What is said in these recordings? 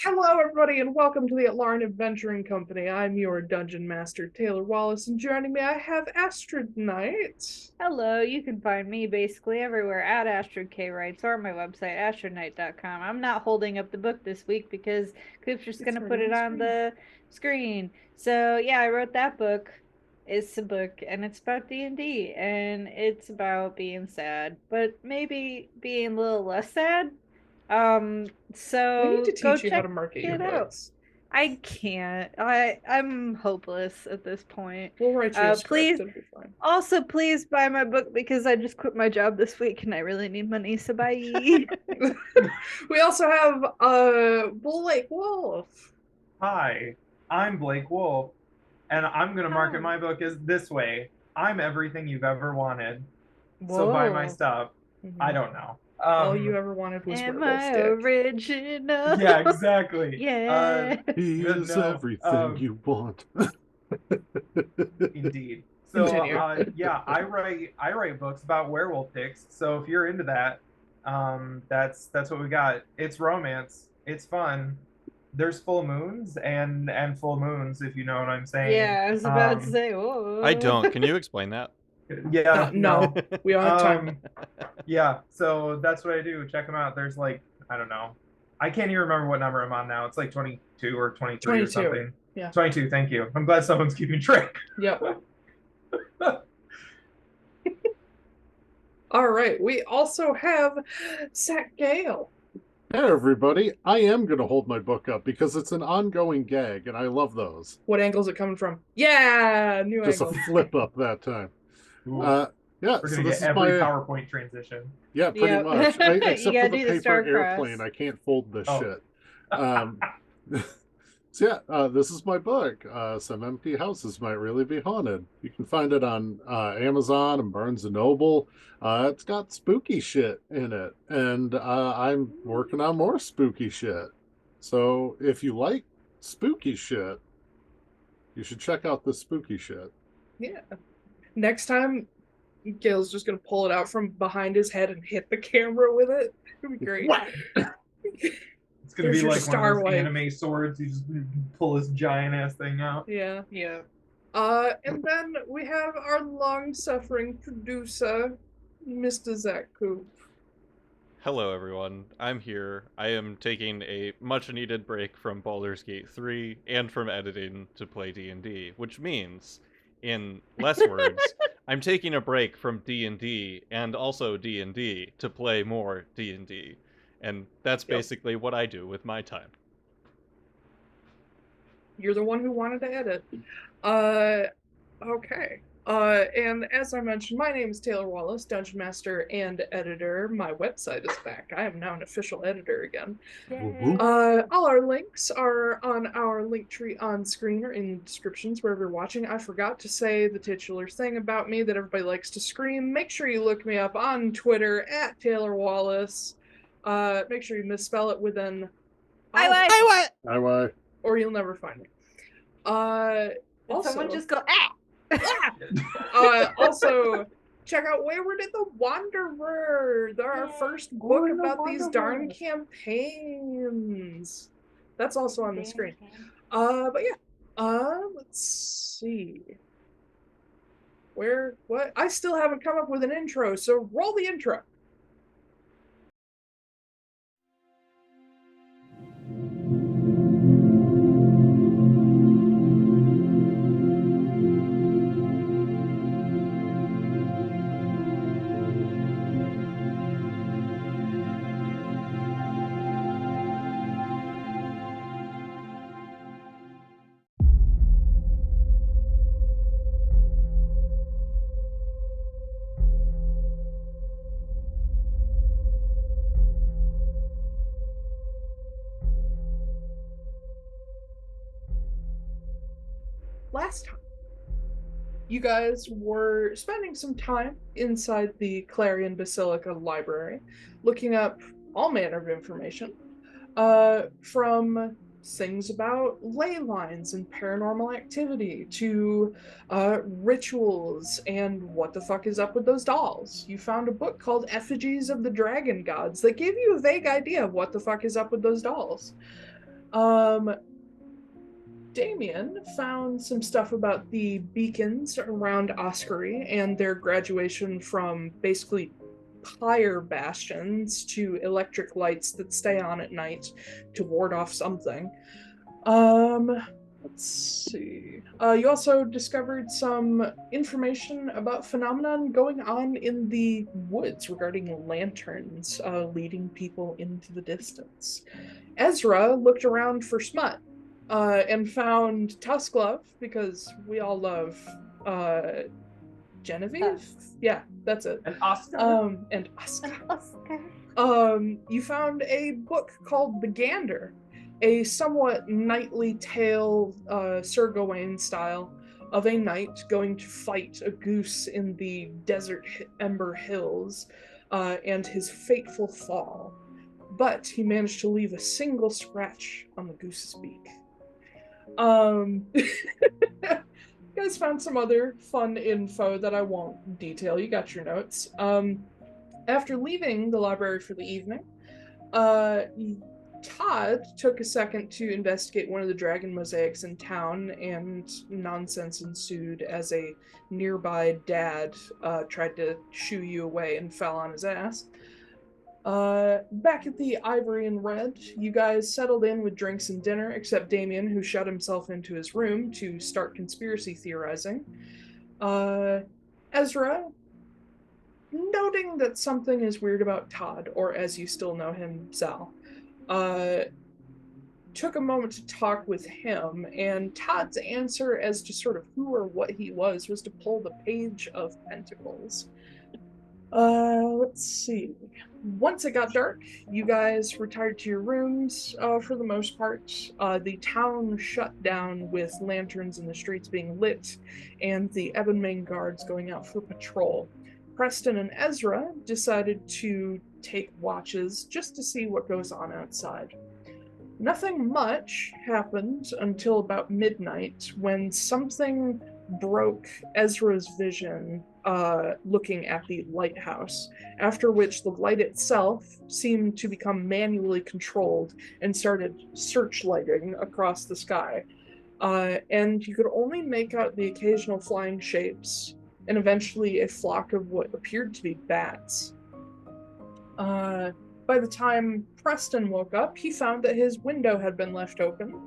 Hello, everybody, and welcome to the Atlaran Adventuring Company. I'm your Dungeon Master, Taiylor Wallace, and joining me, I have Astrid tonight. Hello, you can find me basically everywhere at Astrid K Writes or my website, astrodnight.com. I'm not holding up the book this week because Koop's just It's going to already put on it the on screen. the screen. So, yeah, I wrote that book. It's a book, and it's about D&D, and it's about being sad, but maybe being a little less sad. We need So to go teach you how to check market your it out. books. I can't. I'm hopeless at this point. We'll write you a script, Please it'll be fine. also, please buy my book because I just quit my job this week and I really need money. So bye. We also have Blake Wolfe. Hi, I'm Blake Wolfe, and I'm going to market my book as this way. I'm everything you've ever wanted. So buy my Whoa. stuff. I don't know. All you ever wanted was Am werewolf I dick. original? Yeah, exactly. Yeah. He is No, everything you want. indeed. So Continue. yeah, I write books about werewolf dicks. So if you're into that, that's what we got. It's romance. It's fun. There's full moons and full moons, if you know what I'm saying. Yeah, I was about to say, oh. I don't. Can you explain that? Yeah, No, we don't have time. Yeah, so that's what I do. Check them out. There's like, I don't know. I can't even remember what number I'm on now. It's like 22 or 23 or 22. something. Yeah. 22, thank you. I'm glad someone's keeping track. Yep. All right, we also have Zack Gale. Hey everybody, I am going to hold my book up because it's an ongoing gag and I love those. What angle is it coming from? Yeah, new Just angle. a flip up that time. Ooh, Yeah, we're so gonna this get is every my PowerPoint transition. yeah, pretty Yep. much. You Except for gotta the do the paper star cross. airplane, I can't fold this Oh. shit. So yeah, this is my book. Some Empty Houses Might Really Be Haunted. You can find it on Amazon and Barnes and Noble. It's got spooky shit in it, and I'm working on more spooky shit. So if you like spooky shit, you should check out the spooky shit. Yeah. Next time, Gale's just gonna pull it out from behind his head and hit the camera with it. It'd be great. It's gonna Here's be your like one star of those wipe. anime swords. You just pull this giant ass thing out. Yeah. Yeah. And then we have our long-suffering producer, Mr. Zack Koop. Hello, everyone. I'm here. I am taking a much-needed break from Baldur's Gate 3 and from editing to play D&D, which means, in less words, I'm taking a break from D&D and also D&D to play more D&D. And that's basically what I do with my time. You're the one who wanted to edit. Okay. And as I mentioned, my name is Taiylor Wallace, Dungeon Master and Editor. My website is back. I am now an official editor again. All our links are on our link tree on screen or in descriptions wherever you're watching. I forgot to say the titular thing about me that everybody likes to scream. Make sure you look me up on Twitter at Taiylor Wallace. Make sure you misspell it with an I or you'll never find me. Also, Someone just go, ah! also, check out Wayward and the Wanderer. They're our first book about these darn campaigns. That's also on the screen. But yeah. Let's see. What? I still haven't come up with an intro, so roll the intro. Last time, you guys were spending some time inside the Clarion Basilica Library, looking up all manner of information, from things about ley lines and paranormal activity to rituals and what the fuck is up with those dolls. You found a book called Effigies of the Dragon Gods that gave you a vague idea of what the fuck is up with those dolls. Damian found some stuff about the beacons around Oskory and their graduation from basically pyre bastions to electric lights that stay on at night to ward off something. Let's see. You also discovered some information about phenomenon going on in the woods regarding lanterns leading people into the distance. Ezra looked around for smut and found Tusklove because we all love Genevieve. Yeah, that's it. And Oscar. And Oscar. Oscar. You found a book called The Gander, a somewhat knightly tale, Sir Gawain style, of a knight going to fight a goose in the desert Ember Hills, and his fateful fall. But he managed to leave a single scratch on the goose's beak. You guys found some other fun info that I won't detail. You got your notes. After leaving the library for the evening, Todd took a second to investigate one of the dragon mosaics in town, and nonsense ensued as a nearby dad tried to shoo you away and fell on his ass. Back at the Ivory and Red, you guys settled in with drinks and dinner, except Damian, who shut himself into his room to start conspiracy theorizing. Ezra, noting that something is weird about Todd, or as you still know him, Zal, took a moment to talk with him, and Todd's answer as to sort of who or what he was to pull the Page of Pentacles. Let's see. Once it got dark, you guys retired to your rooms for the most part. The town shut down with lanterns in the streets being lit and the Ebonmain guards going out for patrol. Preston and Ezra decided to take watches just to see what goes on outside. Nothing much happened until about midnight when something broke Ezra's vision looking at the lighthouse, after which the light itself seemed to become manually controlled and started searchlighting across the sky. And you could only make out the occasional flying shapes and eventually a flock of what appeared to be bats. By the time Preston woke up, he found that his window had been left open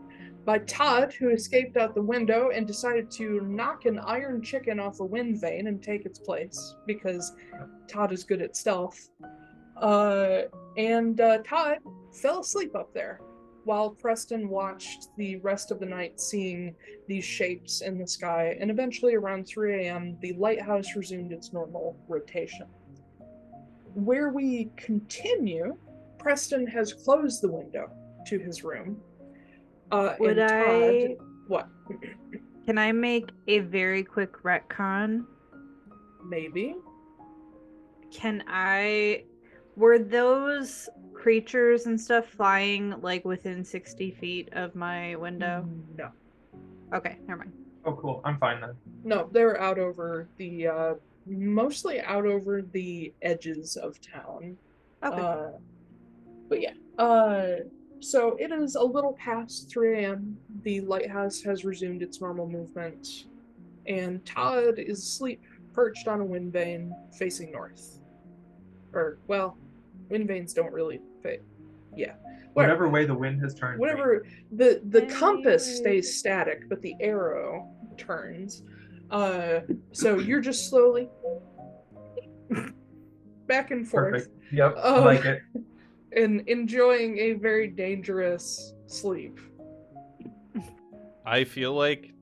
by Todd, who escaped out the window and decided to knock an iron chicken off a wind vane and take its place, because Todd is good at stealth. And Todd fell asleep up there, while Preston watched the rest of the night seeing these shapes in the sky, and eventually around 3 a.m., the lighthouse resumed its normal rotation. Where we continue, Preston has closed the window to his room. Would and Todd, what? Can I make a very quick retcon? Maybe. Were those creatures and stuff flying like within 60 feet of my window? No. Okay, never mind. Oh, cool. I'm fine then. No, they're out over the, mostly out over the edges of town. Okay. But yeah. So it is a little past 3 a.m. The lighthouse has resumed its normal movement, and Todd is asleep, perched on a wind vane, facing north. Or, well, wind vanes don't really fit. Yeah. Whatever way the wind has turned. Whatever. The compass stays static, but the arrow turns. So you're just slowly back and forth. Perfect. Yep. I like it. And enjoying a very dangerous sleep. I feel like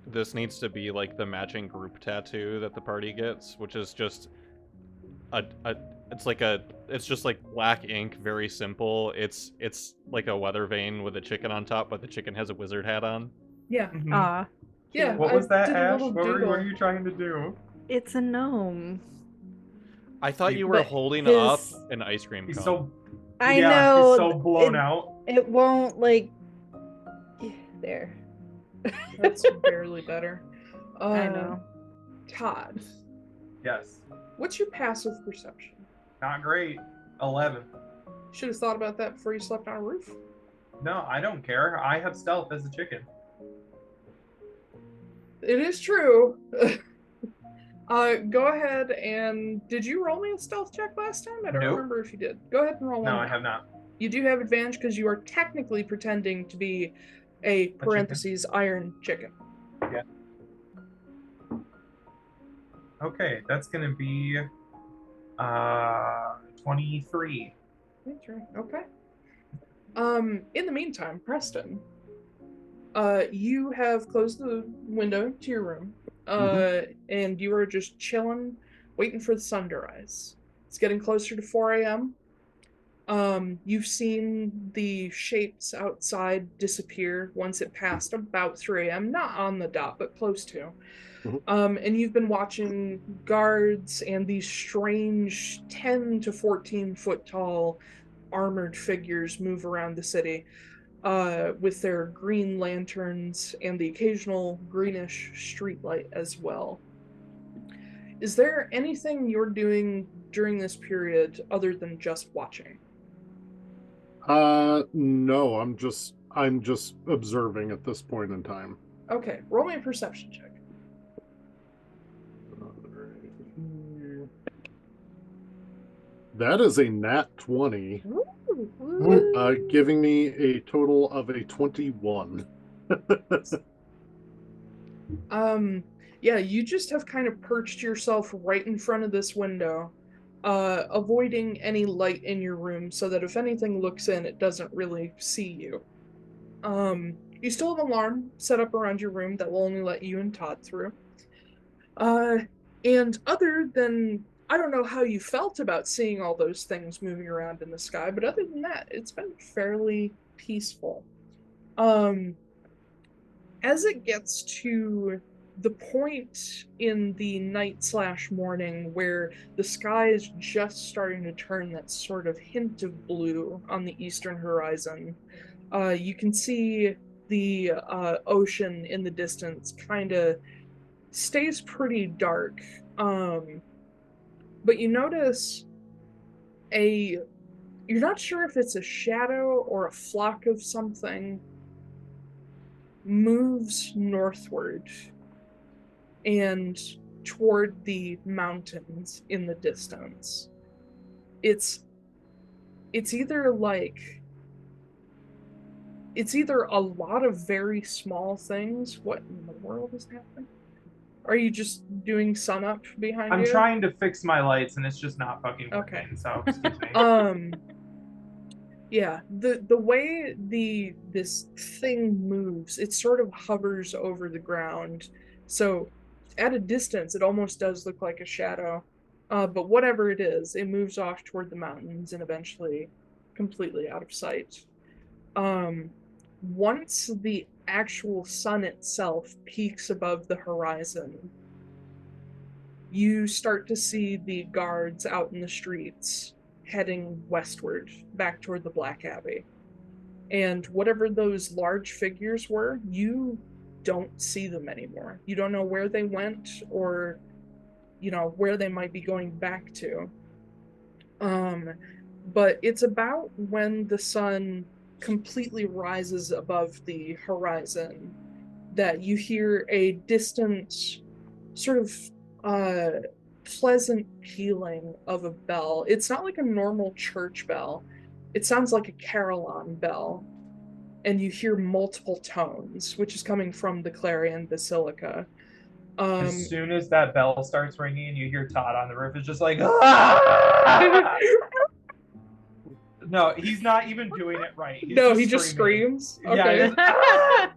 this needs to be like the matching group tattoo that the party gets, which is just it's just like black ink, very simple. It's like a weather vane with a chicken on top, but the chicken has a wizard hat on. Yeah. Mhm. Yeah. What was that, did a Ash? little What doodle. were you trying to do? It's a gnome. I thought you were But holding his- up an ice cream He's cone. so I yeah, know. He's so blown out. It won't like there. That's barely better. I know. Todd, Yes. what's your passive perception? Not great. 11. Should have thought about that before you slept on a roof. No, I don't care. I have stealth as a chicken. It is true. Go ahead and did you roll me a stealth check last time? I don't Nope. remember if you did. Go ahead and roll one. No, I have not. You do have advantage because you are technically pretending to be a parentheses iron chicken. Yeah. Okay, that's gonna be 23. That's right. Okay. In the meantime, Preston, you have closed the window to your room, and you are just chilling, waiting for the sun to rise. It's getting closer to 4 a.m. You've seen the shapes outside disappear once it passed about 3 a.m. Not on the dot, but close to. And you've been watching guards and these strange 10 to 14 foot tall armored figures move around the city with their green lanterns and the occasional greenish streetlight as well. Is there anything you're doing during this period other than just watching? No, I'm just observing at this point in time. Okay, roll me a perception check. That is a nat 20, Ooh. giving me a total of a 21. Yeah, you just have kind of perched yourself right in front of this window, avoiding any light in your room so that if anything looks in, it doesn't really see you. You still have an alarm set up around your room that will only let you and Todd through. And other than, I don't know how you felt about seeing all those things moving around in the sky, but other than that, it's been fairly peaceful. As it gets to the point in the night/morning where the sky is just starting to turn that sort of hint of blue on the eastern horizon, you can see the ocean in the distance kind of stays pretty dark. But you notice you're not sure if it's a shadow or a flock of something moves northward and toward the mountains in the distance. It's either a lot of very small things. What in the world is happening? Are you just doing sunup behind you? I'm trying to fix my lights and it's just not fucking working. Okay. So excuse me. Yeah, the way this thing moves, it sort of hovers over the ground. So at a distance, it almost does look like a shadow. But whatever it is, it moves off toward the mountains and eventually completely out of sight. Once the actual sun itself peaks above the horizon, you start to see the guards out in the streets heading westward, back toward the Black Abbey. And whatever those large figures were, you don't see them anymore. You don't know where they went or, where they might be going back to. But it's about when the sun completely rises above the horizon that you hear a distant sort of pleasant pealing of a bell. It's not like a normal church bell. It sounds like a carillon bell. And you hear multiple tones, which is coming from the Clarion Basilica. As soon as that bell starts ringing, you hear Todd on the roof. It's just like, ah! No, he's not even doing it right. He just screams. Okay. Yeah,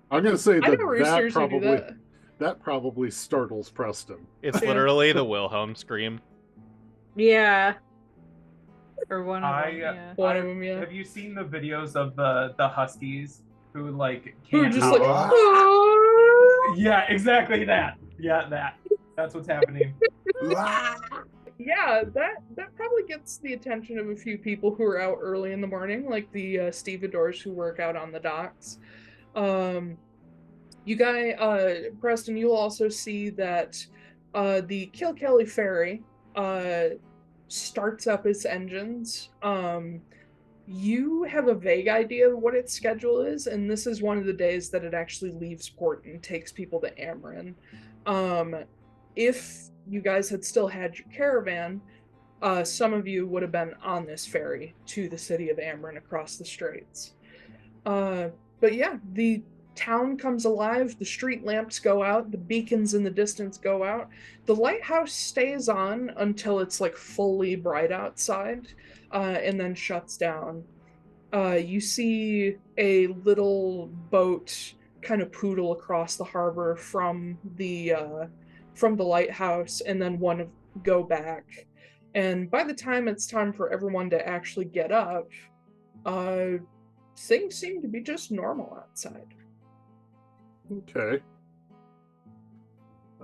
I'm gonna say I know roosters who do that. That probably startles Preston. It's literally the Wilhelm scream. Yeah. Or one of them, yeah. One of them, yeah. Have you seen the videos of the huskies who Who can't just like, Yeah, exactly that. Yeah, that's what's happening. Yeah, that probably gets the attention of a few people who are out early in the morning, like the stevedores who work out on the docks. Preston, you'll also see that the Kilkelly ferry starts up its engines. You have a vague idea of what its schedule is, and this is one of the days that it actually leaves port and takes people to Amarin. If you guys had still had your caravan, some of you would have been on this ferry to the city of Amarin across the straits. But yeah, the town comes alive, the street lamps go out, the beacons in the distance go out. The lighthouse stays on until it's like fully bright outside, and then shuts down. You see a little boat kind of poodle across the harbor from the lighthouse, and then one go back. And by the time it's time for everyone to actually get up, things seem to be just normal outside. Okay.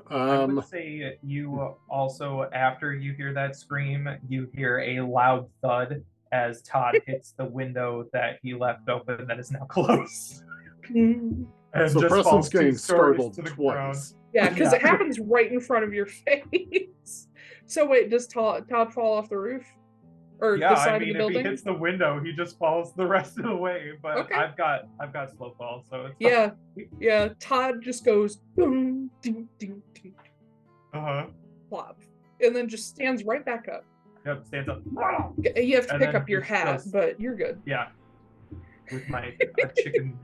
I would say you also, after you hear that scream, you hear a loud thud as Todd hits the window that he left open that is now closed. And So just Preston's falls getting 2 stories startled to the ground. twice. Yeah, because Yeah. it happens right in front of your face. So wait, does Todd fall off the roof? Or Yeah, the side I of mean, the if he building? hits the window, he just falls the rest of the way. But Okay. I've got slow fall, so it's Yeah. Todd just goes boom, ding, ding, ding, fine. plop, and then just stands right back up. Yep, stands up. You have to And pick then up your just hat, goes- but you're good. Yeah. With my chicken,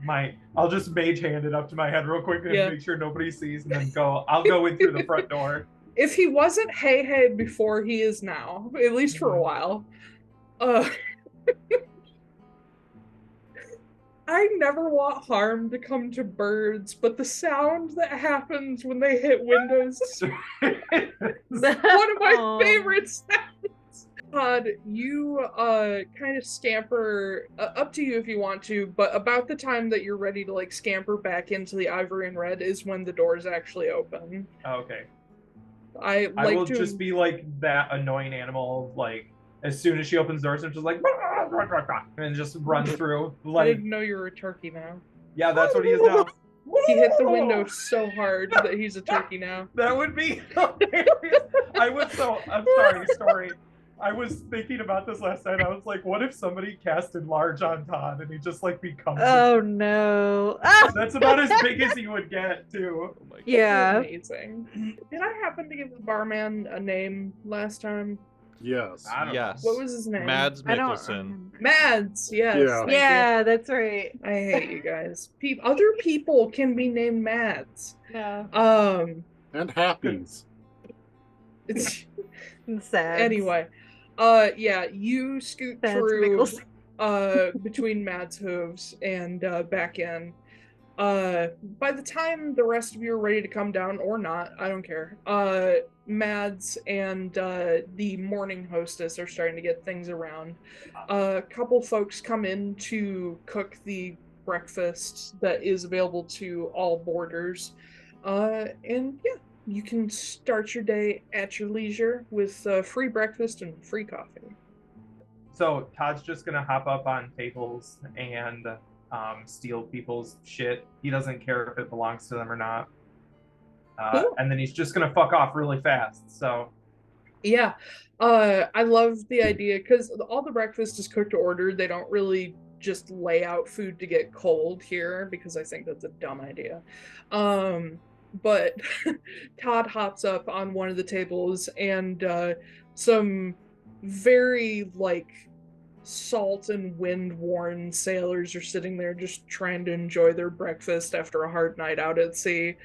I'll just mage hand it up to my head real quick and Yeah. make sure nobody sees, and then I'll go in through the front door. If he wasn't hey before, he is now, at least for a while. I never want harm to come to birds, but the sound that happens when they hit windows is one of my favorite sounds. Todd, you kind of scamper, up to you if you want to, but about the time that you're ready to like scamper back into the Ivory and Red is when the doors actually open. Okay. I will just be like that annoying animal, like as soon as she opens doors, and just like and just runs through. I Like, didn't know you were a turkey now. yeah, that's what he is now. He hit the window so hard that he's a turkey now. That would be hilarious. I'm sorry, story. I was thinking about this last night. I was like, what if somebody cast enlarge on Todd and he just like becomes Oh no. That's about as big as he would get too. Oh my god. Yeah. Amazing. Did I happen to give the barman a name last time? Yes. I don't Yes. What was his name? Mads I don't Mikkelsen. remember. Mads, yes. Yeah. thank you. Yeah, that's right. I hate you guys. Other people can be named Mads. No. And happies. It's Sad. anyway. Yeah, you scoot Mads through Mikkelsen. between Mads' hooves and back in. By the time the rest of you are ready to come down, or not, I don't care. Mads and the morning hostess are starting to get things around. A couple folks come in to cook the breakfast that is available to all boarders. And yeah, you can start your day at your leisure with free breakfast and free coffee. So Todd's just gonna hop up on tables and steal people's shit. He doesn't care if it belongs to them or not. Cool. And then he's just gonna fuck off really fast. So Yeah, I love the idea because all the breakfast is cooked to order. They don't really just lay out food to get cold here because I think that's a dumb idea. But Todd hops up on one of the tables and some very like salt and wind-worn sailors are sitting there just trying to enjoy their breakfast after a hard night out at sea.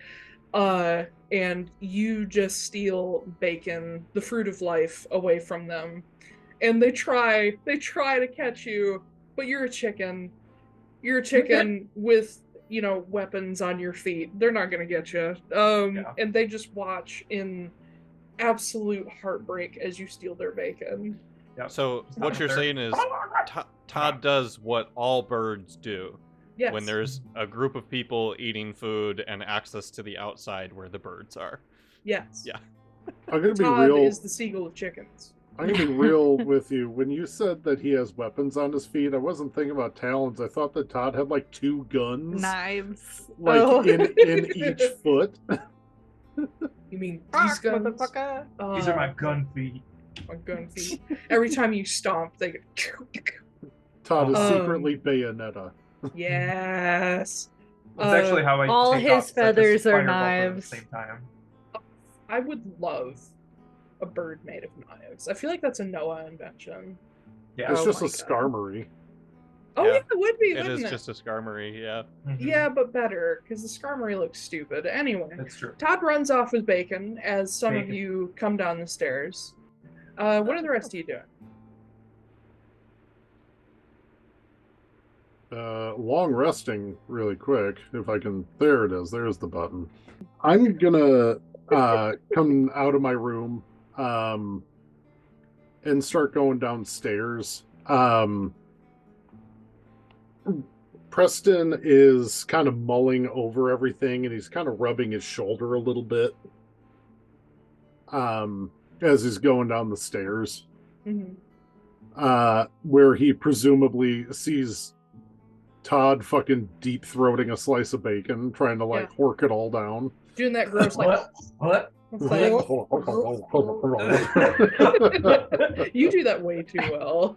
And you just steal bacon, the fruit of life, away from them. And they try to catch you, but you're a chicken. You're a chicken with, weapons on your feet. They're not gonna get you. And they just watch in absolute heartbreak as you steal their bacon. yep. So what you're saying is Todd does what all birds do. Yes. When there's a group of people eating food and access to the outside where the birds are. Yes. Yeah. I'm gonna be Todd real. is the seagull of chickens. I'm gonna be real with you. When you said that he has weapons on his feet, I wasn't thinking about talons. I thought that Todd had like 2 guns, Knives. like Oh. in each foot. You mean these guns? Motherfucker. these are my gun feet. My gun feet. Every time you stomp, they go. Todd is Um, secretly Bayonetta. Yes. That's actually how I all take his off such a feathers are fireball at the knives. same time. I would love a bird made of knives. I feel like that's a Noah invention. Yeah. It's Oh just my a God. skarmory. Oh Yeah. yeah, it would be, It wouldn't is it? just a skarmory, yeah. Mhm. Yeah, but better, because the skarmory looks stupid. Anyway, That's true. Todd runs off with bacon as some of Bacon. you come down the stairs. What are the rest of you doing? Long resting really quick, if I can. There it is. There's the button. I'm gonna come out of my room and start going downstairs. Preston is kind of mulling over everything, and he's kind of rubbing his shoulder a little bit as he's going down the stairs, where he presumably sees Todd fucking deep throating a slice of bacon, trying to like hork it all down. Doing that gross like. What? It's like you do that way too well.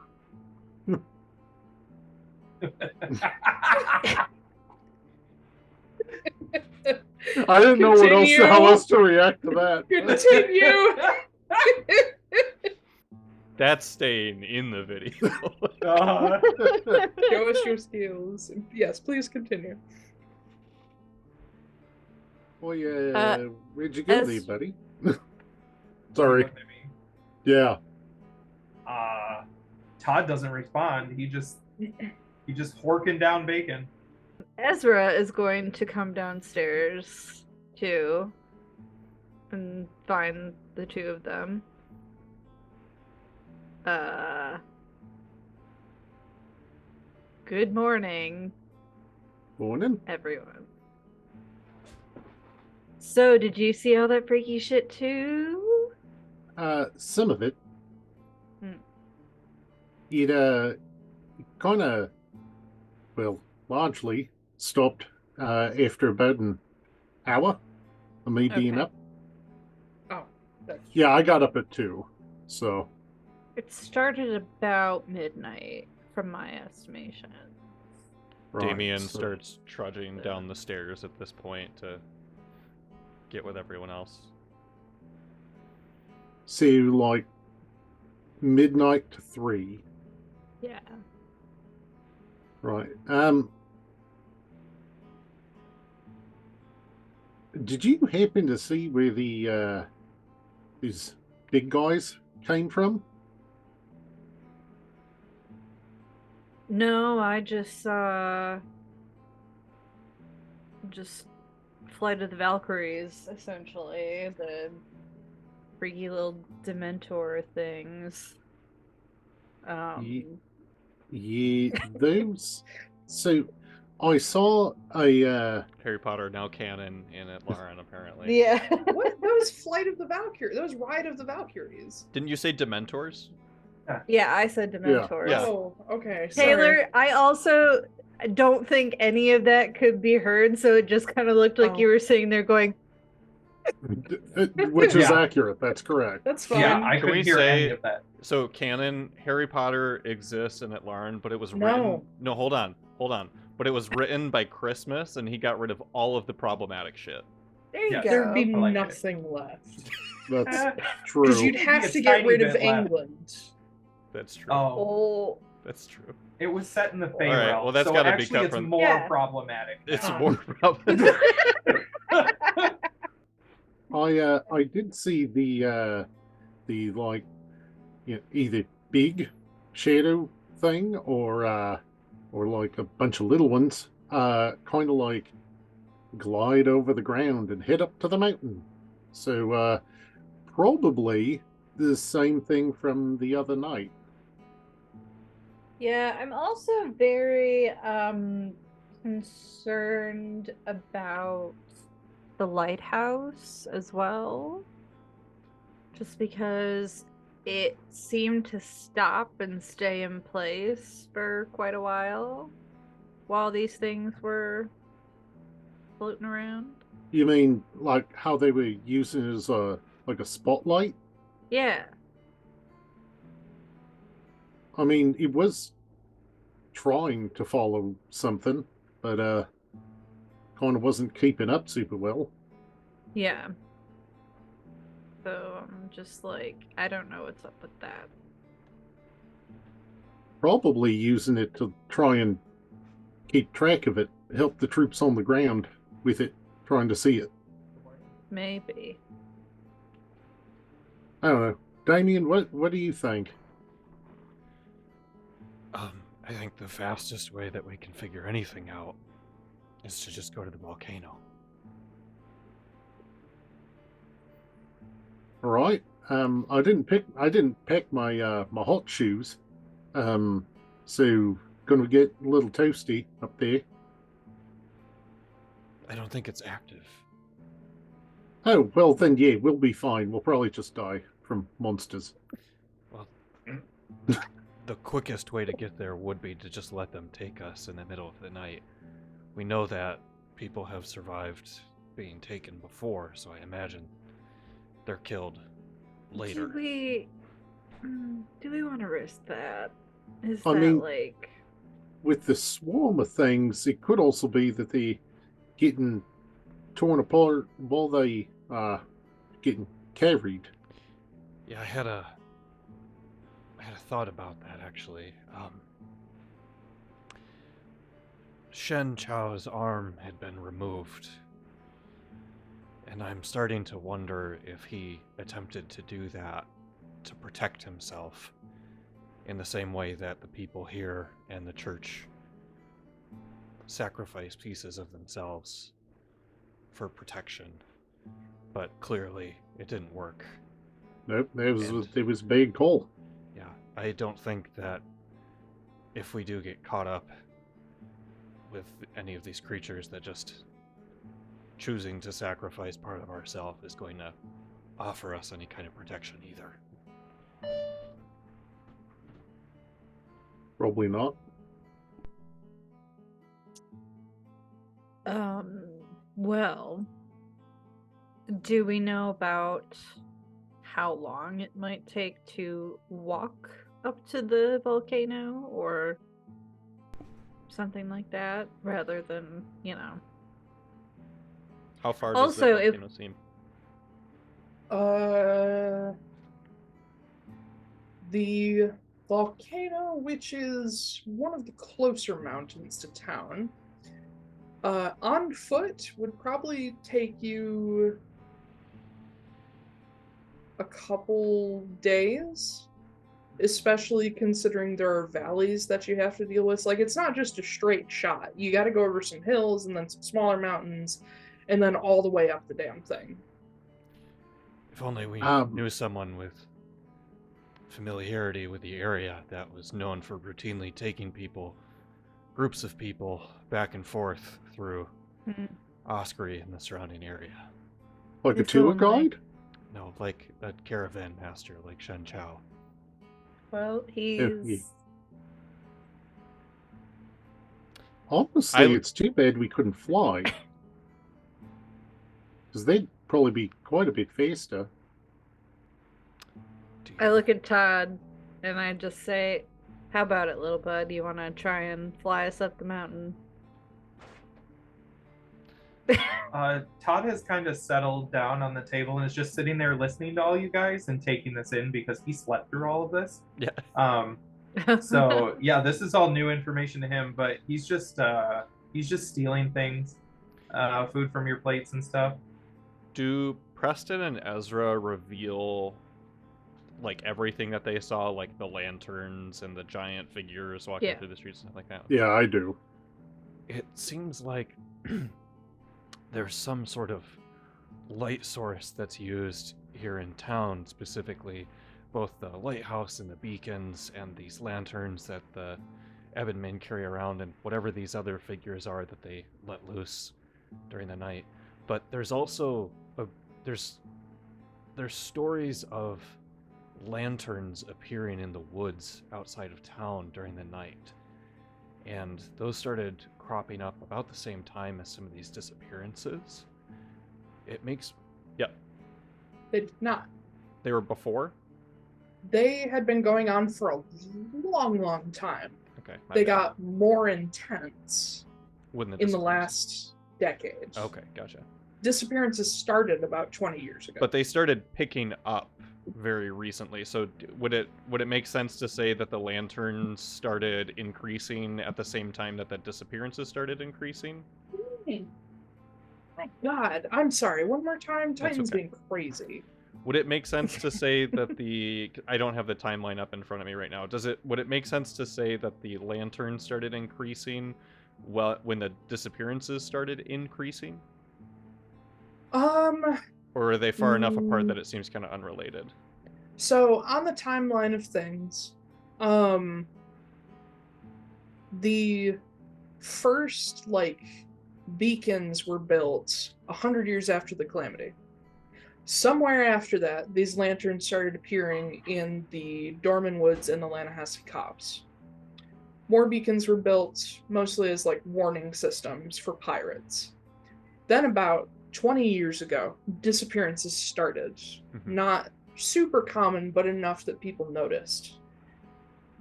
I didn't know what else, Continue. how else to react to that. Continue. That's staying in the video. Show us your skills. Yes, please continue. Well, yeah, where'd you go, as- there, buddy? Sorry. Yeah. Todd doesn't respond. He just horking down bacon. Ezra is going to come downstairs too and find the two of them. Good morning, Morning. everyone. So, did you see all that freaky shit too? Some of it. Hmm. It kind of, well, largely stopped after about an hour of me being Okay. up. Oh, that's Yeah, I got up at 2, so It started about midnight, from my estimation. right, Damian so- starts trudging down the stairs at this point to get with everyone else. So like midnight to 3, Yeah. right? Did you happen to see where the these big guys came from? No, I just saw Flight of the Valkyries, essentially. The freaky little Dementor things. Yeah, those. So I saw a Harry Potter now canon in Atlaran, apparently. Yeah. what? That was Flight of the Valkyries. That was Ride of the Valkyries. Didn't you say Dementors? Yeah, I said Dementors. Yeah. Oh, okay. Taiylor, I also don't think any of that could be heard, so it just kind of looked like Oh. you were sitting there going, which is Yeah. accurate. That's correct. That's fine. Yeah, I Can couldn't we hear any say- of that. So canon, Harry Potter exists in Atlaran, but it was No. written. No, hold on. But it was written by Christmas, and he got rid of all of the problematic shit. there you Yeah. go. There'd be I like it. nothing left. That's true. Because you'd have A to get tiny rid of bit left. England. That's true. Oh, Oh, That's true. it was set in the Fey All right, realm, well, that's so gotta be actually cut it's from- more Yeah. problematic. It's Ah. more problematic. I did see the like, you know, either big shadow thing or like a bunch of little ones kind of like glide over the ground and head up to the mountain. So probably the same thing from the other night. yeah. I'm also very concerned about the lighthouse as well. Just because it seemed to stop and stay in place for quite a while these things were floating around. You mean like how they were using it as like a spotlight? Yeah. I mean, it was trying to follow something, but kind of wasn't keeping up super well. Yeah. So I'm just like, I don't know what's up with that. Probably using it to try and keep track of it, help the troops on the ground with it, trying to see it. Maybe. I don't know. Damian, what do you think? I think the fastest way that we can figure anything out is to just go to the volcano. All right. I didn't pack my my hot shoes. So gonna get a little toasty up there. I don't think it's active. Oh, well then, yeah, we'll be fine. We'll probably just die from monsters. Well, the quickest way to get there would be to just let them take us in the middle of the night. We know that people have survived being taken before, so I imagine they're killed later. Do we want to risk that? I mean, like... with the swarm of things, it could also be that they're getting torn apart while they getting carried. Yeah, I had a thought about that actually. Shen Chao's arm had been removed, and I'm starting to wonder if he attempted to do that to protect himself in the same way that the people here and the church sacrifice pieces of themselves for protection. But clearly it didn't work. Nope, it was a big call. Yeah, I don't think that if we do get caught up with any of these creatures, that just choosing to sacrifice part of ourselves is going to offer us any kind of protection either. Probably not. Well, do we know about how long it might take to walk up to the volcano or something like that, rather than, How far does the Also, volcano seem? The volcano, which is one of the closer mountains to town, on foot would probably take you a couple days, especially considering there are valleys that you have to deal with. Like, it's not just a straight shot. You got to go over some hills and then some smaller mountains and then all the way up the damn thing. If only we knew someone with familiarity with the area that was known for routinely taking people, groups of people, back and forth through Oskory and the surrounding area. Like a tour guide? No, like a caravan master, like Shen Chao. Well, he's... Honestly, it's too bad we couldn't fly. Because they'd probably be quite a bit faster. I look at Todd and I just say, how about it, little bud? You want to try and fly us up the mountain? Todd has kind of settled down on the table and is just sitting there listening to all you guys and taking this in because he slept through all of this. Yeah. So yeah, this is all new information to him, but he's just stealing things, food from your plates and stuff. Do Preston and Ezra reveal like everything that they saw, like the lanterns and the giant figures walking through the streets and stuff like that? Yeah, I do. It seems like there's some sort of light source that's used here in town, specifically both the lighthouse and the beacons and these lanterns that the Ebon men carry around, and whatever these other figures are that they let loose during the night. But there's also there's stories of lanterns appearing in the woods outside of town during the night, and those started cropping up about the same time as some of these disappearances. It makes They did not. They were before? They had been going on for a long time. Okay. my They bad. got more intense When the in the disappearance- last decade. Okay, gotcha. Disappearances started about 20 years ago. But they started picking up very recently. So would it make sense to say that the lanterns started increasing at the same time that the disappearances started increasing? My God, I'm sorry. One more time. That's Titan's okay. being crazy. Would it make sense to say that I don't have the timeline up in front of me right now. Would it make sense to say that the lanterns started increasing when the disappearances started increasing? Or are they far enough apart that it seems kind of unrelated? So on the timeline of things, the first beacons were built 100 years after the Calamity. Somewhere after that, these lanterns started appearing in the Dorman Woods and the Lannahechee Copse. More beacons were built, mostly as warning systems for pirates. Then about 20 years ago, disappearances started. Not super common, but enough that people noticed.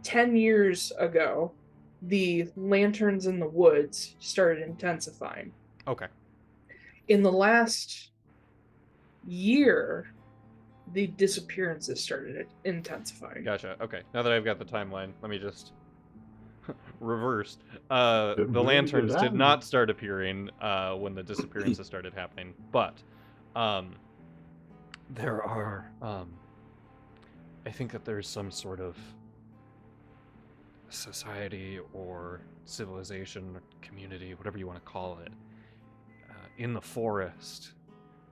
10 years ago, the lanterns in the woods started intensifying. Okay. In the last year, the disappearances started intensifying. Gotcha. Okay. Now that I've got the timeline, let me just reverse. The lanterns did not start appearing when the disappearances started happening, but there are I think that there's some sort of society or civilization or community, whatever you want to call it, in the forest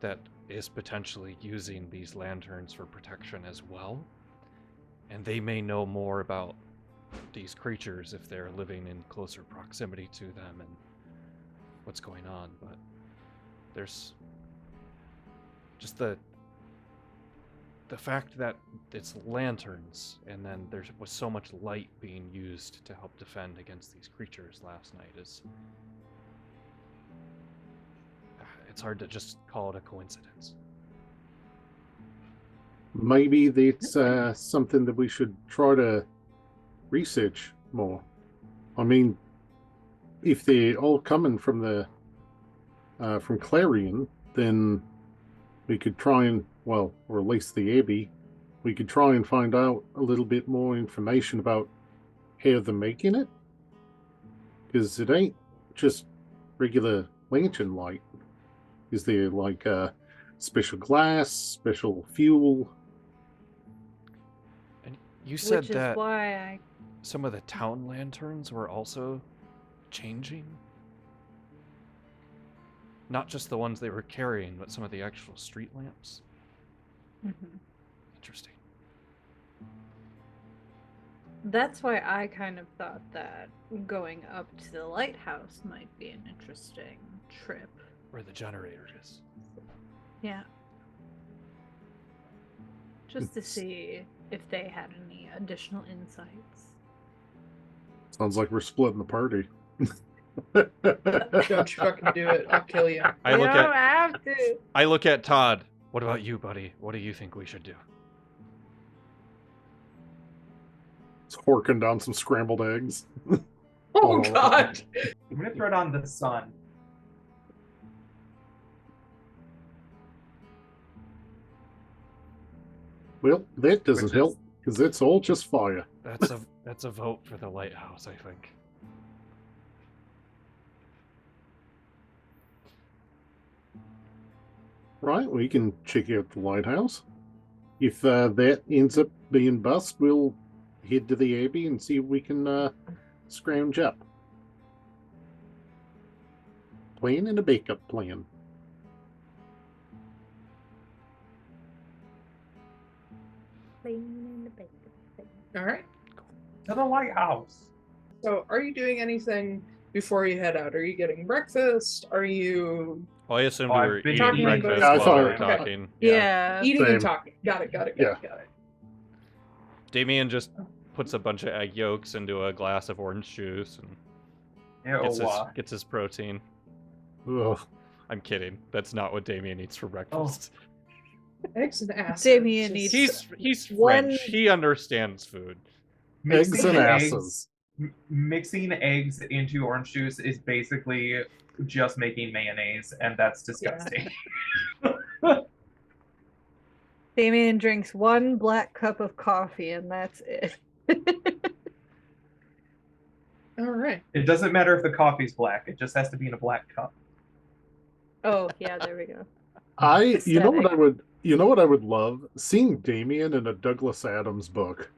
that is potentially using these lanterns for protection as well. And they may know more about these creatures if they're living in closer proximity to them and what's going on. But there's just the fact that it's lanterns, and then there was so much light being used to help defend against these creatures last night is... It's hard to just call it a coincidence. Maybe that's something that we should try to research more. I mean, if they're all coming from the from Clarion, then we could try and, well, or at least the Abbey, we could try and find out a little bit more information about how they're making it. Because it ain't just regular lantern light. Is there special glass, special fuel? And you said Which is that why some of the town lanterns were also changing? Not just the ones they were carrying, but some of the actual street lamps? Interesting. That's why I kind of thought that going up to the lighthouse might be an interesting trip. Where the generator is. Yeah. Just to see if they had any additional insights. Sounds like we're splitting the party. Don't you fucking do it. I'll kill you. I look don't have to. I look at Todd. What about you, buddy? What do you think we should do? It's horking down some scrambled eggs. Oh, God. I'm gonna throw it on the sun. Well, that doesn't Which is- help, because it's all just fire. That's a vote for the lighthouse, I think. Right, we can check out the lighthouse. If that ends up being bust, we'll head to the Abbey and see if we can scrounge up. Plan and a backup plan. All right. To the lighthouse. So, are you doing anything before you head out? Are you getting breakfast? Are you Well, I assumed Oh, we I've were been eating eating breakfast both. while we Yeah, were I thought- talking. Yeah. eating and Same. talking? Got it. Got it. Damian just puts a bunch of egg yolks into a glass of orange juice and Ew. gets his protein. Ugh. I'm kidding. That's not what Damian eats for breakfast. Eggs and acid. Damian Just- needs- He's One- French. He understands food. Eggs Mixing and eggs asses. Mixing eggs into orange juice is basically just making mayonnaise, and that's disgusting. Damian drinks 1 black cup of coffee, and that's it. All right. It doesn't matter if the coffee's black; it just has to be in a black cup. Oh, yeah, there we go. You know what I would love? Seeing Damian in a Douglas Adams book.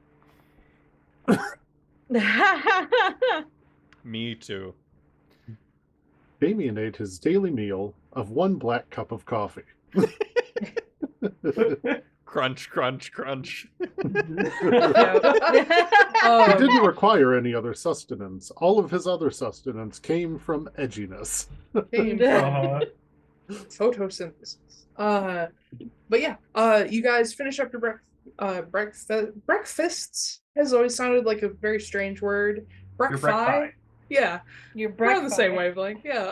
Me too. Damian ate his daily meal of 1 black cup of coffee. Crunch, crunch, crunch. He didn't require any other sustenance. All of his other sustenance came from edginess. Came from photosynthesis. But yeah, you guys finish up your breakfasts has always sounded like a very strange word. Breakfast. Yeah, Your we're on breakfast. the same wavelength. Yeah.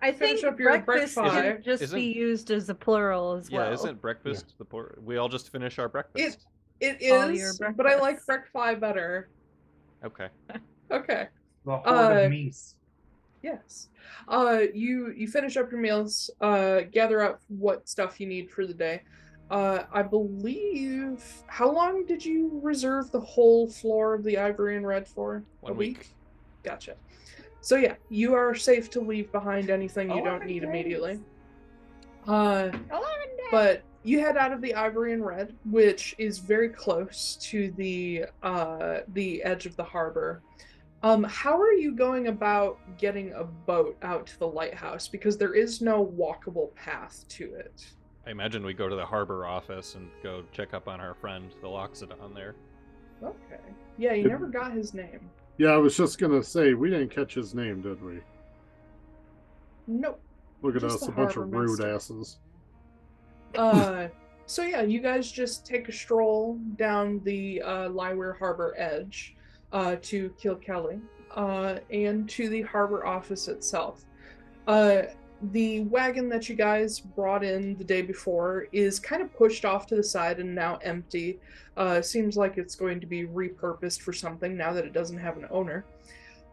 I finish think up your breakfast breakfast. should just Isn't- be used as a plural as well. Yeah, isn't breakfast the we all just finish our breakfast? It All your is, but I like breakfasts. breakfast better. Okay. Okay. The horde of meese. Yes. You finish up your meals, gather up what stuff you need for the day. I believe, how long did you reserve the whole floor of the Ivory and Red for? 1 A week. Gotcha. So yeah, you are safe to leave behind anything you don't 11 need days. immediately. 11 But you head out of the Ivory and Red, which is very close to the edge of the harbor. How are you going about getting a boat out to the lighthouse? Because there is no walkable path to it. I imagine we go to the harbor office and go check up on our friend, the Loxodon there. Okay. Yeah, you never got his name. Yeah, I was just gonna say, we didn't catch his name, did we? Nope. Look at Just us, the a bunch harbor of rude master. asses. So yeah, you guys just take a stroll down the Llyweir harbor edge to Kilkelly and to the harbor office itself. The wagon that you guys brought in the day before is kind of pushed off to the side and now empty. Seems like it's going to be repurposed for something now that it doesn't have an owner.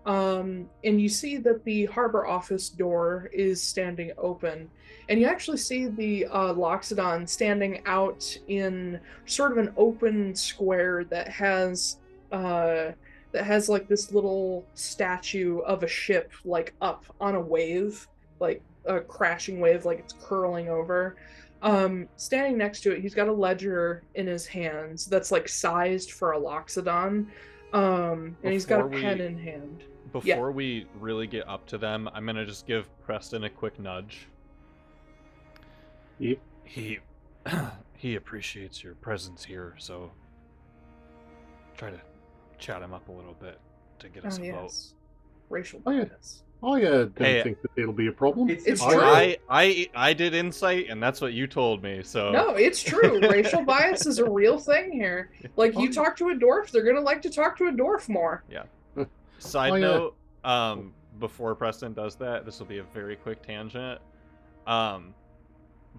And you see that the harbor office door is standing open, and you actually see the Loxodon standing out in sort of an open square that has like this little statue of a ship like up on a wave, like a crashing wave, like it's curling over. Standing next to it, he's got a ledger in his hands that's like sized for a Loxodon. And he's got a pen in hand. Before we really get up to them, I'm gonna just give Preston a quick nudge. Yep. He appreciates your presence here, so try to chat him up a little bit to get us a vote. Racial Oh, yeah. bias. Oh yeah, didn't Hey, think that it'll be a problem. It's Oh, true. yeah. I did insight, and that's what you told me. So No, it's true. Racial bias is a real thing here. Like, you talk to a dwurf, they're gonna like to talk to a dwarf more. Side Oh, yeah. note, before Preston does that, this will be a very quick tangent.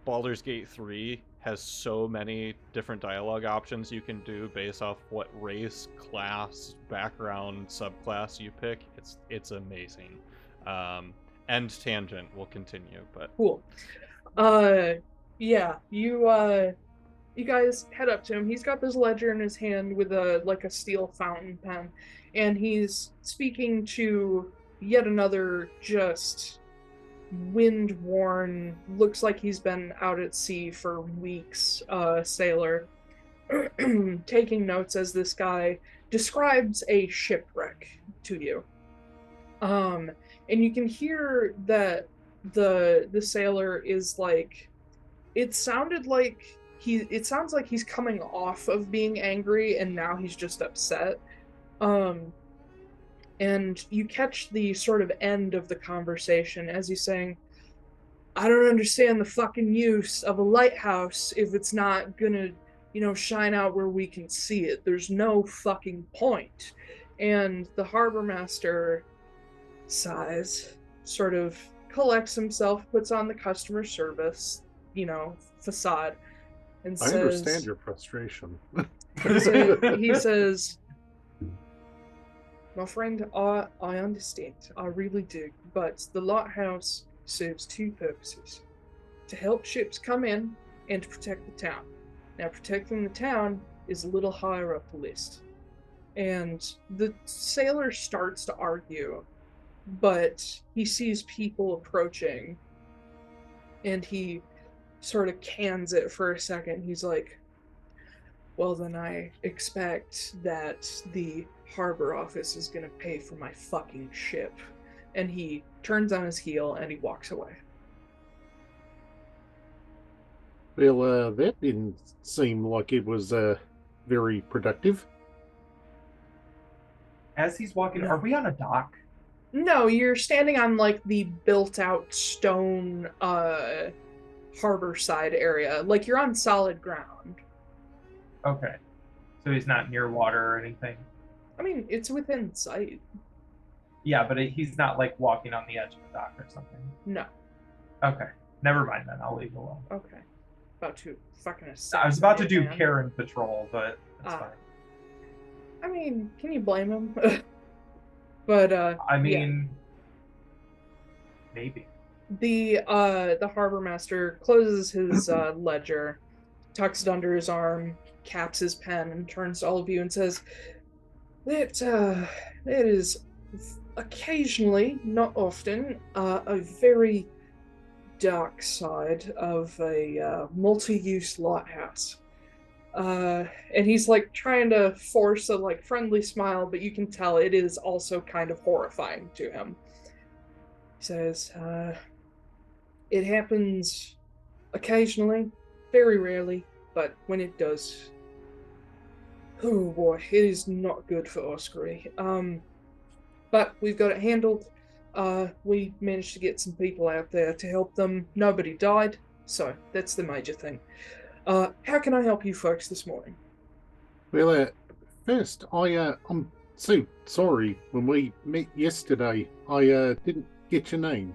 Baldur's Gate 3 has so many different dialogue options you can do based off what race, class, background, subclass you pick. It's amazing. End tangent, we'll continue, but Cool. Yeah, you guys head up to him. He's got this ledger in his hand with a steel fountain pen, and he's speaking to yet another just wind-worn, looks like he's been out at sea for weeks, sailor, taking notes as this guy describes a shipwreck to you. And you can hear that the sailor is like, it sounds like he's coming off of being angry and now he's just upset. And you catch the sort of end of the conversation as he's saying, I don't understand the fucking use of a lighthouse if it's not gonna, shine out where we can see it. There's no fucking point. And the harbor master sighs, sort of collects himself, puts on the customer service, facade, and I says, understand your frustration. he says, My friend, I understand. I really do. But the lighthouse serves two purposes. To help ships come in and to protect the town. Now, protecting the town is a little higher up the list. And the sailor starts to argue, but he sees people approaching, and he sort of cans it for a second. He's like, well, then I expect that the harbor office is going to pay for my fucking ship. And he turns on his heel and he walks away. Well, that didn't seem like it was very productive. As he's walking, are we on a dock? No, you're standing on like the built-out stone harbor side area. Like you're on solid ground. Okay. So he's not near water or anything? I mean, it's within sight. Yeah, but he's not like walking on the edge of the dock or something. No. Okay. Never mind then. I'll leave it alone. Okay. About to fucking I was about to do man. Karen patrol, but that's fine. I mean, can you blame him? But I mean, maybe. The harbor master closes his ledger, tucks it under his arm, caps his pen, and turns to all of you and says, "That is occasionally, not often, a very dark side of a multi-use lighthouse." And he's like trying to force a like friendly smile, but you can tell it is also kind of horrifying to him. He says, it happens occasionally, very rarely, but when it does, oh boy, it is not good for Oskory. But we've got it handled. We managed to get some people out there to help them. Nobody died, so that's the major thing. How can I help you folks this morning? Well, first, I'm so sorry. When we met yesterday, I didn't get your name.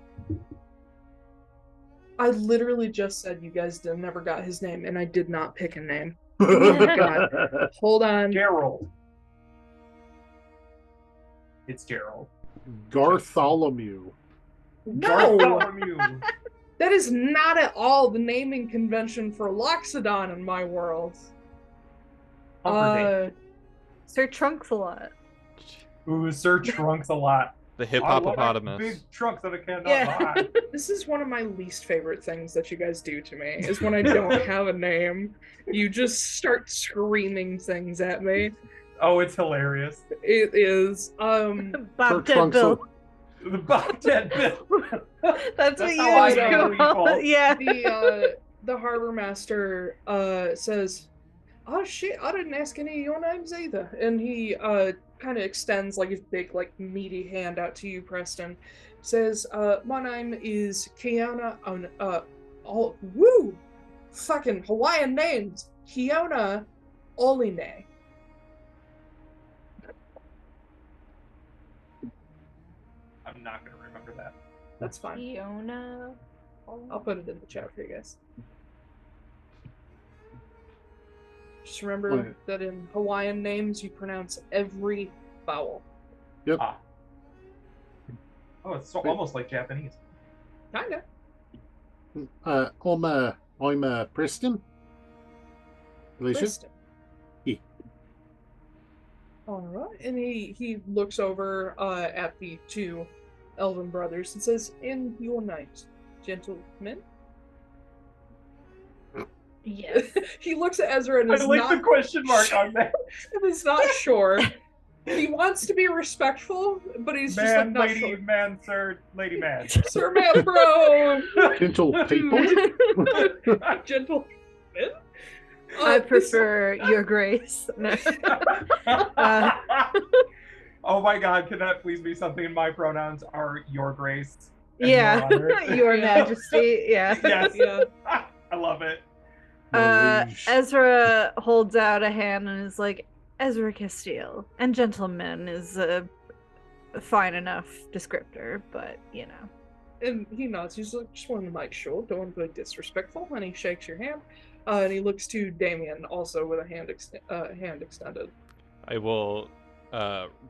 I literally just said you guys never got his name, and I did not pick a name. Oh my god. Hold on. Gerald. It's Gerald. Gartholomew. No! Bartholomew. That is not at all the naming convention for Loxodon in my world. Humperdinck. Sir Trunks-a-lot. Ooh, Sir Trunks a lot. The I like hippopotamus. big trunks that I cannot Yeah. buy. This is one of my least favorite things that you guys do to me, is when I don't have a name. You just start screaming things at me. Oh, it's hilarious. It is, Bob Sir Dead Bill. The Bobcat Bill. That's what how I you know call people. it. Yeah. the harbor master says, "Oh shit, I didn't ask any of your names either." And he kind of extends like his big like meaty hand out to you, Preston. Says, "My name is Kiona fucking Hawaiian names. Kiona Oline." I'm not going to remember that. That's fine. Fiona. I'll put it in the chat for you guys. Just remember that in Hawaiian names, you pronounce every vowel. Yep. Ah. Oh, it's so, almost like Japanese. Kinda. I'm Preston. Alicia? Preston. Yeah. Alright, and he looks over at the two elven brothers and says, "In your names, gentlemen." Yes. He looks at Ezra and I is like not the question mark on that. and is not sure. He wants to be respectful, but he's just like Man, not lady, sure. man, sir, lady, man. Sir man, bro. Gentle people. Gentlemen. I prefer your grace. No. Oh my god, can that please be something? My pronouns are your grace. and Yeah. your honor. Your Yeah. Majesty. Yeah. Yes. Yeah. I love it. Maurice. Ezra holds out a hand and is like, Ezra Castille. And gentleman is a fine enough descriptor, but you know. And he nods. He's like, "Just wanted to make sure. Don't want to be disrespectful." And he shakes your hand. And he looks to Damian, also with a hand extended. I will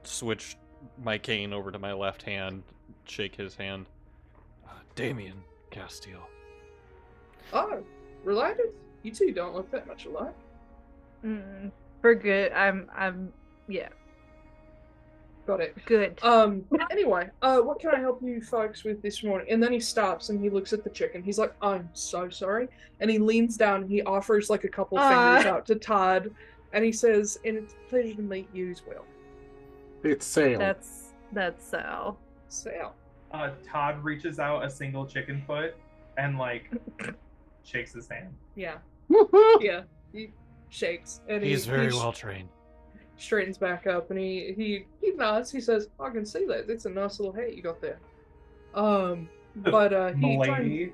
switch my cane over to my left hand, shake his hand. Damian, Castille. Oh, related? You two don't look that much alike. We're good. I'm yeah. Got it. Good. Anyway, what can I help you folks with this morning? And then he stops and he looks at the chicken. He's like, I'm so sorry. And he leans down and he offers like a couple fingers out to Todd. And he says, and it's a pleasure to meet you as well. It's Sale. That's Sal. Sal. Todd reaches out a single chicken foot and like shakes his hand. Yeah. Yeah. He shakes. And He's very well trained. Straightens back up and he nods. He says, I can see that. It's a nice little hat you got there. But he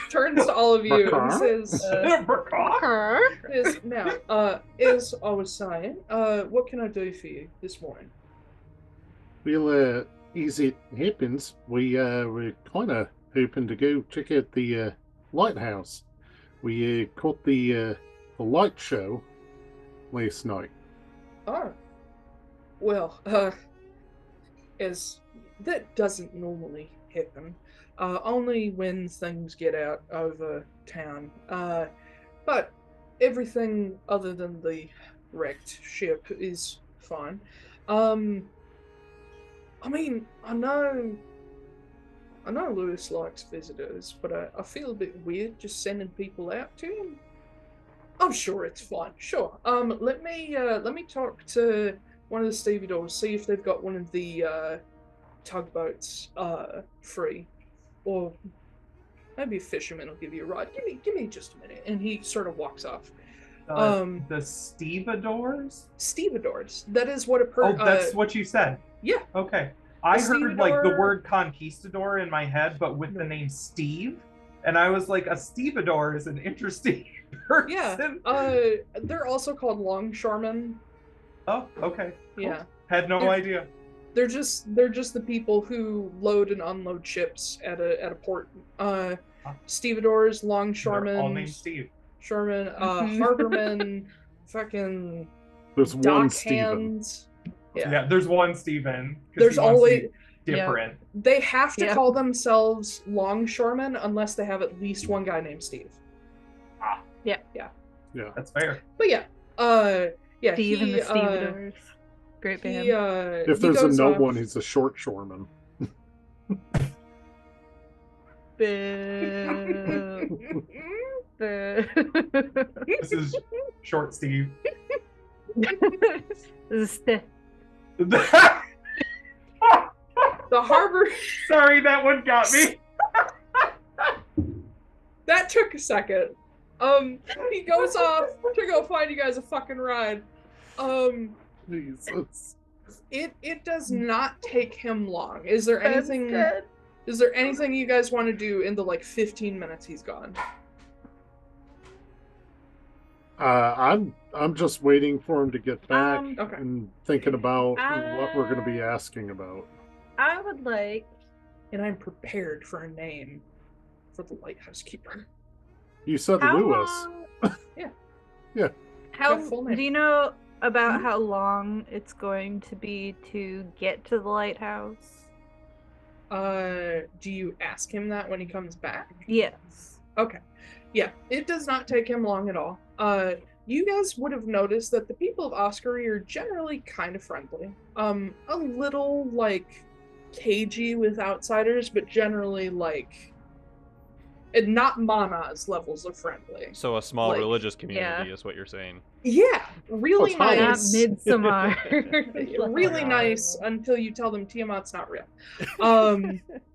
turns to all of you and says, now, as I was saying, what can I do for you this morning? Well, as it happens, we're kind of hoping to go check out the lighthouse. We caught the light show last night. Oh. Well, as that doesn't normally happen. Only when things get out over town. But everything other than the wrecked ship is fine. I mean, I know Lewis likes visitors, but I feel a bit weird just sending people out to him. I'm sure it's fine. Sure. Let me talk to one of the stevedores, see if they've got one of the tugboats free, or maybe a fisherman will give you a ride. Give me just a minute. And he sort of walks off. The stevedores? Stevedores. That is what a that's what you said. Yeah. Okay. I heard stevedore... like the word conquistador in my head, but with the name Steve, and I was like, a stevedore is an interesting person. Yeah. They're also called longshoremen. Oh, okay. Cool. Yeah. Had no idea. They're just the people who load and unload ships at a port. Stevedores, longshoremen. They're all named Steve. Shoremen, harbormen, fucking There's one Steven. hands. Yeah, there's one Steven. There's always different. Yeah, they have to call themselves longshoremen unless they have at least one guy named Steve. Yeah. That's fair. But Steve and the Stevedores. Great band. If there's a no one, he's a short shoreman. This is Short Steve. This is the harbor. Sorry, that one got me. That took a second. He goes off to go find you guys a fucking ride. Jesus. It does not take him long. Is there anything you guys want to do in the 15 minutes he's gone? I'm just waiting for him to get back Okay. and thinking about what we're going to be asking about. I would like, and I'm prepared for a name for the lighthouse keeper. You said Lewis. Yeah. How full name. do you know about how long it's going to be to get to the lighthouse? Do you ask him that when he comes back? Yes. Okay. Yeah, it does not take him long at all. You guys would have noticed that the people of Oskory are generally kind of friendly. A little, cagey with outsiders, but generally, not Mana's levels of friendly. So a small religious community is what you're saying. Yeah, really nice. Not Midsummer. Really nice until you tell them Tiamat's not real.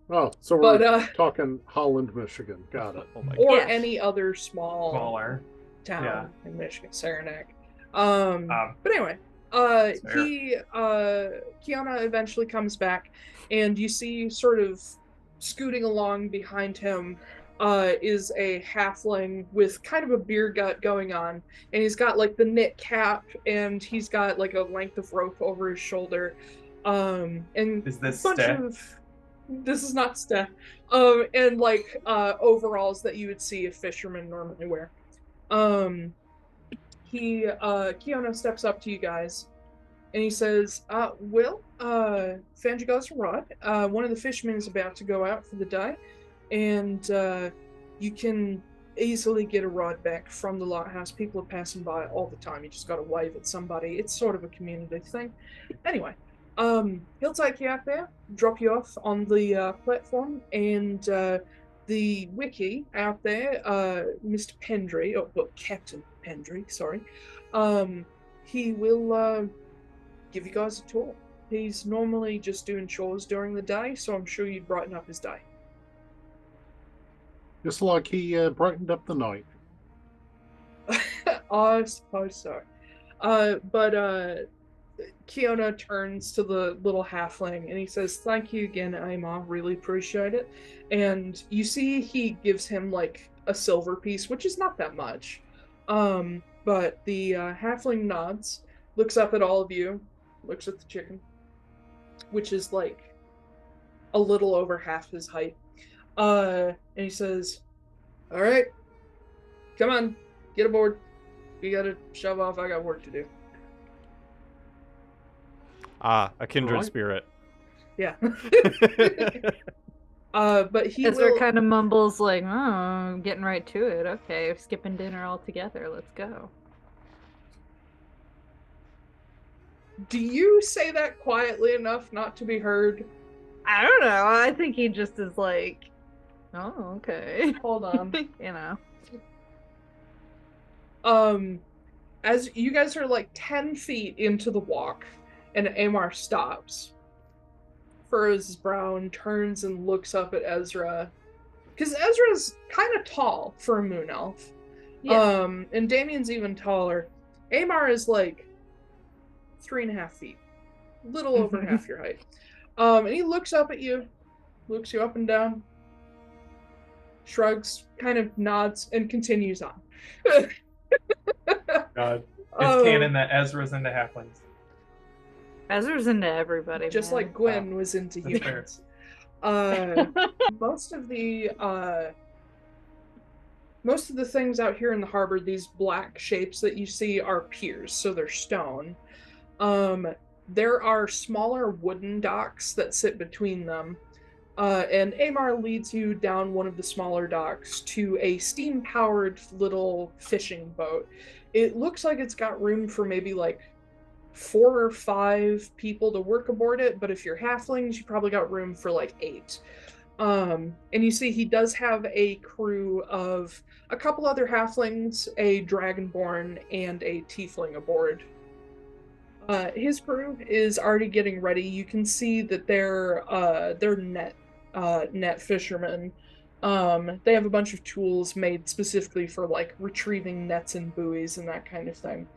Oh, so we're talking Holland, Michigan. Got it. Oh my or gosh. any other smaller town in Michigan, Saranac. But anyway, Kiana eventually comes back, and you see sort of scooting along behind him is a halfling with kind of a beer gut going on, and he's got the knit cap, and he's got a length of rope over his shoulder, and is this a bunch of this is not Steph. And overalls that you would see a fisherman normally wear. Kiona steps up to you guys, And he says, Will, found you guys a rod. One of the fishermen is about to go out for the day, and you can easily get a rod back from the lighthouse. People are passing by all the time. You just got to wave at somebody. It's sort of a community thing. Anyway, he'll take you out there, drop you off on the platform, and the wiki out there, Mr. Pendry, well, Captain Pendry, sorry, he will give you guys a tour. He's normally just doing chores during the day, so I'm sure you'd brighten up his day. Just like he brightened up the night. I suppose so. But Kiona turns to the little halfling and he says, "Thank you again, Amar. Really appreciate it." And you see he gives him like a silver piece, which is not that much. But the halfling nods, looks up at all of you, looks at the chicken, which is like a little over half his height. And he says, "All right, come on, get aboard. We gotta shove off. I got work to do." Ah, a kindred Right. spirit. Yeah. But he Ezra will... kind of mumbles like, "Oh, I'm getting right to it. Okay, skipping dinner altogether. Let's go." Do you say that quietly enough not to be heard? I don't know. I think he just is like, "Oh, okay." Hold on. You know. As you guys are like 10 feet into the walk, and Amar stops, furrows his brow, and turns and looks up at Ezra. Because Ezra's kind of tall for a moon elf. Yeah. And Damian's even taller. Amar is like 3.5 feet. Little over half your height. And he looks up at you, looks you up and down, shrugs, kind of nods, and continues on. God, it's canon that Ezra's into halflings. Ezra's into everybody, Just man. like Gwen was into That's fair. humans. Most of the things out here in the harbor, these black shapes that you see, are piers, so they're stone. There are smaller wooden docks that sit between them, and Amar leads you down one of the smaller docks to a steam-powered little fishing boat. It looks like it's got room for maybe like 4 or 5 people to work aboard it, but if you're halflings, you probably got room for like 8. And you see he does have a crew of a couple other halflings, a dragonborn, and a tiefling aboard. His crew is already getting ready. You can see that they're net fishermen. They have a bunch of tools made specifically for like retrieving nets and buoys and that kind of thing.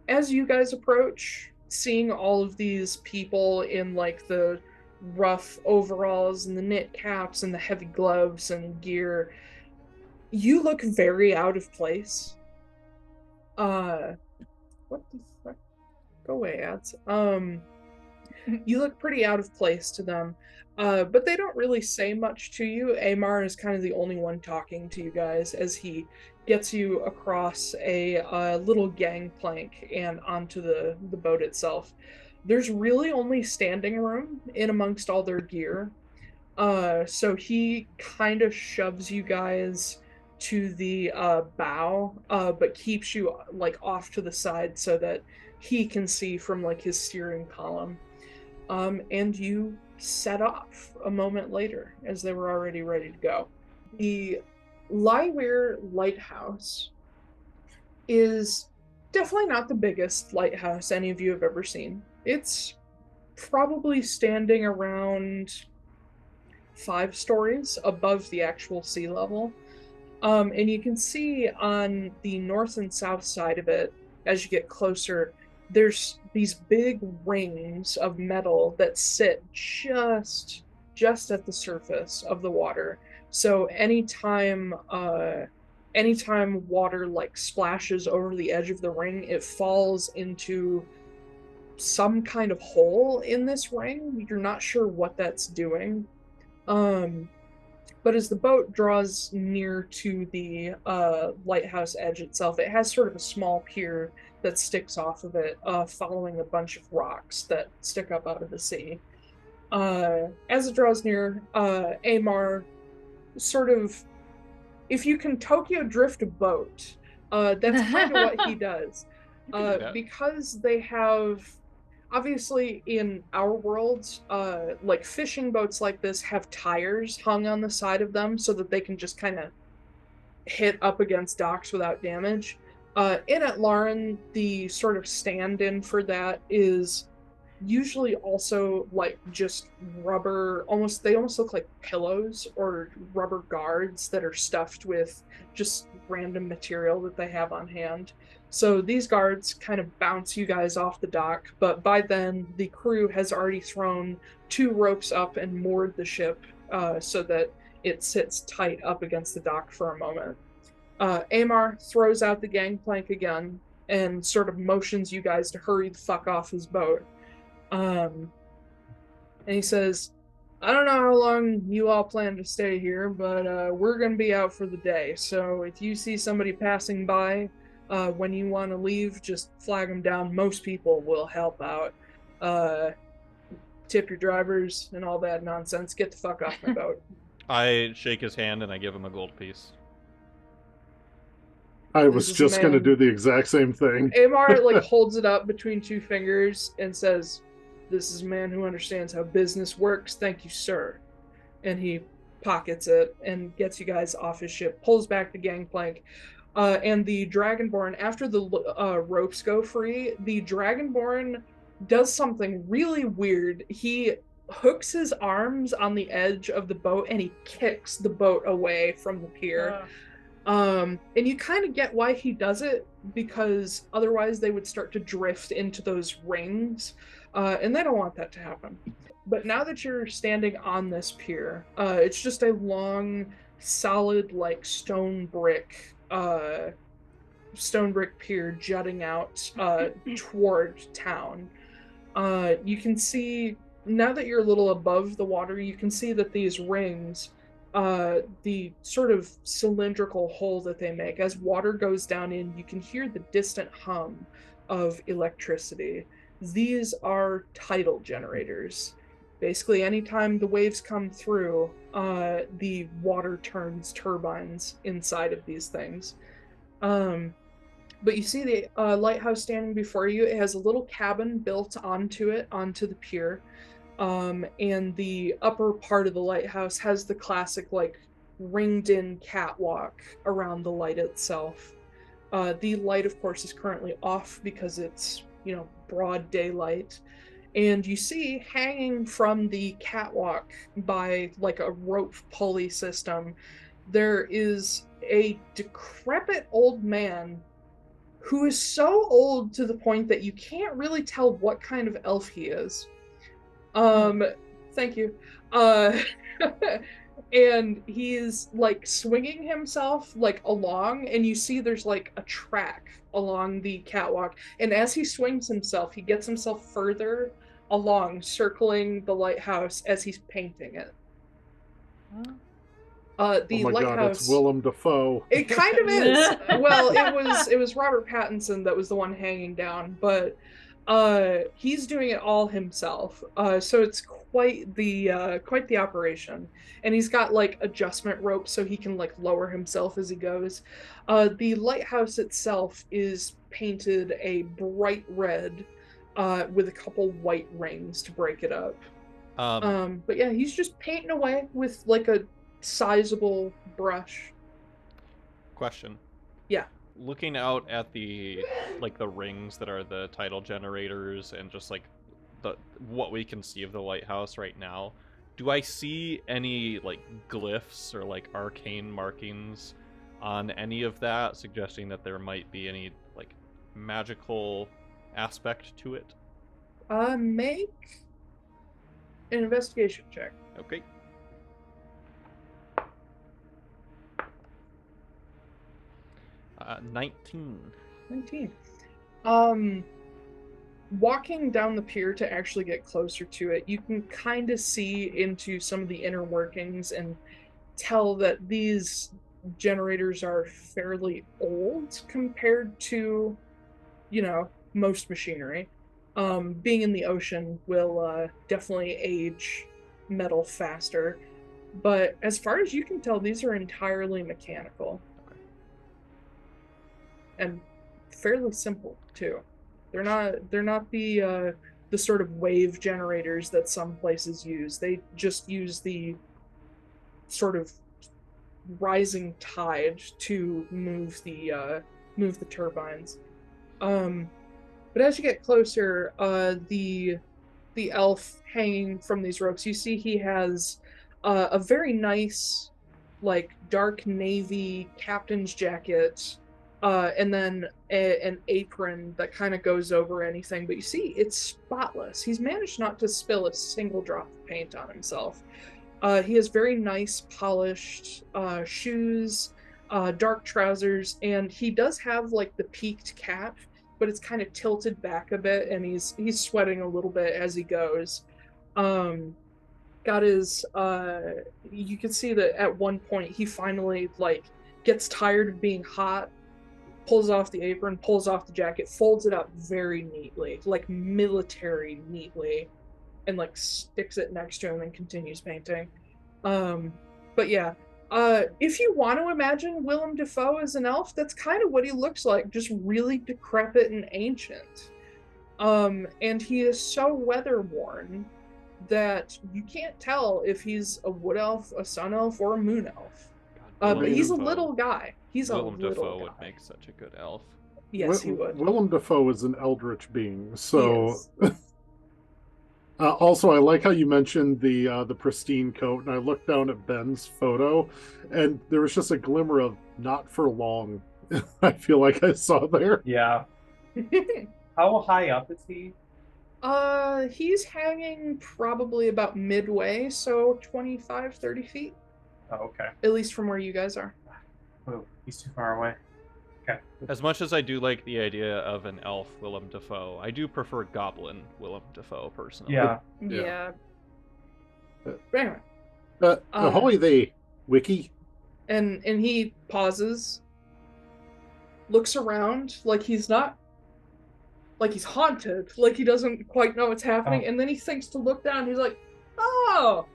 As you guys approach, seeing all of these people in like the rough overalls and the knit caps and the heavy gloves and gear, you look very out of place. What the fuck? Go away, ads. You look pretty out of place to them. But they don't really say much to you. Amar is kind of the only one talking to you guys as he gets you across a little gangplank and onto the boat itself. There's really only standing room in amongst all their gear. So he kind of shoves you guys to the bow, but keeps you like off to the side so that he can see from like his steering column. And you set off a moment later as they were already ready to go. The Llyweir lighthouse is definitely not the biggest lighthouse any of you have ever seen. It's probably standing around 5 stories above the actual sea level. And you can see on the north and south side of it, as you get closer, there's these big rings of metal that sit just at the surface of the water. So anytime water like splashes over the edge of the ring, it falls into some kind of hole in this ring. You're not sure what that's doing. But as the boat draws near to the lighthouse edge itself, it has sort of a small pier that sticks off of it, following a bunch of rocks that stick up out of the sea. As it draws near, Amar sort of, if you can Tokyo drift a boat, that's kind of what he does. Because they have, obviously in our worlds, like fishing boats like this have tires hung on the side of them so that they can just kind of hit up against docks without damage. In Atlaran, the sort of stand-in for that is usually also like just rubber, they almost look like pillows or rubber guards that are stuffed with just random material that they have on hand. So these guards kind of bounce you guys off the dock, but by then the crew has already thrown 2 ropes up and moored the ship so that it sits tight up against the dock for a moment. Amar throws out the gangplank again and sort of motions you guys to hurry the fuck off his boat. And he says, I don't know how long you all plan to stay here, but we're going to be out for the day. So if you see somebody passing by when you want to leave, just flag them down. Most people will help out. Tip your drivers and all that nonsense. Get the fuck off my boat. I shake his hand and I give him a gold piece. I was just going to do the exact same thing. Amar like holds it up between 2 fingers and says, this is a man who understands how business works. Thank you, sir. And he pockets it and gets you guys off his ship, pulls back the gangplank. And the Dragonborn, after the ropes go free, the Dragonborn does something really weird. He hooks his arms on the edge of the boat and he kicks the boat away from the pier. And you kind of get why he does it, because otherwise they would start to drift into those rings, and they don't want that to happen. But now that you're standing on this pier, it's just a long, solid, like stone brick pier jutting out toward town. You can see, now that you're a little above the water, you can see that these rings, the sort of cylindrical hole that they make, as water goes down in, you can hear the distant hum of electricity. These are tidal generators. Basically, anytime the waves come through, the water turns turbines inside of these things. But you see the lighthouse standing before you. It has a little cabin built onto the pier. And the upper part of the lighthouse has the classic, like, ringed-in catwalk around the light itself. The light, of course, is currently off because it's, broad daylight. And you see, hanging from the catwalk by, like, a rope pulley system, there is a decrepit old man who is so old to the point that you can't really tell what kind of elf he is. Thank you. And he's like swinging himself like along, and you see there's like a track along the catwalk, and as he swings himself, he gets himself further along, circling the lighthouse as he's painting it. The oh my lighthouse. God, it's Willem Dafoe. It kind of is. Well, it was Robert Pattinson that was the one hanging down, but he's doing it all himself. So it's quite the operation. And he's got like adjustment ropes so he can like lower himself as he goes. The lighthouse itself is painted a bright red with a couple white rings to break it up. But yeah, he's just painting away with like a sizable brush. Question. Yeah. Looking out at the rings that are the tidal generators and just like what we can see of the lighthouse right now, do I see any like glyphs or like arcane markings on any of that, suggesting that there might be any like magical aspect to it? Make an investigation check. Okay. 19. 19. Walking down the pier to actually get closer to it, you can kind of see into some of the inner workings, and tell that these generators are fairly old compared to, most machinery. Being in the ocean will definitely age metal faster. But as far as you can tell, these are entirely mechanical. Okay. And fairly simple too. They're not the sort of wave generators that some places use. They just use the sort of rising tide to move the turbines. But as you get closer, the elf hanging from these ropes, you see he has a very nice, like, dark navy captain's jacket, and then an apron that kind of goes over anything. But you see, it's spotless. He's managed not to spill a single drop of paint on himself. He has very nice polished shoes, dark trousers, and he does have like the peaked cap, but it's kind of tilted back a bit, and he's sweating a little bit as he goes. Got his you can see that at one point he finally like gets tired of being hot, pulls off the apron, pulls off the jacket, folds it up very neatly, like military neatly, and like sticks it next to him and continues painting. But yeah, if you want to imagine Willem Dafoe as an elf, that's kind of what he looks like, just really decrepit and ancient. And he is so weather worn that you can't tell if he's a wood elf, a sun elf, or a moon elf. But he's a little guy. Willem Dafoe would make such a good elf. Yes, he would. Willem Dafoe is an eldritch being, so... Yes. Also, I like how you mentioned the pristine coat, and I looked down at Ben's photo, and there was just a glimmer of "not for long." I feel like I saw there. Yeah. How high up is he? He's hanging probably about midway, so 25, 30 feet. Oh, okay. At least from where you guys are. Oh, he's too far away. Okay. As much as I do like the idea of an elf Willem Dafoe, I do prefer goblin Willem Dafoe personally. Yeah. Yeah. Anyway. Ahoy they, Wiki. And he pauses, looks around like he's not, like he's haunted, like he doesn't quite know what's happening, and then he thinks to look down. He's like, oh,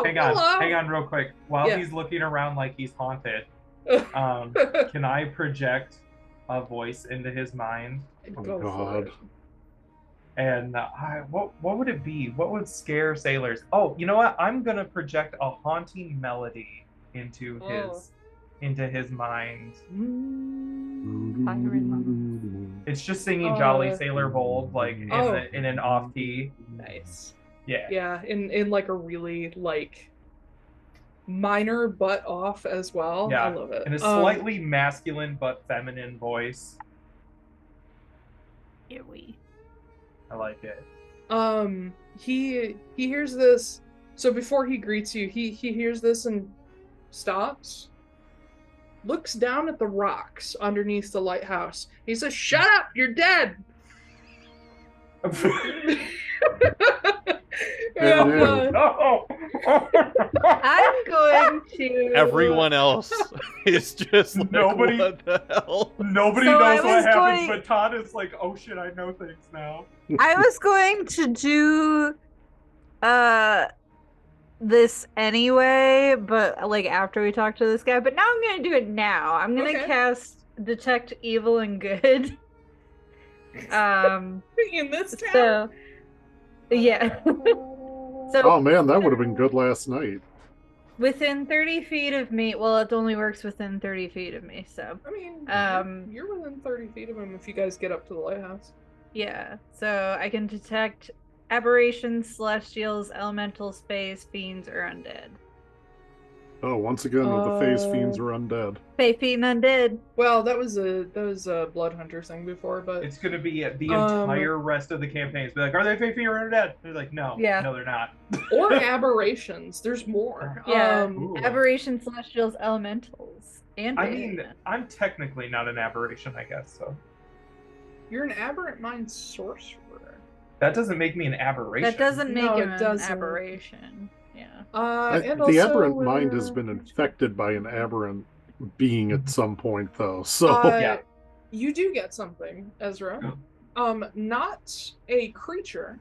hang on real quick. While he's looking around like he's haunted, can I project a voice into his mind? Oh God. And what would it be? What would scare sailors? Oh, you know what? I'm gonna project a haunting melody into his mind. It's just singing Jolly Sailor Bold, like in an off key. Nice. Yeah. Yeah, in like a really like minor but off as well. Yeah. I love it. In a slightly masculine but feminine voice. I like it. He hears this. So before he greets you, he hears this and stops. Looks down at the rocks underneath the lighthouse. He says, "Shut up! You're dead!" I'm going to... Everyone else is just like, Nobody- what the hell? Nobody So I knows what was happens, going- but Todd is like, "Oh shit, I know things now." I was going to do this anyway, but like after we talk to this guy, but now I'm gonna do it now. I'm gonna Okay. cast Detect Evil and Good. In this town. So yeah. So Oh man, that would have been good last night. within 30 feet of me, well, it only works within 30 feet of me, so I mean, you're within 30 feet of him if you guys get up to the lighthouse. yeah. So I can detect aberrations, celestials, elemental, space, fiends, or undead. Oh, once again, the phase fiends are undead. Fae, fiend, undead. Well, that was a blood hunter thing before, but It's gonna be the entire rest of the campaigns. Be like, "Are they fake or dead?" They're like, "No, Yeah. no, they're not." or aberrations. There's more. Yeah. Ooh. Aberrations, celestials, elementals, and I mean, I'm technically not an aberration, I guess. So You're an aberrant mind sorcerer. that doesn't make me an aberration. that doesn't make No, him it an doesn't. aberration. Yeah. And the also, aberrant mind has been infected by an aberrant being at some point, though. So Yeah. you do get something, Ezra. Not a creature,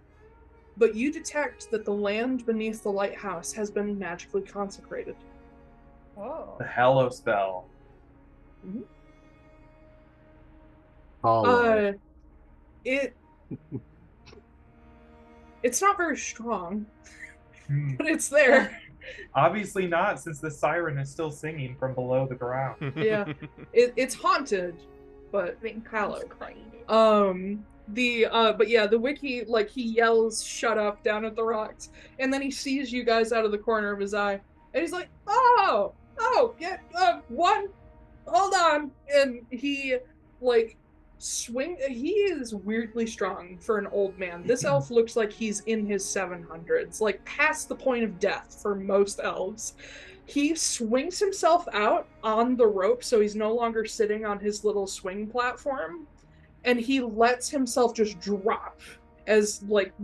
but you detect that the land beneath the lighthouse has been magically consecrated. Oh. The Hallow spell. hollow. It's not very strong, Hmm. but it's there. Obviously not, since the siren is still singing from below the ground. Yeah. It's haunted, but hallowed. But yeah, the wiki, like, he yells "shut up" down at the rocks, and then he sees you guys out of the corner of his eye, and he's like, oh, get one, hold on. And he, like, he is weirdly strong for an old man. This elf looks like he's in his 700s, like past the point of death for most elves. He swings himself out on the rope, so he's no longer sitting on his little swing platform, and he lets himself just drop as, like,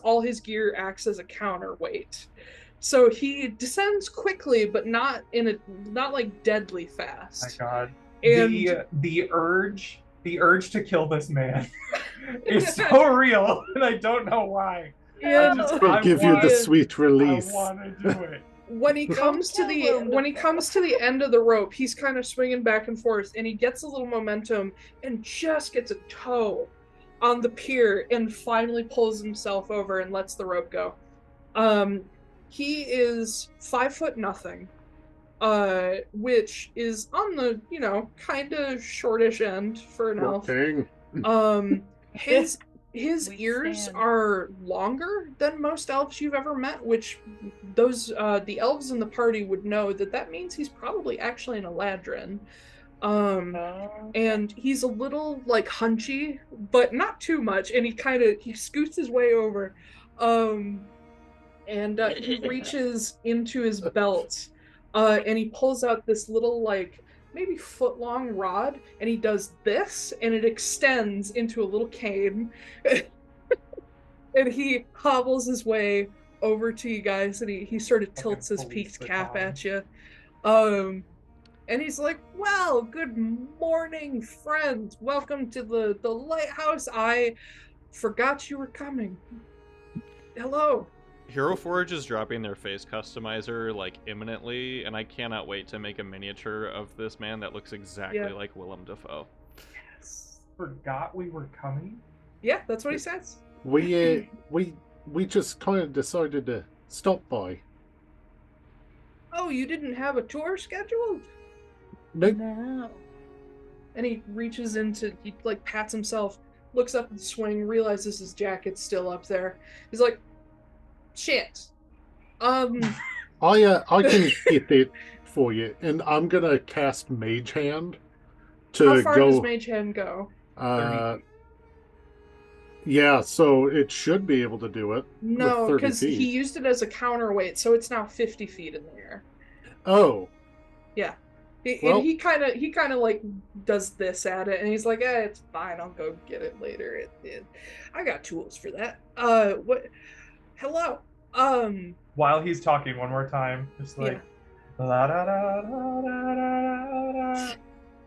all his gear acts as a counterweight. So he descends quickly, but not like deadly fast. My God. And the urge to kill this man is so real, and I don't know why. and Will give you the sweet release. I want to do it. when he comes to the end of the rope, he's kind of swinging back and forth, and he gets a little momentum and just gets a toe on the pier and finally pulls himself over and lets the rope go. He is 5'0", which is on the, kind of shortish end for an elf. His ears are longer than most elves you've ever met, which the elves in the party would know that means he's probably actually an Atlaran. And he's a little, like, hunchy, but not too much, and he scoots his way over, and he reaches into his belt, and he pulls out this little, like, maybe foot-long rod, and he does this, and it extends into a little cane, and he hobbles his way over to you guys, and he sort of tilts his peaked cap at you, and he's like, well, good morning, friend. Welcome to the lighthouse. I forgot you were coming. Hello. Hero Forge is dropping their face customizer, like, imminently, and I cannot wait to make a miniature of this man that looks exactly like Willem Dafoe. Yes. Forgot we were coming? Yeah, that's what he says. We just kind of decided to stop by. Oh, you didn't have a tour scheduled? Nope. No. And he reaches he, like, pats himself, looks up at the swing, realizes his jacket's still up there. He's like, shit. I can get it for you, and I'm gonna cast Mage Hand to How far go. does Mage Hand go? Yeah, so it should be able to do it. No, because feet. he used it as a counterweight, so it's now 50 feet in the air. Oh. Yeah. Well, he kind of like does this at it, and he's like, it's fine, I'll go get it later. I got tools for that. What? Hello. While he's talking one more time, just like, la da da da da da.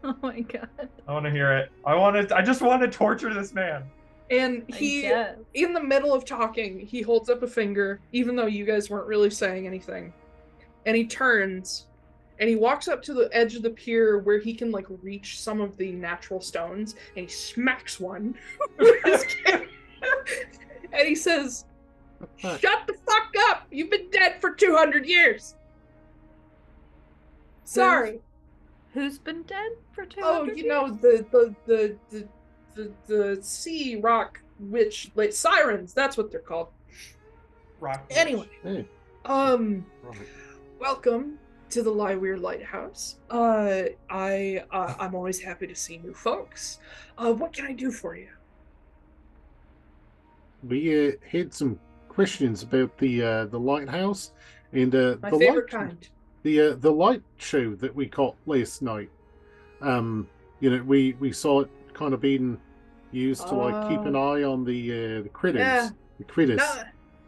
Oh my God. I want to hear it. I just want to torture this man. And he, in the middle of talking, he holds up a finger, even though you guys weren't really saying anything. And he turns, and he walks up to the edge of the pier where he can, like, reach some of the natural stones, and he smacks one with his cane. And he says, shut the fuck up! You've been dead for 200 years! Sorry. Who's been dead for 200 Oh, years? the sea rock witch, like, sirens, that's what they're called. Rock Anyway. Hey. Welcome to the Llyweir Lighthouse. I'm always happy to see new folks. What can I do for you? We had some questions about the lighthouse and My the favorite light, kind. the light show that we caught last night. We saw it kind of being used to, like, keep an eye on the critters. Yeah. The critters.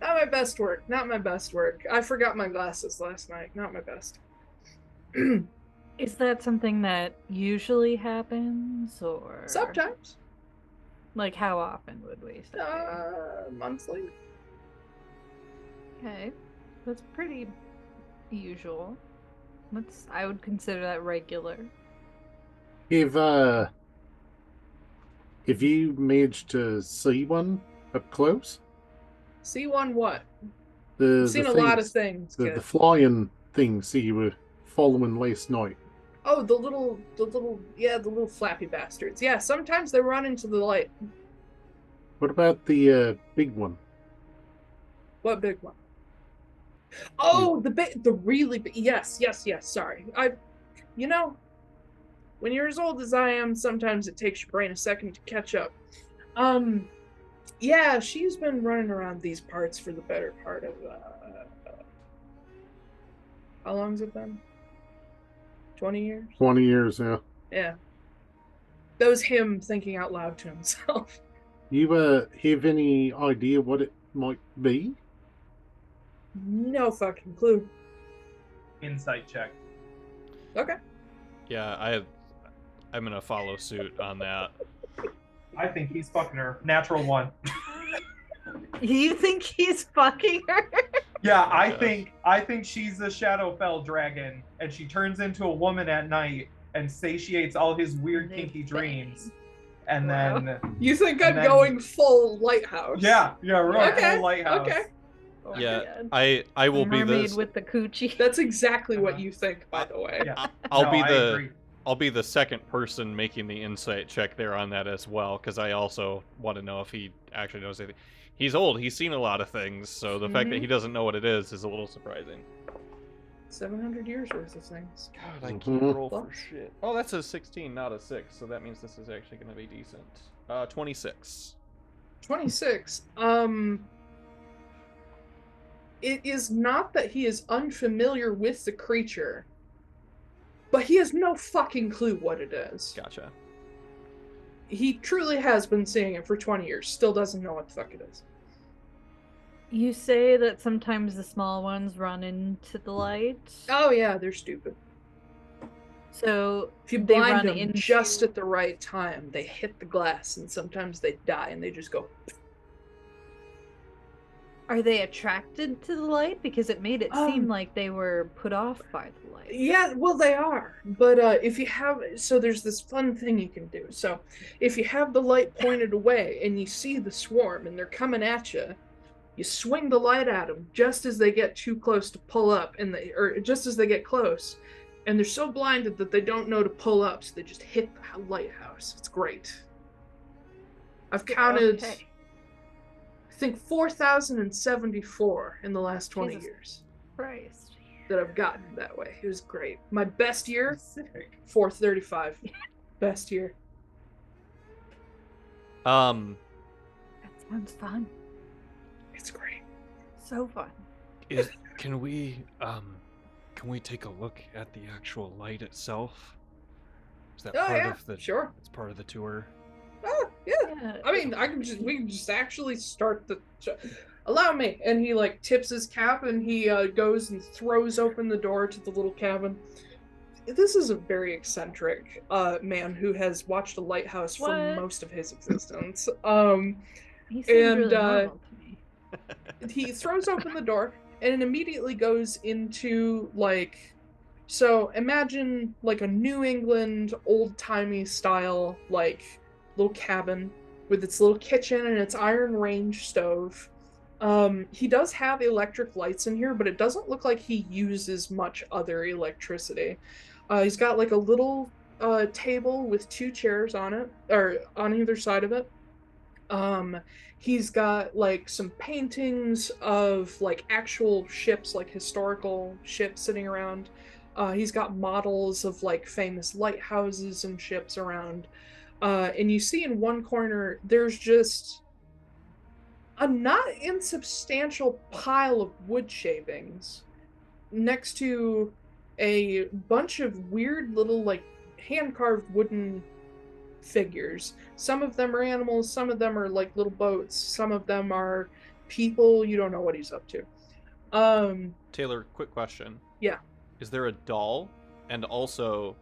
Not my best work. Not my best work. I forgot my glasses last night. Not my best. Is that something that usually happens, or Sometimes. like how often would we say? Monthly. Okay, that's pretty usual. I would consider that regular. If you managed to see one up close, See one what? the I've seen the a lot of things- things. the kid. flying things that you were following last night. Oh, the little flappy bastards. Yeah, sometimes they run into the light. What about the big one? What big one? Oh, the really big. Yes. Sorry, when you're as old as I am, sometimes it takes your brain a second to catch up. Yeah, she's been running around these parts for the better part of. How long's it been? 20 years. 20 years, yeah. Yeah. That was him thinking out loud to himself. You have any idea what it might be? No fucking clue. Insight check. Okay. Yeah, I'm gonna follow suit on that. I think he's fucking her. Natural 1. You think he's fucking her? Yeah, I Yes. think she's the Shadowfell dragon, and she turns into a woman at night and satiates all his weird, They kinky bang. dreams. And Wow. then, You think And I'm then- going full lighthouse? yeah, right, Okay, whole lighthouse. okay. Oh, Yeah, man. I will be Mermaid the with the coochie. That's exactly what Uh-huh. you think, by the way. Yeah. I'll No, be I the agree. I'll be the second person making the insight check there on that as well, because I also want to know if he actually knows anything. He's old. He's seen a lot of things, so the fact that Mhm. he doesn't know what it is a little surprising. 700 years worth of things. God, I Mhm. can't roll Well- for shit. Oh, that's a 16, not a 6, so that means this is actually going to be decent. 26. 26. It is not that he is unfamiliar with the creature, but he has no fucking clue what it is. Gotcha. He truly has been seeing it for 20 years, still doesn't know what the fuck it is. You say that sometimes the small ones run into the light. Oh yeah, they're stupid. So If you they blind run them into... just at the right time, they hit the glass, and sometimes they die, and they just go. Are they attracted to the light? Because it made it seem like they were put off by the light. Yeah, well, they are. But if you have, so there's this fun thing you can do. So if you have the light pointed away and you see the swarm and they're coming at you, you swing the light at them just as they get too close to pull up, or just as they get close, and they're so blinded that they don't know to pull up, so they just hit the lighthouse. It's great. I've counted, Okay. I think, 4,074 in the last 20 Jesus. years Christ. that I've gotten that way. It was great. My best year, Specific. 435. Best year. That sounds fun. It's great. So fun. Can we take a look at the actual light itself? Is that Oh part yeah, of the sure. It's part of the tour. Oh yeah. Yeah. I mean, we can just actually start the. Allow me. And he like tips his cap and he goes and throws open the door to the little cabin. This is a very eccentric man who has watched a lighthouse for What? most of his existence. He seems and, really normal to me. He throws open the door and it immediately goes into like, so imagine like a New England old-timey style like little cabin with its little kitchen and its iron range stove. He does have electric lights in here, but it doesn't look like he uses much other electricity. He's got like a little table with 2 chairs on it, or on either side of it. He's got like some paintings of like actual ships, like historical ships sitting around. He's got models of like famous lighthouses and ships around. And you see in one corner, there's just a not insubstantial pile of wood shavings next to a bunch of weird little like hand-carved wooden figures. Some of them are animals, some of them are like little boats, some of them are people. You don't know what he's up to. Taiylor, quick question. Yeah. Is there a doll? And also,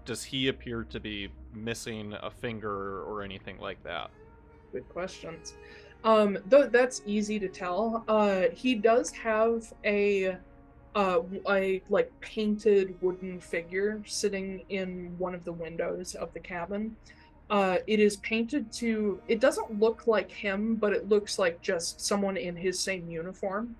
does he appear to be missing a finger or anything like that? Good questions. Though that's easy to tell. He does have a like painted wooden figure sitting in one of the windows of the cabin. It is painted to, it doesn't look like him, but it looks like just someone in his same uniform.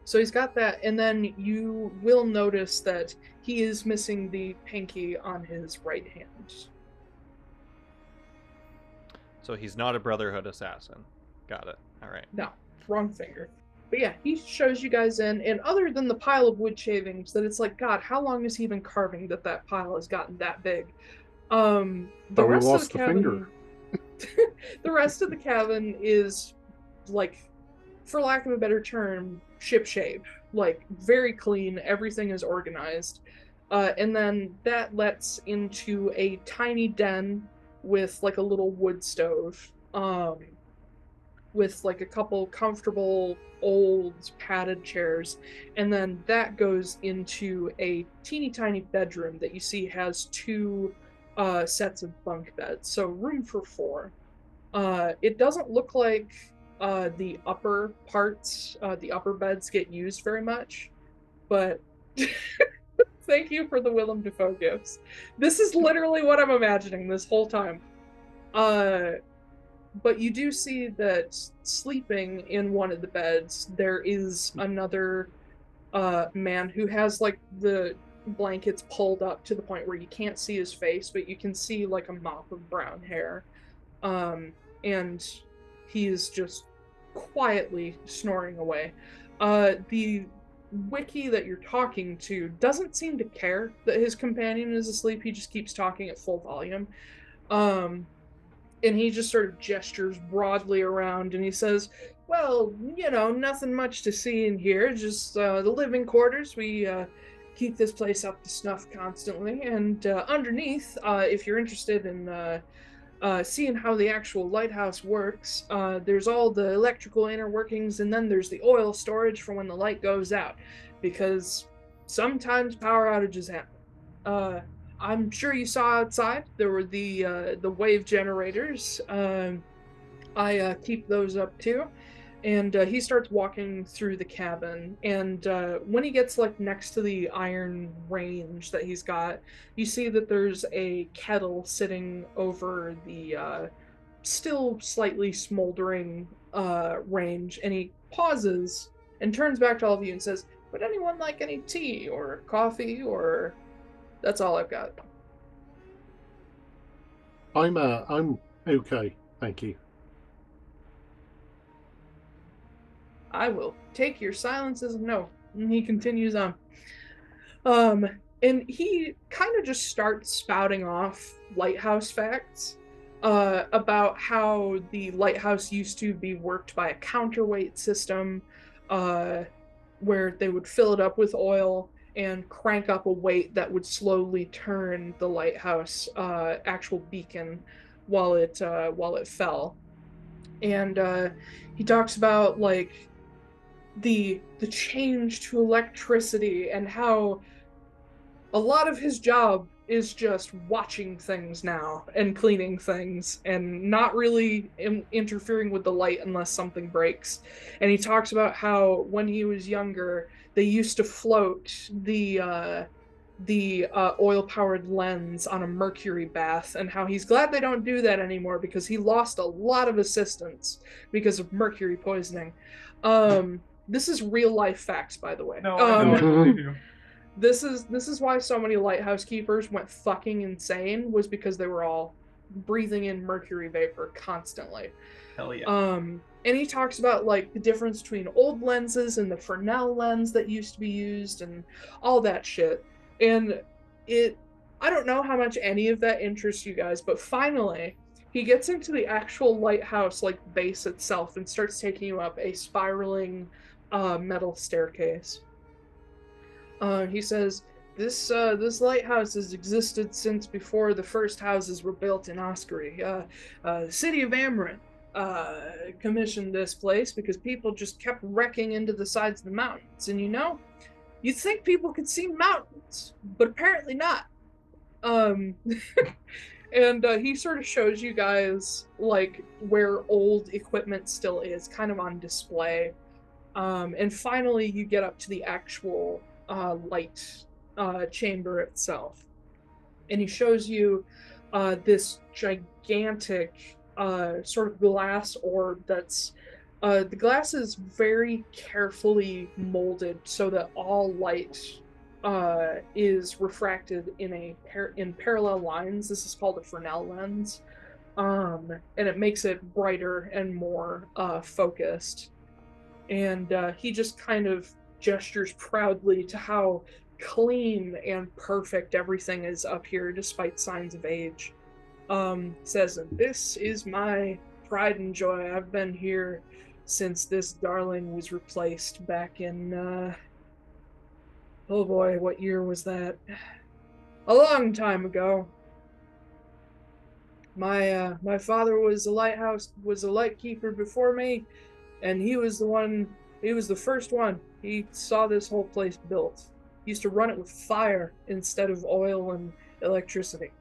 So he's got that, and then you will notice that he is missing the pinky on his right hand. So he's not a Brotherhood assassin. Got it. All right. No, wrong finger. But yeah, he shows you guys in, and other than the pile of wood shavings, that it's like, God, how long has he been carving that pile has gotten that big? The But we rest lost of the the cabin, finger. the rest of the cabin is like, for lack of a better term, shipshape. Like, very clean. Everything is organized. And then that lets into a tiny den with like a little wood stove. With like a couple comfortable old padded chairs. And then that goes into a teeny tiny bedroom that you see has 2 sets of bunk beds. So room for 4. It doesn't look like the upper parts, the upper beds get used very much, but thank you for the Willem Dafoe gifts. This is literally what I'm imagining this whole time. But you do see that sleeping in one of the beds, there is another man who has like the blankets pulled up to the point where you can't see his face, but you can see like a mop of brown hair. And he is just quietly snoring away. The wiki that you're talking to doesn't seem to care that his companion is asleep. He just keeps talking at full volume. And he just sort of gestures broadly around and he says, well, you know, nothing much to see in here, just the living quarters. We keep this place up to snuff constantly. And underneath, if you're interested in seeing how the actual lighthouse works, there's all the electrical inner workings, and then there's the oil storage for when the light goes out, because sometimes power outages happen. I'm sure you saw outside there were the wave generators. I keep those up too. And he starts walking through the cabin, and when he gets like next to the iron range that he's got, you see that there's a kettle sitting over the still slightly smoldering range, and he pauses and turns back to all of you and says, would anyone like any tea or coffee? Or that's all I've got. I'm okay, thank you. I will take your silence as a no. And he continues on. And he kind of just starts spouting off lighthouse facts about how the lighthouse used to be worked by a counterweight system where they would fill it up with oil and crank up a weight that would slowly turn the lighthouse actual beacon while it fell. And he talks about like the change to electricity and how a lot of his job is just watching things now and cleaning things and not really interfering with the light unless something breaks. And he talks about how when he was younger, they used to float the oil-powered lens on a mercury bath, and how he's glad they don't do that anymore because he lost a lot of assistants because of mercury poisoning. This is real life facts, by the way. No, I know, I believe you. This is why so many lighthouse keepers went fucking insane, was because they were all breathing in mercury vapor constantly. Hell yeah. And he talks about like the difference between old lenses and the Fresnel lens that used to be used and all that shit. And I don't know how much any of that interests you guys, but finally he gets into the actual lighthouse like base itself and starts taking you up a spiraling metal staircase. He says, this lighthouse has existed since before the first houses were built in Oskory, the city of Amaranth. commissioned this place because people just kept wrecking into the sides of the mountains. And you'd think people could see mountains, but apparently not. And he sort of shows you guys like where old equipment still is, kind of on display. And finally you get up to the actual light chamber itself. And he shows you this gigantic sort of glass orb that's the glass is very carefully molded so that all light is refracted in parallel lines. This is called a Fresnel lens, and it makes it brighter and more focused. And he just kind of gestures proudly to how clean and perfect everything is up here, despite signs of age. Says, "This is my pride and joy. I've been here since this darling was replaced back in, oh boy, what year was that? A long time ago. My father was a lightkeeper before me, and he was the first one. He saw this whole place built. He used to run it with fire instead of oil and electricity.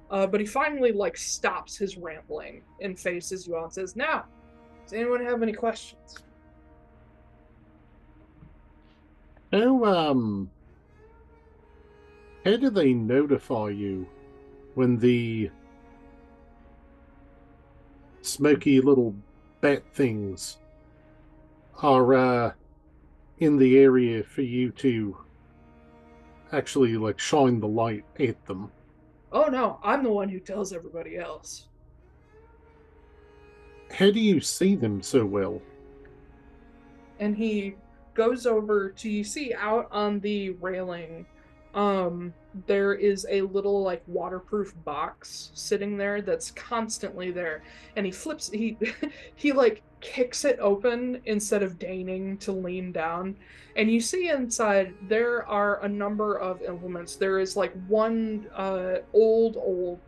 But he finally stops his rambling and faces you all and says, "Now, does anyone have any questions?" How do they notify you when the smoky little bat things are in the area for you to actually shine the light at them? Oh no, I'm the one who tells everybody else. How do you see them so well? And he goes over to, you see out on the railing, there is a little waterproof box sitting there that's constantly there. And he kicks it open instead of deigning to lean down. And you see inside there are a number of implements. There is one old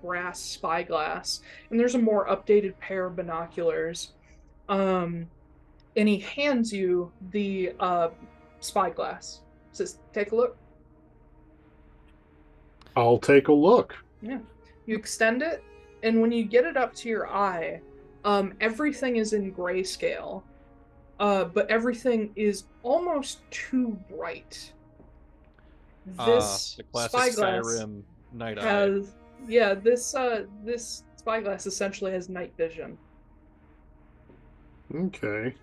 brass spyglass, and there's a more updated pair of binoculars. And he hands you the spyglass. Says, "Take a look." I'll take a look. Yeah. You extend it, and when you get it up to your eye, everything is in grayscale, but everything is almost too bright. This the classic spyglass Skyrim night eye. has, this spyglass essentially has night vision. Okay.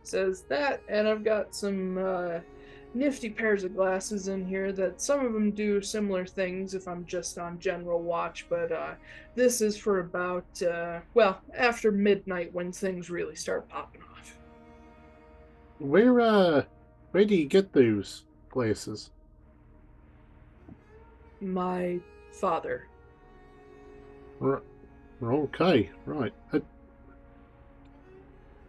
Says that, and I've got some nifty pairs of glasses in here that some of them do similar things if I'm just on general watch, but this is for about, after midnight when things really start popping off. Where do you get those glasses? My father. Okay, right.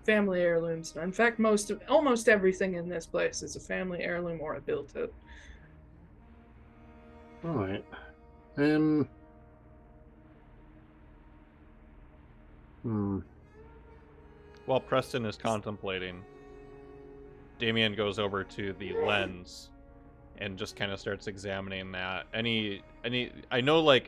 Family heirlooms. In fact, almost everything in this place is a family heirloom or I built it. Right. While Preston is contemplating, Damian goes over to the lens and just kind of starts examining that. I know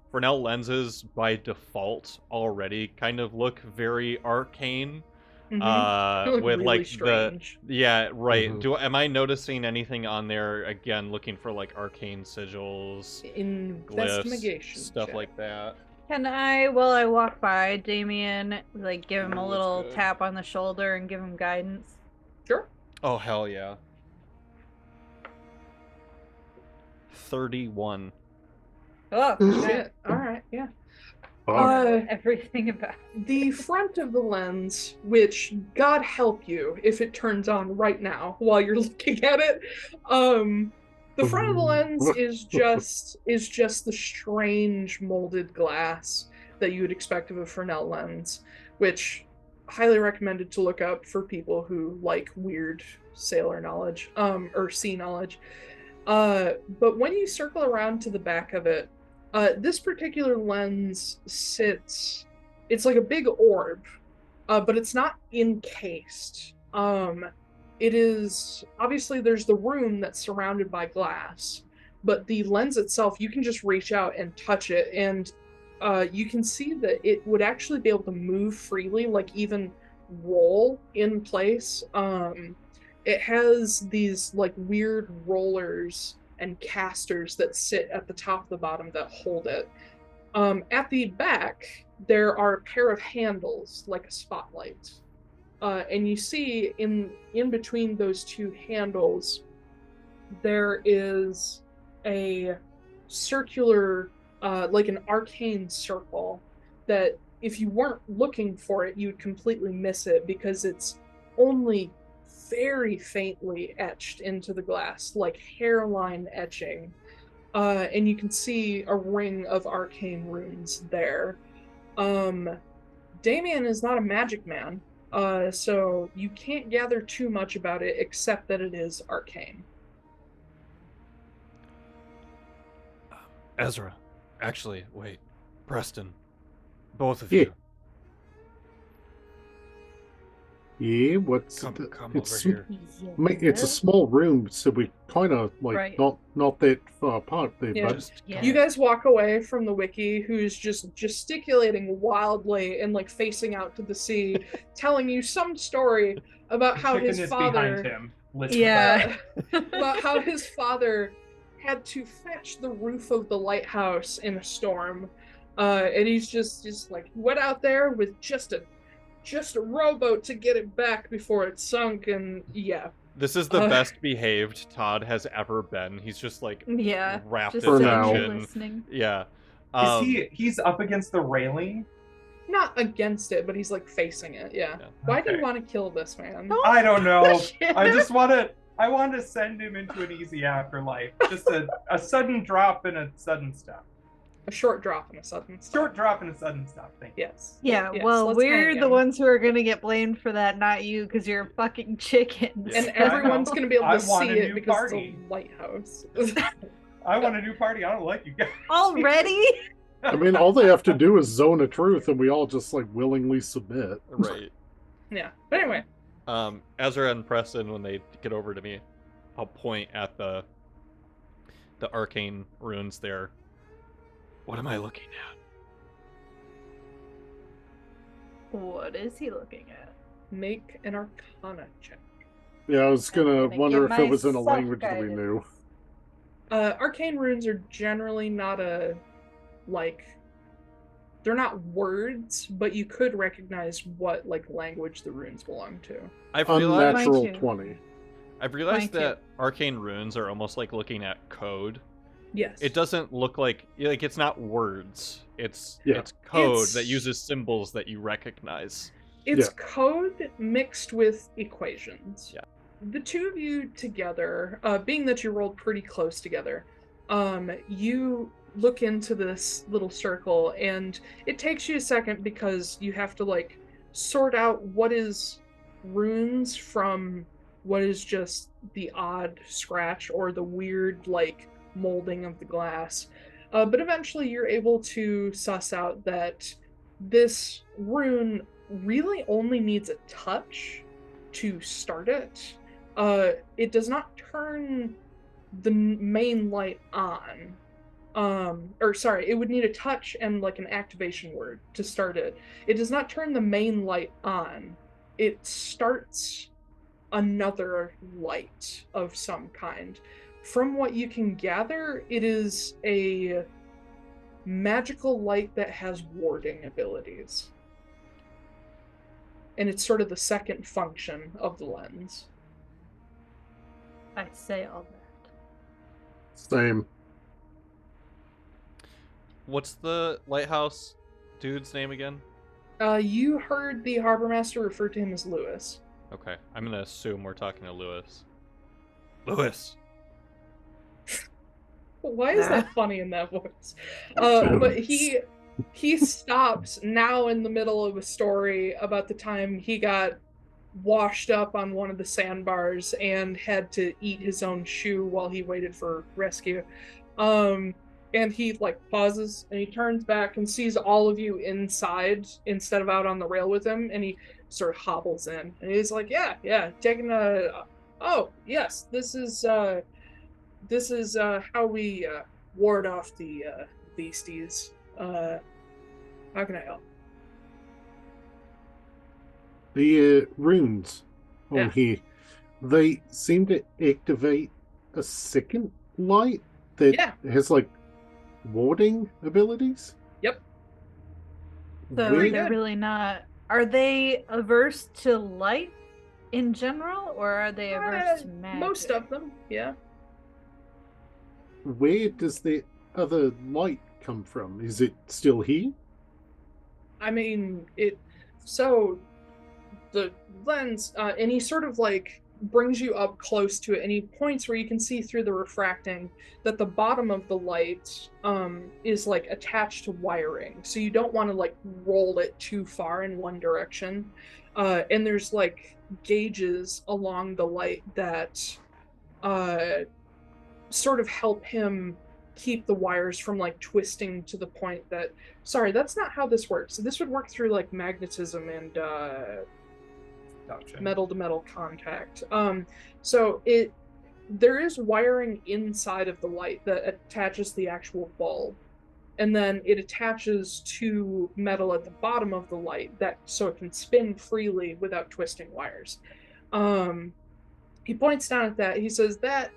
Fresnel lenses by default already kind of look very arcane. Look With really strange. yeah, right. Mhm. Am I noticing anything on there again, looking for arcane sigils, Investigation glyphs, stuff check. like that? Can I, while I walk by Damian, give him a Ooh, little that's good. tap on the shoulder and give him guidance? Sure. Oh hell yeah. 31. Oh, Shit. All right. Yeah. everything about The front of the lens, which God help you if it turns on right now while you're looking at it. The front of the lens is just the strange molded glass that you would expect of a Fresnel lens, which highly recommended to look up for people who like weird sailor knowledge, or sea knowledge. But when you circle around to the back of it, this particular lens sits, it's like a big orb but it's not encased. It is, obviously there's the room that's surrounded by glass, but the lens itself, you can just reach out and touch it, and you can see that it would actually be able to move freely, like even roll in place. It has these like weird rollers and casters that sit at the top of the bottom that hold it. At the back, there are a pair of handles, like a spotlight. And you see in between those two handles, there is a circular, like an arcane circle that if you weren't looking for it, you'd completely miss it because it's only very faintly etched into the glass, like hairline etching. And you can see a ring of arcane runes there. Damian is not a magic man, so you can't gather too much about it except that it is arcane. Ezra, actually, wait, Preston, both of you. Yeah, what's Come it's, over here. It's a small room, so we kind of like Right. not that far apart there, Yeah. but You guys walk away from the wiki, who's just gesticulating wildly and like facing out to the sea, telling you some story about how Chicken his is father, behind him. Literally. Yeah. about how his father had to fetch the roof of the lighthouse in a storm, and he's just like went out there with just a rowboat to get it back before it sunk, and yeah. This is the best behaved Todd has ever been. He's just like Yeah. wrapped Just his For sitting now. there chin. listening. Yeah. He's up against the railing? Not against it, but he's like facing it. Yeah. Yeah. Why do you Okay. want to kill this man? I don't know. Shit. I want to send him into an easy afterlife. Just a sudden drop and a sudden stop. A short drop and a sudden stop. Short drop and a sudden stop. Thank you. Yes. Yeah, Yes, well, let's we're hang the him. ones who are gonna get blamed for that, not you, because you're fucking chickens. And Yeah, everyone's I know. going to be able I to want see a it new because party. it's a lighthouse. I want a new party. I don't like you guys. Already? I mean, all they have to do is zone a truth, and we all just like willingly submit. Right. Yeah. But anyway. Ezra and Preston, when they get over to me, I'll point at the arcane runes there. What am I looking at? What is he looking at? Make an Arcana check. Yeah, I was gonna gonna wonder get if it was in a my language that we self-guided. knew. Arcane runes are generally not they're not words, but you could recognize what like language the runes belong to. I've realized Unnatural Mine too. 20. I've realized Mine too. that arcane runes are almost like looking at code. Yes. It doesn't look like it's not words. It's Yeah. code that It's- uses symbols that you recognize. It's Yeah. code mixed with equations. Yeah. The two of you together, being that you rolled pretty close together, you look into this little circle, and it takes you a second because you have to like sort out what is runes from what is just the odd scratch or the weird like molding of the glass. But eventually you're able to suss out that this rune really only needs a touch to start it. It does not turn the main light on. It would need a touch and like an activation word to start it. It does not turn the main light on. It starts another light of some kind. From what you can gather, it is a magical light that has warding abilities. And it's sort of the second function of the lens. I say all that. Same. What's the lighthouse dude's name again? You heard the harbor master refer to him as Lewis. Okay, I'm gonna assume we're talking to Lewis. Lewis. Why is that funny in that voice? But he stops now in the middle of a story about the time he got washed up on one of the sandbars and had to eat his own shoe while he waited for rescue. And he like pauses and he turns back and sees all of you inside instead of out on the rail with him, and he sort of hobbles in and he's like, yeah, taking oh yes, this is how we ward off the beasties. How can I help? The runes on Yeah. here, they seem to activate a second light that Yeah. has like warding abilities. Yep. So Where- they're really not. Are they averse to light in general, or are they averse to magic? Most of them, yeah. Where does the other light come from? Is it still here? I mean, so the lens, and he sort of like brings you up close to it, and he points where you can see through the refracting that the bottom of the light is like attached to wiring, so you don't want to like roll it too far in one direction. And there's like gauges along the light that sort of help him keep the wires from like twisting to the point that, sorry, that's not how this works. This would work through like magnetism and Gotcha. metal to metal contact. So there is wiring inside of the light that attaches the actual bulb, and then it attaches to metal at the bottom of the light that so it can spin freely without twisting wires. He points down at that. He says that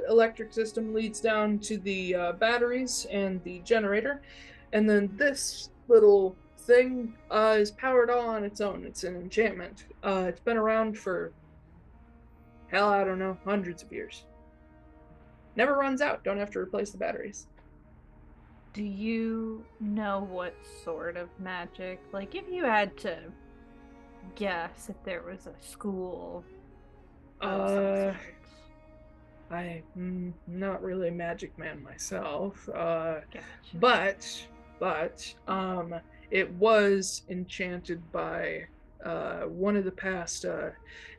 electric system leads down to the batteries and the generator, and then this little thing is powered all on its own. It's an enchantment. It's been around for, hell, I don't know, hundreds of years. Never runs out. Don't have to replace the batteries. Do you know what sort of magic? Like, if you had to guess if there was a school of some sort. I'm not really a magic man myself, Gotcha. but it was enchanted by one of the past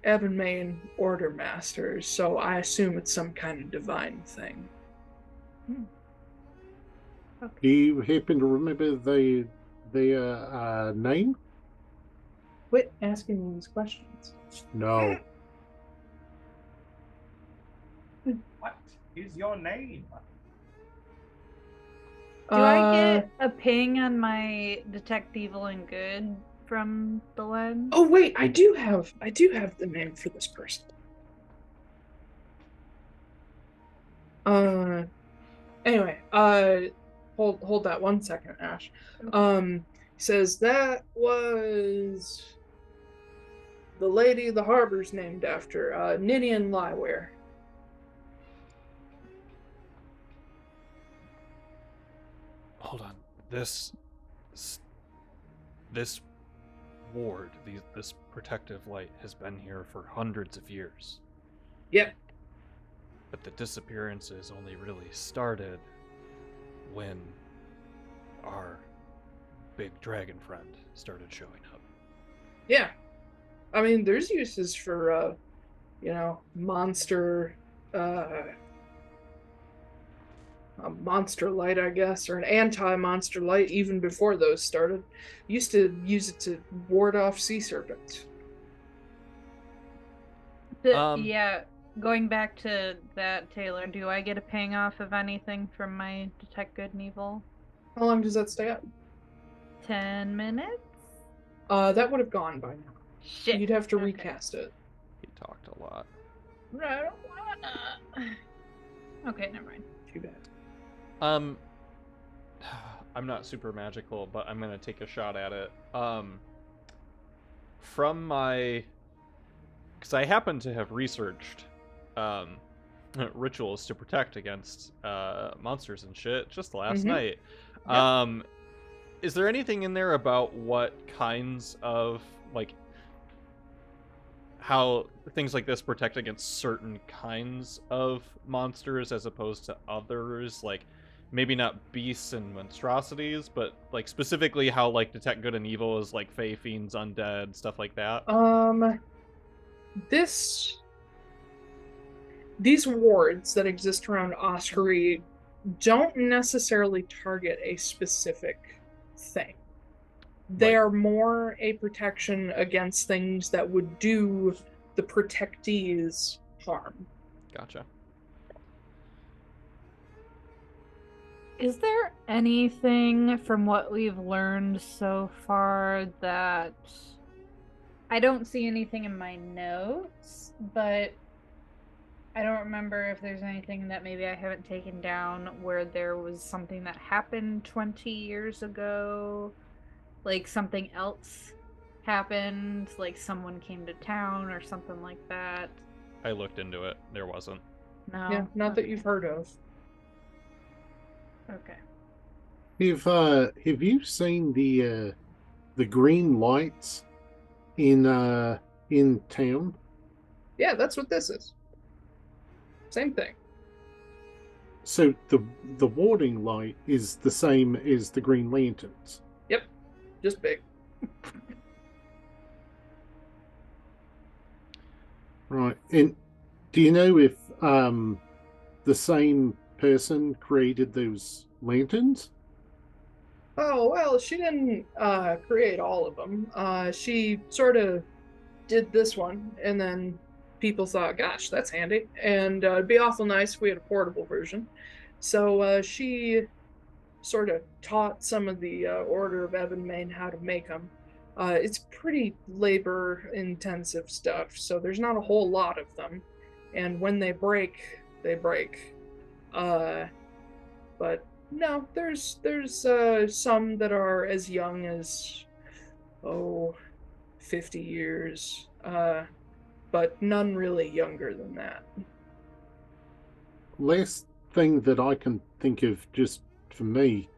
Ebonmain Order Masters, so I assume it's some kind of divine thing. Okay. Do you happen to remember the name? Quit asking these questions. No. What is your name? Do I get a ping on my detect evil and good from the lens? Oh wait, I do have the name for this person. Anyway, hold that 1 second, Ash. He says that was the lady the harbor's named after, Ninian Llyweir. Hold on. This ward, this protective light has been here for hundreds of years. Yep. But the disappearances only really started when our big dragon friend started showing up. Yeah. I mean, there's uses for, monster, a monster light, I guess, or an anti-monster light even before those started. Used to use it to ward off sea serpents. Yeah, going back to that, Taiylor, do I get a ping off of anything from my detect good and evil? How long does that stay up? 10 minutes? That would have gone by now. Shit. You'd have to Okay. recast it. He talked a lot. I don't wanna. Okay, never mind. Too bad. I'm not super magical, but I'm gonna take a shot at it. From my, because I happen to have researched rituals to protect against monsters and shit just last night. Yep. Is there anything in there about what kinds of, like, how things like this protect against certain kinds of monsters as opposed to others? Like, maybe not beasts and monstrosities, but like specifically how like detect good and evil is like fae, fiends, undead, stuff like that. These wards that exist around Oskory don't necessarily target a specific thing. They Right. are more a protection against things that would do the protectees harm. Gotcha. Is there anything from what we've learned so far that I don't see anything in my notes, but I don't remember if there's anything that maybe I haven't taken down where there was something that happened 20 years ago, like something else happened, like someone came to town or something like that. I looked into it. There wasn't. No. Yeah, not that you've heard of. Okay. Have you seen the green lights in town? Yeah, that's what this is. Same thing. So the warning light is the same as the green lanterns. Yep, just big. Right. And do you know if the same person created those lanterns? Oh, well, she didn't create all of them. She sort of did this one, and then people thought, gosh, that's handy. And it'd be awful nice if we had a portable version. So she sort of taught some of the Order of Ebon Main how to make them. It's pretty labor-intensive stuff, so there's not a whole lot of them. And when they break, they break. But no, there's some that are as young as 50 years, but none really younger than that. Last thing that I can think of, just for me,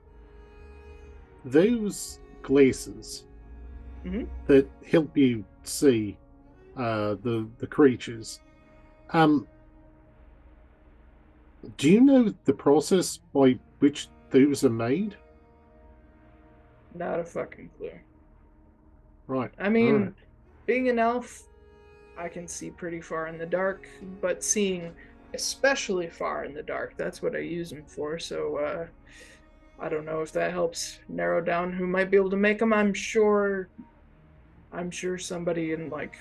those glasses that help you see the creatures. Do you know the process by which those are made? Not a fucking clue. Right. I mean, all right. being an elf, I can see pretty far in the dark, but seeing especially far in the dark, that's what I use them for. So I don't know if that helps narrow down who might be able to make them. I'm sure somebody in, like,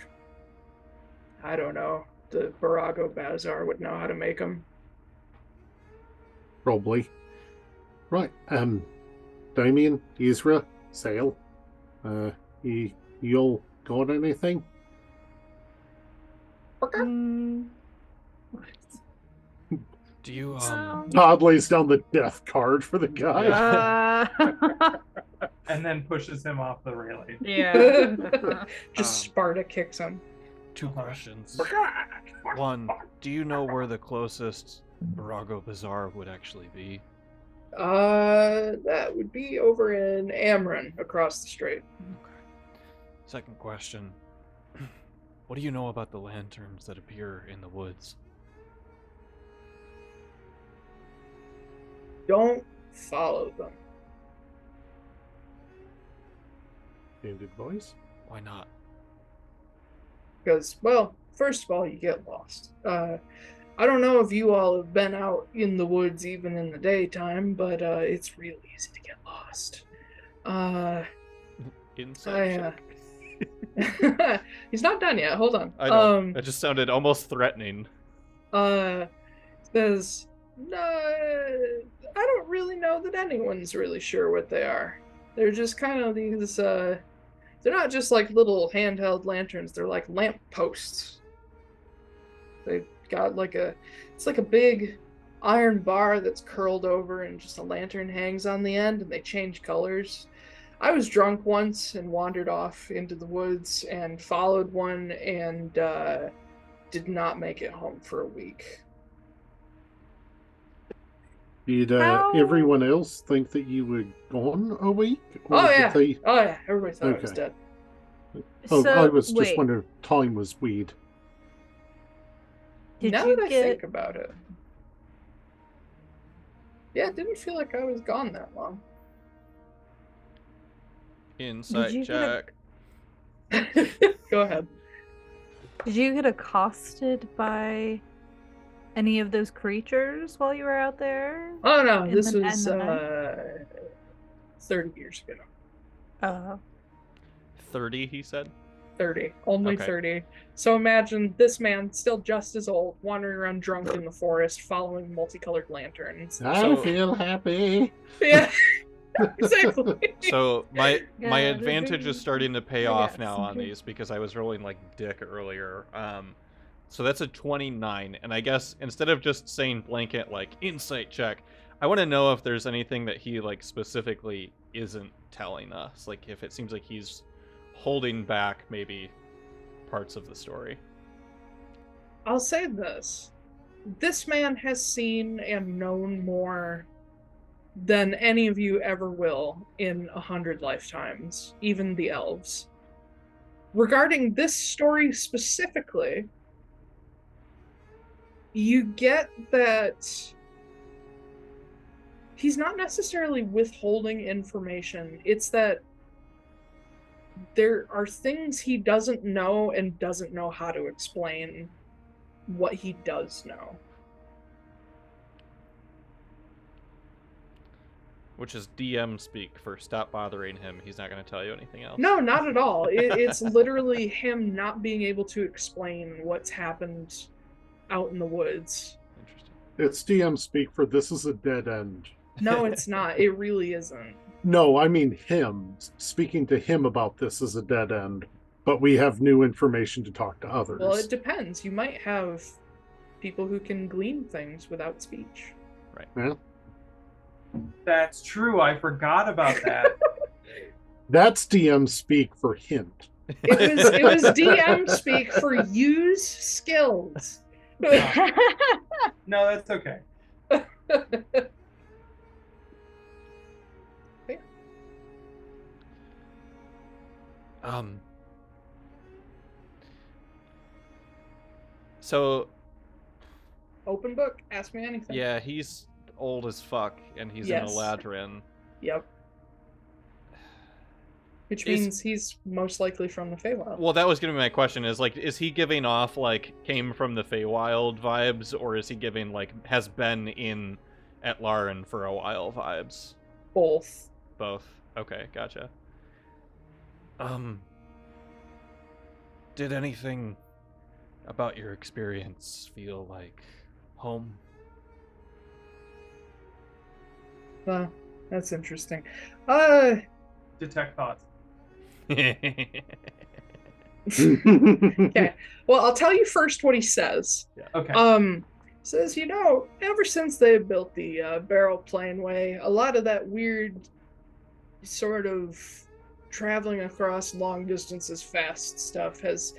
I don't know, the Barago Bazaar would know how to make them. Probably. Right. Damian, Ezra, Sale. You all got anything? Do you Todd lays down the death card for the guy. And then pushes him off the railing. Yeah. Just Sparta kicks him. Two questions. One, do you know where the closest Barago Bazaar would actually be? That would be over in Amran, across the strait. Okay. Second question. What do you know about the lanterns that appear in the woods? Don't follow them. And advice? Why not? Because, well, first of all, you get lost. I don't know if you all have been out in the woods even in the daytime, but it's real easy to get lost. Inside check. He's not done yet. Hold on. I know. That just sounded almost threatening. There's I don't really know that anyone's really sure what they are. They're just kind of these they're not just like little handheld lanterns, they're like lamp posts. They've got like it's like a big iron bar that's curled over and just a lantern hangs on the end, and they change colors. I was drunk once and wandered off into the woods and followed one and did not make it home for a week. Did everyone else think that you were gone a week? Oh yeah. Oh yeah, everybody thought I was dead. Oh, So, I was just wait. wondering if time was weird. Now that I think about it. Yeah, it didn't feel like I was gone that long. Insight check. Go ahead. Did you get accosted by any of those creatures while you were out there? Oh no, In this the- was in the night? 30 years ago. Oh. 30, he said? 30. Only Okay. 30. So imagine this man, still just as old, wandering around drunk in the forest, following multicolored lanterns. I So- feel happy. Yeah, exactly. So my Gotta advantage be- is starting to pay I off got now some on good- these because I was rolling like dick earlier. So that's a 29, and I guess instead of just saying blanket like insight check, I want to know if there's anything that he like specifically isn't telling us. Like if it seems like he's holding back maybe parts of the story. I'll say this. This man has seen and known more than any of you ever will in 100 lifetimes, even the elves. Regarding this story specifically, you get that he's not necessarily withholding information. It's that there are things he doesn't know and doesn't know how to explain what he does know. Which is DM speak for stop bothering him. He's not going to tell you anything else. No, not at all. It's literally him not being able to explain what's happened out in the woods. Interesting. It's DM speak for this is a dead end. No, it's not. It really isn't. No, I mean him. Speaking to him about this is a dead end, but we have new information to talk to others. Well, it depends. You might have people who can glean things without speech. Yeah. That's true. I forgot about that. That's DM speak for hint. It was DM speak for use skills. No, that's okay. So Open book. Ask me anything. yeah, he's old as fuck, and he's Yes. in Atlaran. Yep. Which Is- means he's most likely from the Feywild. Well, that was gonna be my question. Is he giving off like came from the Feywild vibes, or is he giving like has been in Atlaran for a while vibes? Both. Both. Okay, gotcha. Did anything about your experience feel like home? Well, that's interesting. Detect thoughts. Okay. Well, I'll tell you first what he says. Okay. Says, ever since they built the barrel planeway, a lot of that weird sort of traveling across long distances fast stuff has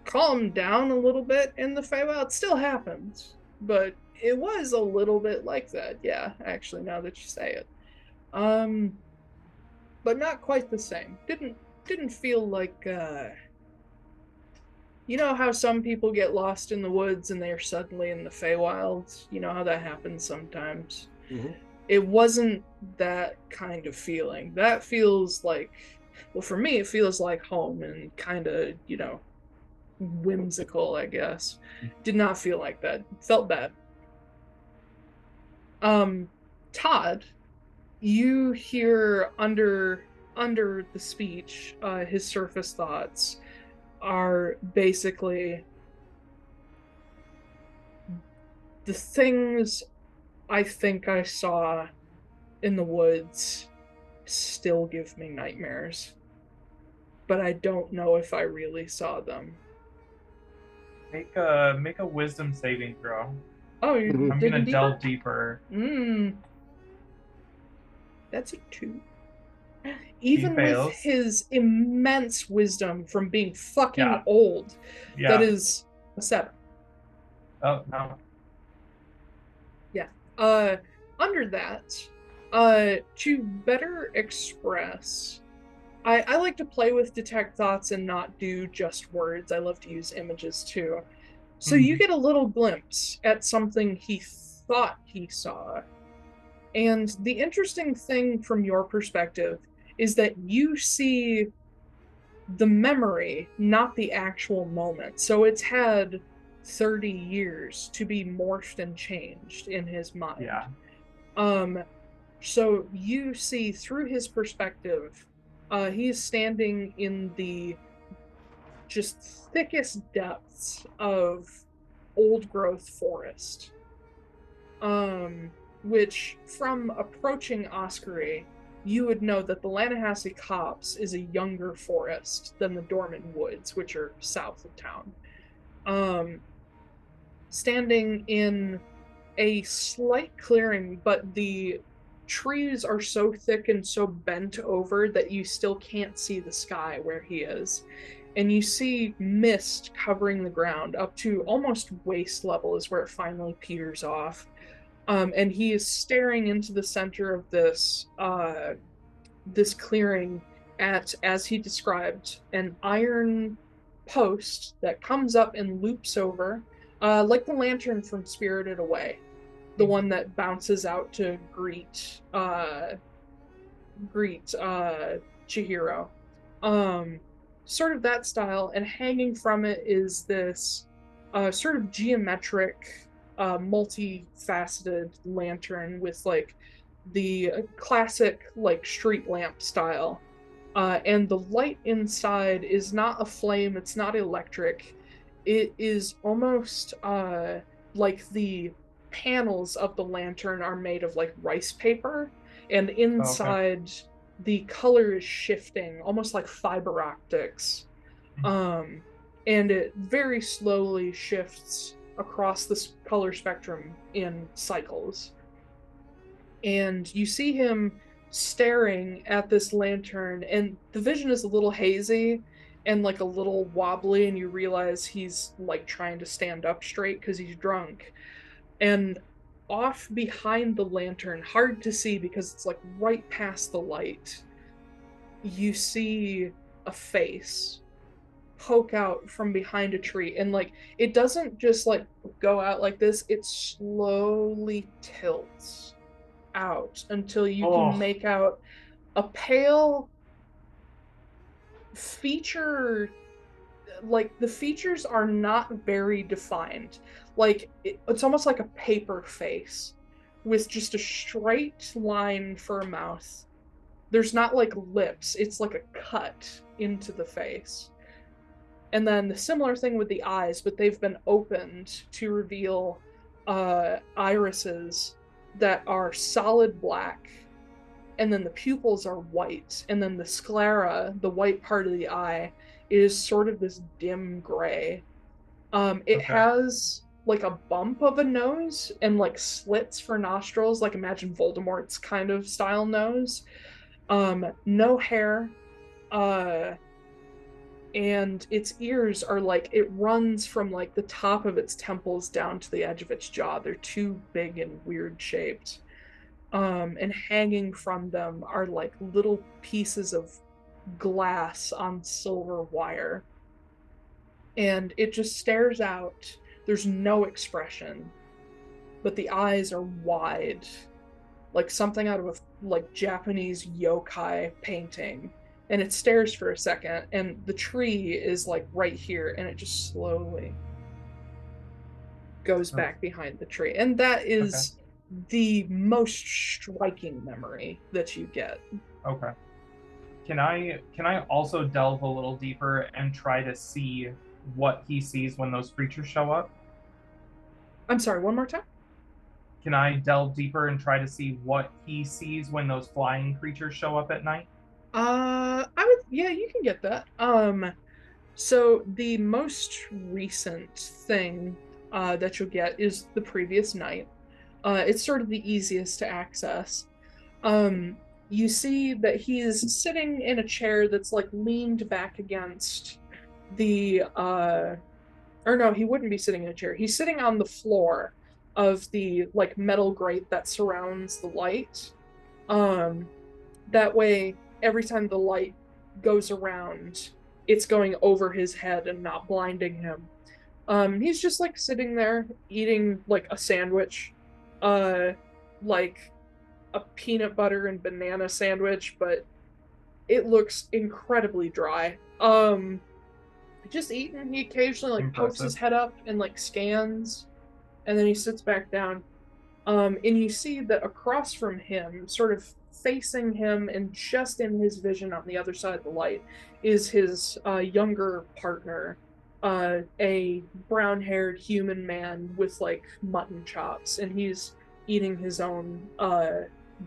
calmed down a little bit in the Feywild. It still happens, but it was a little bit like that. Yeah, actually, now that you say it. But not quite the same. Didn't feel like you know how some people get lost in the woods and they're suddenly in the Feywild? You know how that happens sometimes? Mhm. It wasn't that kind of feeling. That feels like, well, for me, it feels like home and kind of, whimsical, I guess. Did not feel like that. Felt bad. Todd, you hear under the speech, his surface thoughts are basically the things I think I saw in the woods still give me nightmares, but I don't know if I really saw them. Make a wisdom saving throw. Oh, you're Mhm. I'm digging gonna deeper? delve deeper. That's a 2. Even with fails. his immense wisdom from being fucking Yeah. old, Yeah. that is a 7. Oh no. Under that, to better express, I like to play with detect thoughts and not do just words. I love to use images too. So you get a little glimpse at something he thought he saw. And the interesting thing from your perspective is that you see the memory, not the actual moment. So it's had 30 years to be morphed and changed in his mind. Yeah. So you see through his perspective, he is standing in the just thickest depths of old growth forest. Which from approaching Oskory, you would know that the Lannahechee Copse is a younger forest than the Dorman Woods, which are south of town. Standing in a slight clearing, but the trees are so thick and so bent over that you still can't see the sky where he is. And you see mist covering the ground up to almost waist level is where it finally peters off. And he is staring into the center of this this clearing at, as he described, an iron post that comes up and loops over, like the lantern from Spirited Away, the one that bounces out to greet Chihiro. Sort of that style, and hanging from it is this sort of geometric, multifaceted lantern with like the classic like street lamp style. And the light inside is not a flame, it's not electric. It is almost like the panels of the lantern are made of like rice paper, and inside the color is shifting, almost like fiber optics. And it very slowly shifts across this color spectrum in cycles. And you see him staring at this lantern, and the vision is a little hazy and like a little wobbly, and you realize he's like trying to stand up straight because he's drunk. And off behind the lantern, hard to see because it's like right past the light, you see a face poke out from behind a tree, and like it doesn't just like go out like this, it slowly tilts out until you can make out a pale feature. Like the features are not very defined, like it's almost like a paper face with just a straight line for a mouth. There's not like lips, it's like a cut into the face. And then the similar thing with the eyes, but they've been opened to reveal irises that are solid black, and then the pupils are white, and then the sclera, the white part of the eye, is sort of this dim gray. It has like a bump of a nose and like slits for nostrils, like imagine Voldemort's kind of style nose. No hair, and its ears are like, it runs from like the top of its temples down to the edge of its jaw. They're too big and weird shaped. And hanging from them are like little pieces of glass on silver wire. And it just stares out. There's no expression, but the eyes are wide, like something out of a like Japanese yokai painting. And it stares for a second, and the tree is like right here, and it just slowly goes back behind the tree. And that is the most striking memory that you get. Okay. Can I also delve a little deeper and try to see what he sees when those creatures show up? I'm sorry, one more time? Can I delve deeper and try to see what he sees when those flying creatures show up at night? Yeah, you can get that. So the most recent thing that you'll get is the previous night. It's sort of the easiest to access. You see that he's sitting in a chair that's like leaned back against the or no, he wouldn't be sitting in a chair. He's sitting on the floor of the like metal grate that surrounds the light. That way, every time the light goes around, it's going over his head and not blinding him. He's just like sitting there eating like a sandwich, like a peanut butter and banana sandwich, but it looks incredibly dry. Just eating. He occasionally like pokes his Impressive. head up and like scans, and then he sits back down. And you see that across from him, sort of facing him and just in his vision on the other side of the light, is his younger partner, a brown-haired human man with like mutton chops, and he's eating his own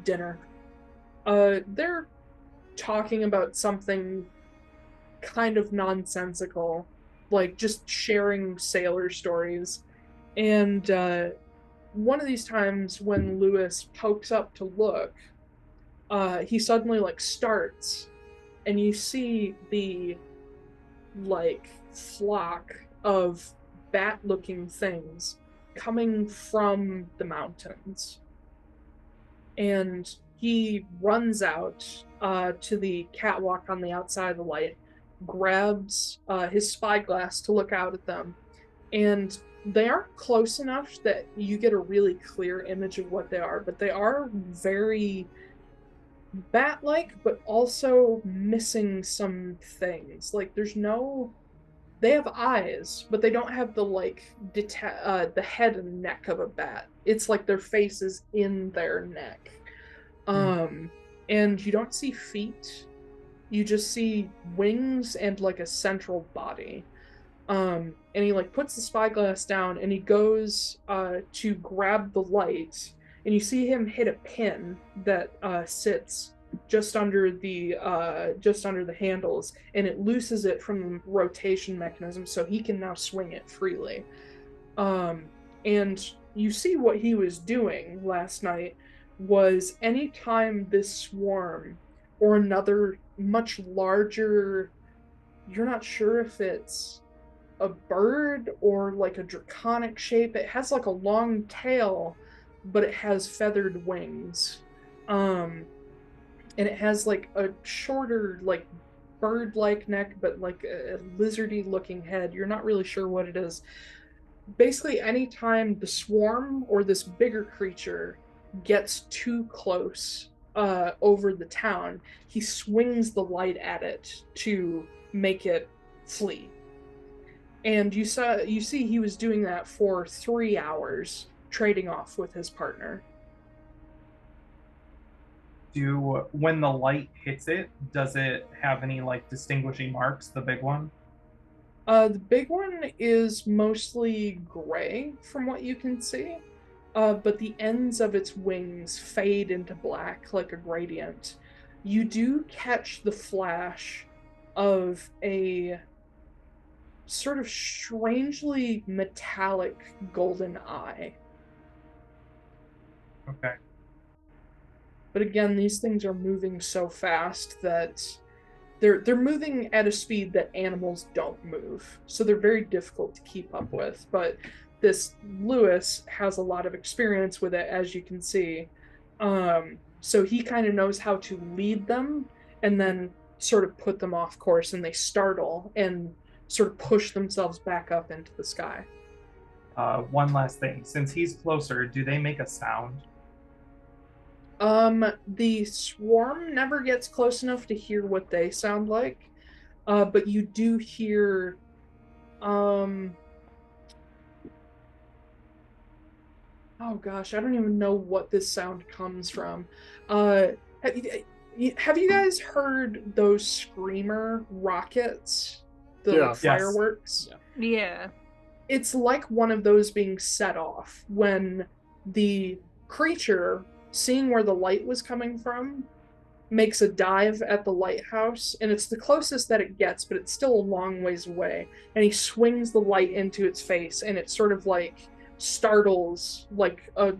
dinner. They're talking about something kind of nonsensical, like just sharing sailor stories. And one of these times when Lewis pokes up to look, he suddenly like starts, and you see the like flock of bat-looking things coming from the mountains. And he runs out to the catwalk on the outside of the light, grabs his spyglass to look out at them, and they aren't close enough that you get a really clear image of what they are, but they are very bat-like, but also missing some things. Like they have eyes, but they don't have the like the head and neck of a bat. It's like their face is in their neck. And you don't see feet. You just see wings and like a central body. And he like puts the spyglass down, and he goes to grab the light, and you see him hit a pin that sits just under the handles, and it looses it from the rotation mechanism, so he can now swing it freely. And you see what he was doing last night was anytime this swarm or another much larger, you're not sure if it's a bird or like a draconic shape. It has like a long tail, but it has feathered wings. And it has like a shorter, like bird-like neck, but like a lizardy looking head. You're not really sure what it is. Basically, anytime the swarm or this bigger creature gets too close over the town, he swings the light at it to make it flee. And you see he was doing that for 3 hours, trading off with his partner. When the light hits it, does it have any like distinguishing marks, the big one? The big one is mostly gray from what you can see, but the ends of its wings fade into black like a gradient. You do catch the flash of a sort of strangely metallic golden eye. Okay. But again, these things are moving so fast that they're moving at a speed that animals don't move. So they're very difficult to keep up with. But this Lewis has a lot of experience with it, as you can see. So he kind of knows how to lead them and then sort of put them off course, and they startle and sort of push themselves back up into the sky. One last thing. Since he's closer, do they make a sound? The swarm never gets close enough to hear what they sound like, but you do hear, oh gosh, I don't even know what this sound comes from. Have you guys heard those screamer rockets? The fireworks? Yeah. It's like one of those being set off when the creature, seeing where the light was coming from, makes a dive at the lighthouse, and it's the closest that it gets, but it's still a long ways away, and he swings the light into its face, and it sort of like startles like a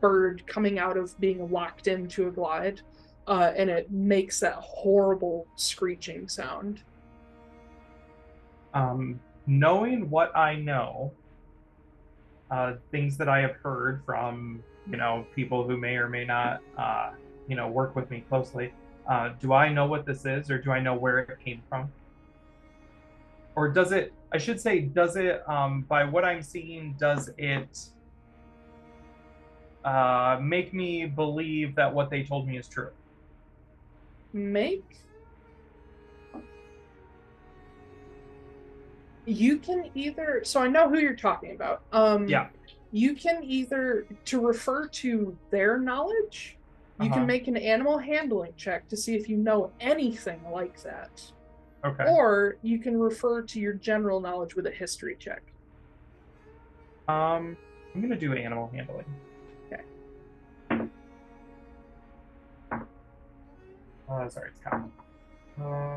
bird coming out of being locked into a glide, and it makes that horrible screeching sound. Knowing what I know, things that I have heard from people who may or may not work with me closely, do I know what this is, or do I know where it came from? Or does it, I should say, does it, by what I'm seeing, does it make me believe that what they told me is true? You can either, so I know who you're talking about. Yeah. You can either, to refer to their knowledge, you can make an animal handling check to see if you know anything like that. Okay. Or you can refer to your general knowledge with a history check. I'm gonna do animal handling. Okay. Sorry, it's counting.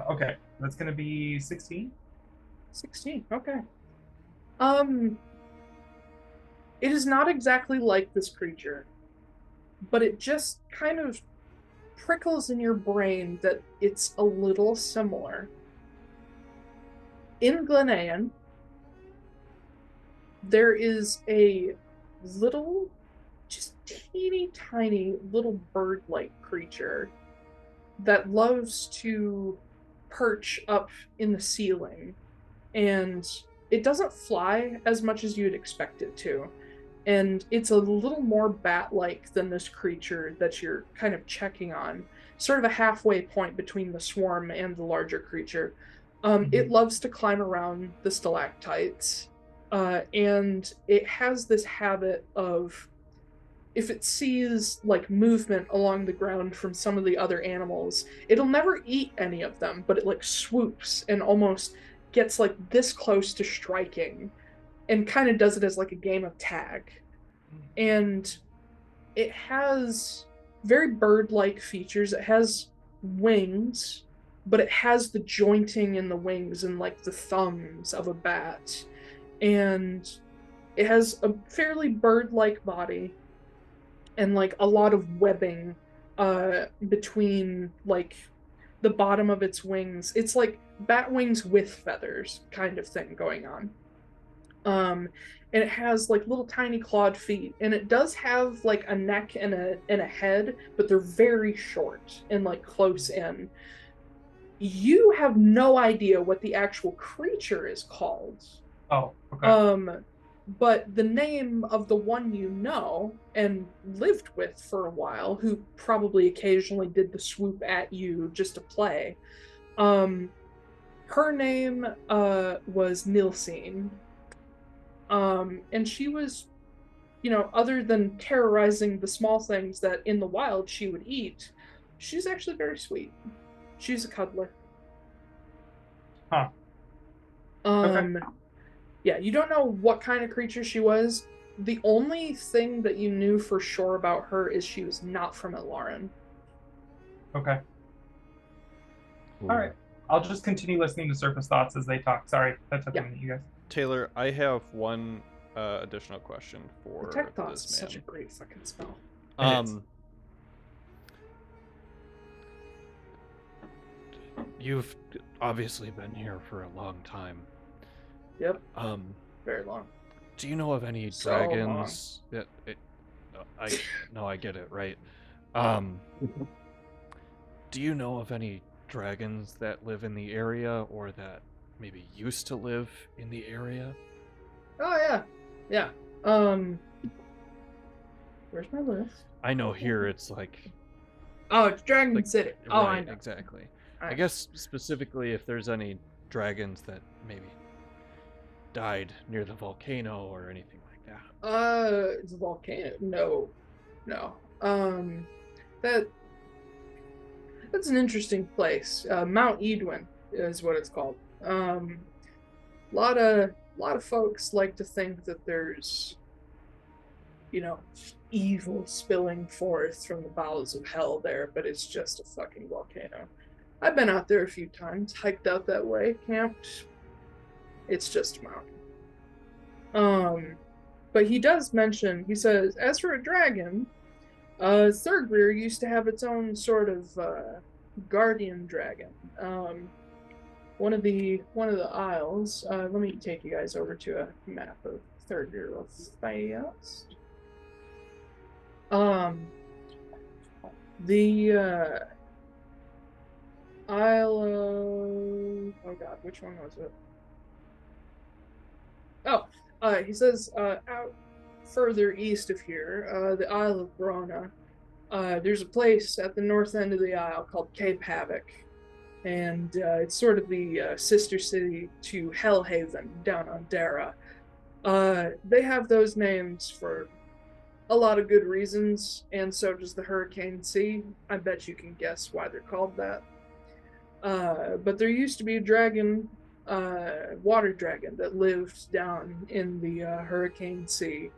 Okay, that's gonna be 16. 16, okay. It is not exactly like this creature, but it just kind of prickles in your brain that it's a little similar. In Glenaean, there is a little, just teeny tiny little bird-like creature that loves to perch up in the ceiling, and it doesn't fly as much as you'd expect it to. And it's a little more bat-like than this creature that you're kind of checking on, sort of a halfway point between the swarm and the larger creature. It loves to climb around the stalactites, and it has this habit of, if it sees like movement along the ground from some of the other animals, it'll never eat any of them, but it like swoops and almost gets like this close to striking, and kind of does it as like a game of tag. And it has very bird-like features. It has wings, but it has the jointing in the wings and like the thumbs of a bat. And it has a fairly bird-like body and like a lot of webbing between like the bottom of its wings. It's like bat wings with feathers kind of thing going on. And it has like little tiny clawed feet, and it does have like a neck and a head, but they're very short and like close in. You have no idea what the actual creature is called. Oh, okay. But the name of the one you know and lived with for a while, who probably occasionally did the swoop at you just to play, her name was Nilsine. And she was, other than terrorizing the small things that in the wild she would eat, she's actually very sweet. She's a cuddler. Huh. Okay. Yeah, you don't know what kind of creature she was. The only thing that you knew for sure about her is she was not from Atlaran. Okay. All right. I'll just continue listening to Surface Thoughts as they talk. Sorry, that took a minute, you guys. Taiylor, I have one additional question for Detect Thoughts this is man. such a great fucking spell. You've obviously been here for a long time. Yep. Very long. Do you know of any dragons that I get it, right? Do you know of any dragons that live in the area, or that maybe used to live in the area? Oh yeah. Where's my list? I know here it's like, oh, it's Dragon like, City. Oh, right, I know. Exactly. Right. I guess specifically if there's any dragons that maybe died near the volcano or anything like that. It's a volcano. No. That's an interesting place. Mount Edwin is what it's called. A lot of folks like to think that there's, evil spilling forth from the bowels of hell there, but it's just a fucking volcano. I've been out there a few times, hiked out that way, camped. It's just a mountain. But he does mention, he says, as for a dragon, Thurgrir used to have its own sort of guardian dragon. One of the isles. Let me take you guys over to a map of Thurgrir real fast. The Isle of, oh god, which one was it? Oh, he says out further east of here, the Isle of Brona. There's a place at the north end of the isle called Cape Havoc, and it's sort of the sister city to Hellhaven down on Dara. They have those names for a lot of good reasons, and so does the Hurricane Sea. I bet you can guess why they're called that. But there used to be a dragon, water dragon, that lived down in the Hurricane Sea,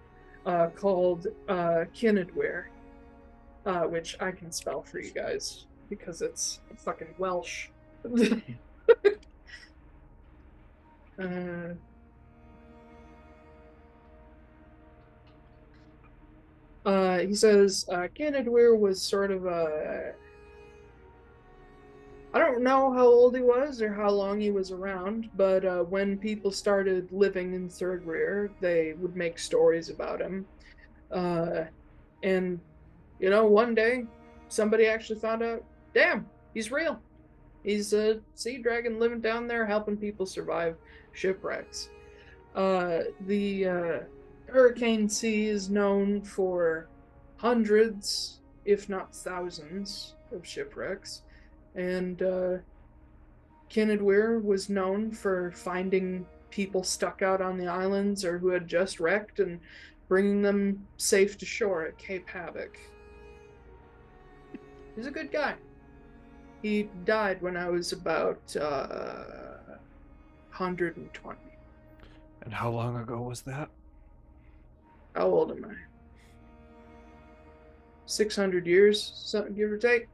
called Llyweir, which I can spell for you guys because it's fucking Welsh. He says Llyweir was sort of a... I don't know how old he was or how long he was around, but when people started living in Thurgrir, they would make stories about him. And, you know, one day, somebody actually found out, damn, he's real. He's a sea dragon living down there helping people survive shipwrecks. The Hurricane Sea is known for hundreds, if not thousands, of shipwrecks. And Llyweir was known for finding people stuck out on the islands or who had just wrecked and bringing them safe to shore at Cape Havoc. He's a good guy. He died when I was about 120. And how long ago was that? How old am I? 600 years, give or take.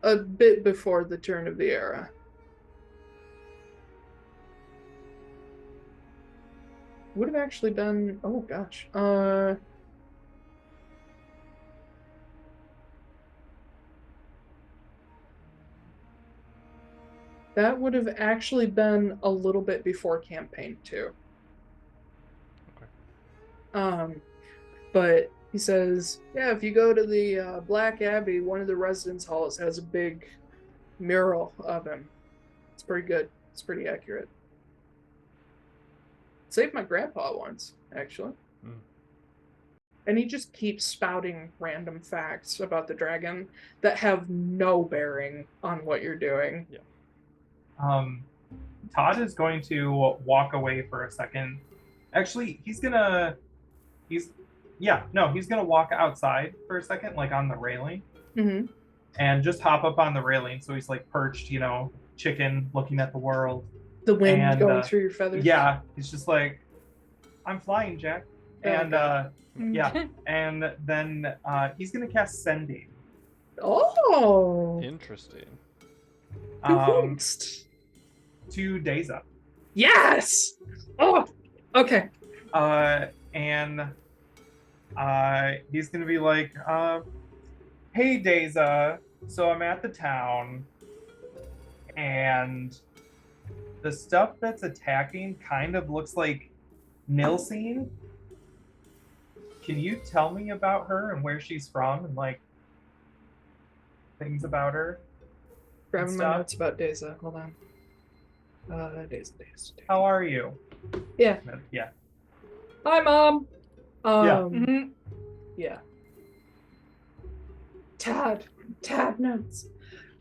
A bit before the turn of the era. Would have actually been... Oh, gosh. That would have actually been a little bit before Campaign 2. Okay. But he says, yeah, if you go to the Black Abbey, one of the residence halls has a big mural of him. It's pretty good. It's pretty accurate. Saved my grandpa once, actually. And he just keeps spouting random facts about the dragon that have no bearing on what you're doing. Yeah. Todd is going to walk away for a second. Actually, he's gonna walk outside for a second, like on the railing. Mm-hmm. And just hop up on the railing, so he's like perched, you know, chicken, looking at the world. The wind going through your feathers. Yeah, he's just like, I'm flying, Jack. And yeah, and then he's gonna cast Sending. Oh, Interesting. To Deza. Yes. Oh, okay. And he's gonna be like, hey Deza, so I'm at the town, and the stuff that's attacking kind of looks like Nilsine. Can you tell me about her and where she's from and like things about her? Grabbing my notes about Deza. Hold on. Deza. How are you? Yeah. Yeah. Hi, Mom. Yeah. Yeah. Todd notes.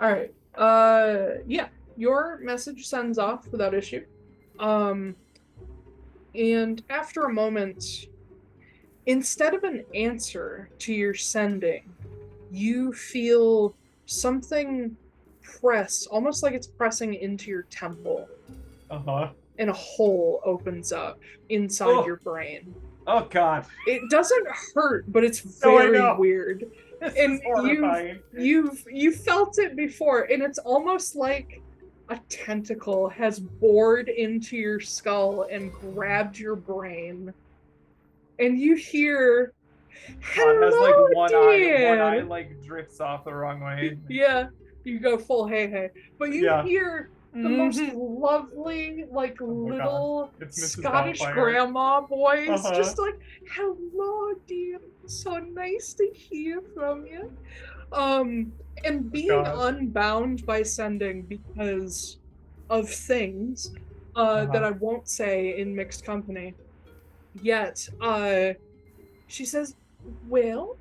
All right. Yeah. Your message sends off without issue. And after a moment, instead of an answer to your sending, you feel something press, almost like it's pressing into your temple. Uh-huh. And a hole opens up inside your brain. Oh God. It doesn't hurt, but it's very weird. This and is horrifying. You felt it before, and it's almost like a tentacle has bored into your skull and grabbed your brain. And you hear, hello, has like one dear. eye like drifts off the wrong way. Yeah, you go full hey. But you hear the most lovely, like, little Scottish grandma voice, just like, hello, dear, so nice to hear from you. And being unbound by sending because of things that I won't say in mixed company yet, she says, Well,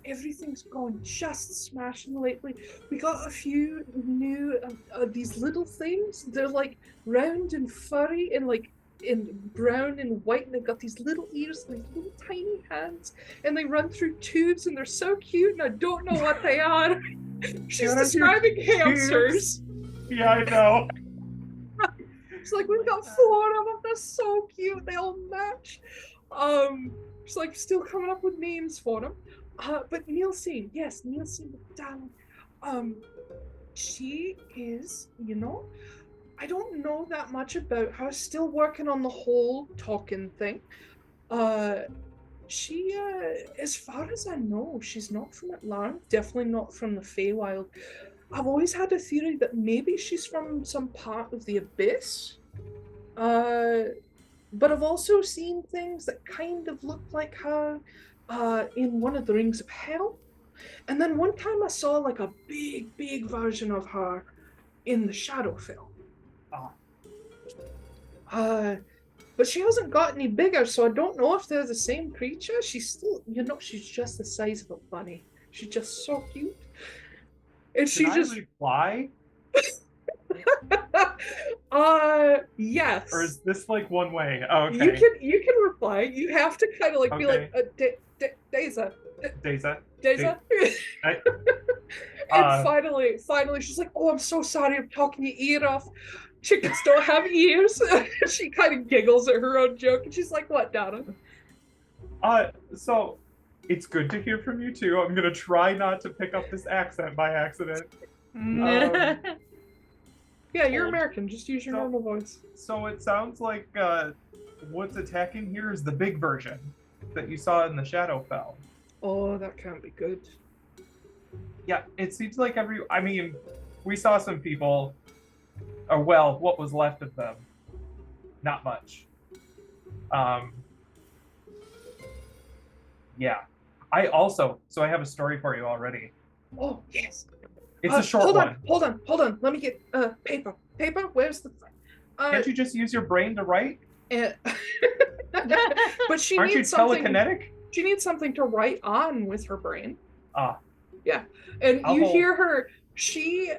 everything's gone just smashing lately. We got a few new these little things. They're like round and furry and like in brown and white, and they've got these little ears and these little tiny hands, and they run through tubes, and they're so cute, and I don't know what they are. She's describing hamsters. Yeah, I know. She's like, we've got 4 of them. They're so cute. They all match. She's like still coming up with names for them. But Nielsen, yes, Nielsen McDonald. She is, I don't know that much about her. Still working on the whole talking thing. She, as far as I know, she's not from Atlaran. Definitely not from the Feywild. I've always had a theory that maybe she's from some part of the Abyss. But I've also seen things that kind of look like her in one of the Rings of Hell. And then one time I saw like a big version of her in the Shadowfell. But she hasn't got any bigger, so I don't know if they're the same creature. She's still, she's just the size of a bunny. She's just so cute. And she just fly? Yes. Or is this like one way? Oh, okay. You can reply. You have to kind of like be like Deza. And finally she's like, oh, I'm so sorry, I'm talking your ear off. Chickens don't have ears. She kind of giggles at her own joke, and she's like, what, Donna? So it's good to hear from you too. I'm gonna try not to pick up this accent by accident. Yeah, you're American. Just use your normal voice. So it sounds like what's attacking here is the big version that you saw in the Shadowfell. Oh, that can't be good. Yeah, it seems like we saw some people, or well, what was left of them. Not much. Yeah. I have a story for you already. Oh, yes. It's a short one. Hold on. Let me get paper. Paper? Where's the... Can't you just use your brain to write? But she Aren't needs you something... telekinetic? She needs something to write on with her brain. Yeah. And hear her...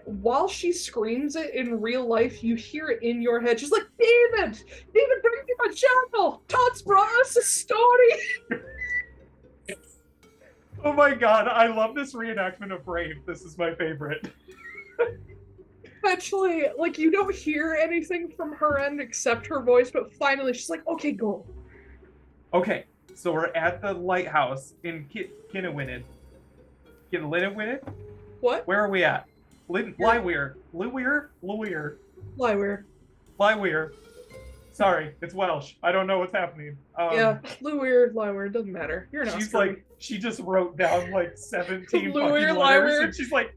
while she screams it in real life, you hear it in your head. She's like, David, bring me my journal. Todd's brought us a story. Oh my god, I love this reenactment of Brave. This is my favorite. Actually, like, you don't hear anything from her end except her voice, but finally she's like, okay, go. Okay, so we're at the lighthouse in Kinawinid. Kinawinid? What? Where are we at? Llyweir. Llyweir. Sorry, it's Welsh. I don't know what's happening. Yeah, Llyweir, doesn't matter. You're not. She's like, she just wrote down like 17 fucking Llyweir, letters, and she's like,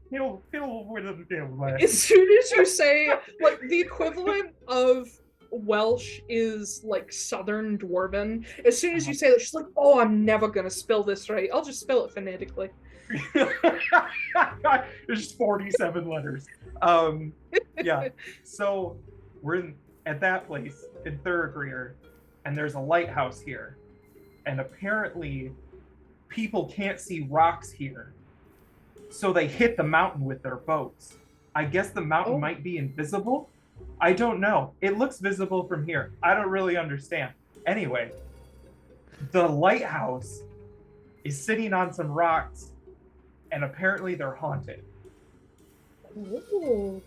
as soon as you say, like, the equivalent of Welsh is like Southern Dwarven. As soon as you say that, she's like, oh, I'm never gonna spell this right. I'll just spell it phonetically. There's just 47 letters. Yeah. So we're at that place in Thuragreer, and there's a lighthouse here. And apparently people can't see rocks here. So they hit the mountain with their boats. I guess the mountain might be invisible. I don't know. It looks visible from here. I don't really understand. Anyway, the lighthouse is sitting on some rocks, and apparently they're haunted. Ooh.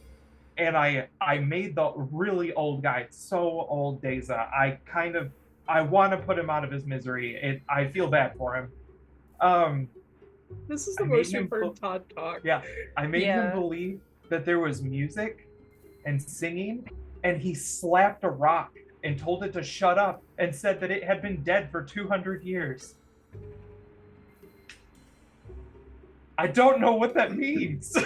And I made the really old guy so old, Deza. I want to put him out of his misery. I feel bad for him. This is the most we've heard Todd talk. Yeah, I made him believe that there was music and singing, and he slapped a rock and told it to shut up and said that it had been dead for 200 years. I don't know what that means.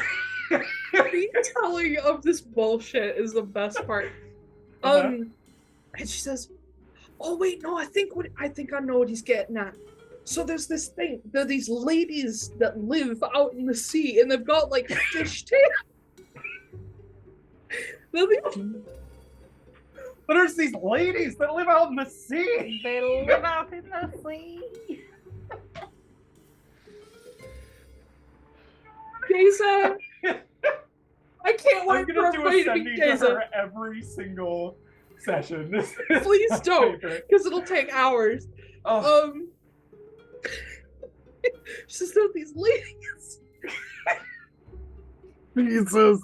The telling of this bullshit is the best part. And she says, oh wait, no, I think I know what he's getting at. So there's this thing, there are these ladies that live out in the sea, and they've got like fish tail. There's these ladies that live out in the sea. They live out in the sea. Daza! I can't I'm wait for gonna do everybody to a meet sending to Daza. her every single session. Please don't, because it'll take hours. Oh, She says, "No, these ladies." Jesus.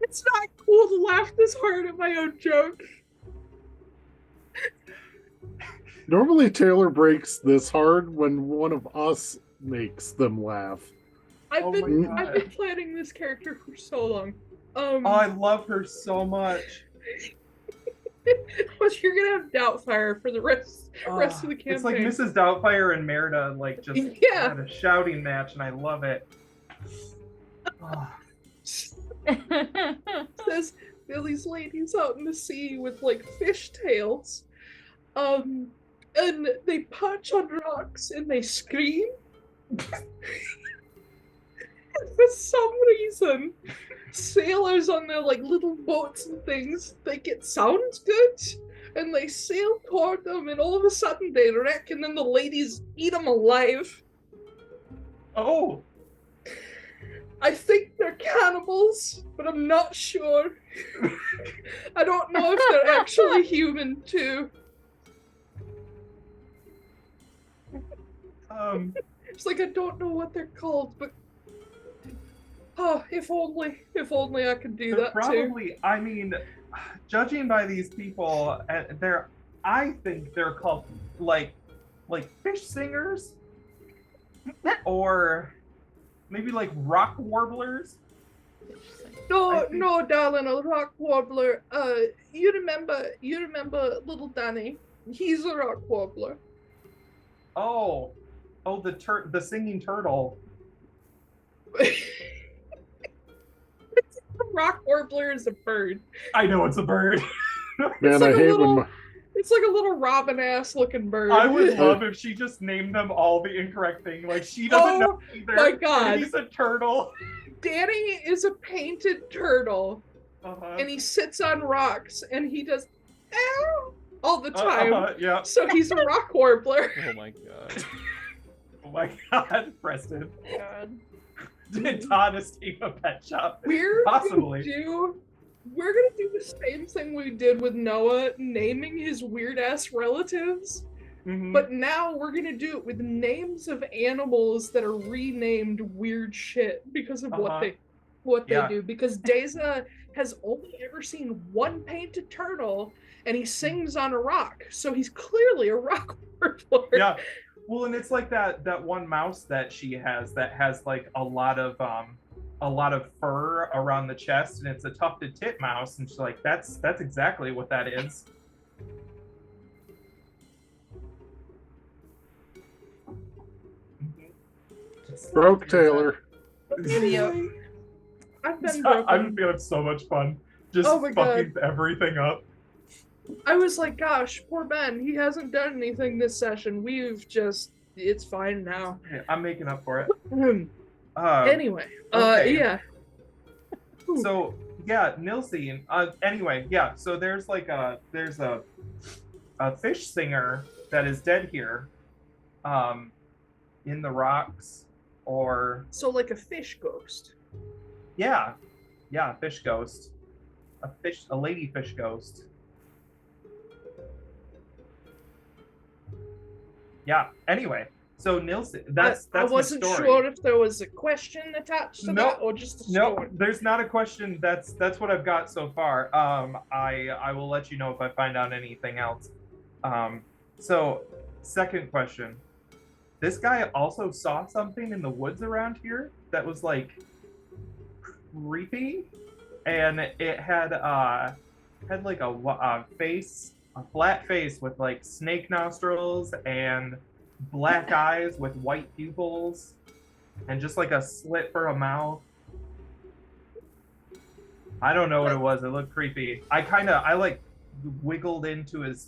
It's not cool to laugh this hard at my own joke. Normally Taiylor breaks this hard when one of us makes them laugh. I've Oh my been God. planning this character for so long. oh, I love her so much. But you're gonna have Doubtfire for the rest of the campaign. It's like Mrs. Doubtfire and Merida, like just Yeah. had a shouting match, and I love it. Oh. Says there are these ladies out in the sea with like fish tails, and they punch on rocks and they scream. For some reason, sailors on their like little boats and things think it sounds good, and they sail toward them, and all of a sudden they wreck, and then the ladies eat them alive. Oh, I think they're cannibals, but I'm not sure. I don't know if they're actually human too. It's like I don't know what they're called, but oh, if only I could do they're that probably. too. I mean, judging by these people, I think they're called like fish singers, or maybe like rock warblers. No, darling, a rock warbler. You remember little Danny? He's a rock warbler. Oh, the singing turtle. A rock warbler is a bird. I know it's a bird. Man, like I hate when It's like a little robin-ass looking bird. I would love if she just named them all the incorrect thing. Like she doesn't know either. My God. He's a turtle. Danny is a painted turtle, and he sits on rocks, and he does ow all the time. Yeah. So he's a rock warbler. Oh my god. Oh my God, Preston. God. Did Todd escape a pet shop? We're Possibly. We're gonna do the same thing we did with Noah, naming his weird-ass relatives. Mhm. But now we're gonna do it with names of animals that are renamed weird shit because of what they Yeah. do. Because Daza has only ever seen one painted turtle, and he sings on a rock, so he's clearly a rock warbler. Yeah. Well, and it's like that one mouse that she has that has like a lot of fur around the chest, and it's a tufted titmouse, and she's like, that's exactly what that is. broke Taiylor. Anyway, I've been I'm broken. feeling so much fun. Just Oh my fucking everything up. I was like, gosh, poor Ben. He hasn't done anything this session. It's fine now. I'm making up for it. Anyway, okay. yeah. So yeah, Nilsine. Anyway, yeah. So there's a fish singer that is dead here, in the rocks, or So like a fish ghost. yeah, fish ghost, a lady fish ghost. Yeah. Anyway, so Nilsine. That's I wasn't my story. sure if there was a question attached to that or just a No, story. there's not a question. That's what I've got so far. I will let you know if I find out anything else. So, second question. This guy also saw something in the woods around here that was like creepy, and it had like a flat face with like snake nostrils and black eyes with white pupils, and just like a slit for a mouth. I don't know what it was. It looked creepy. I like wiggled into his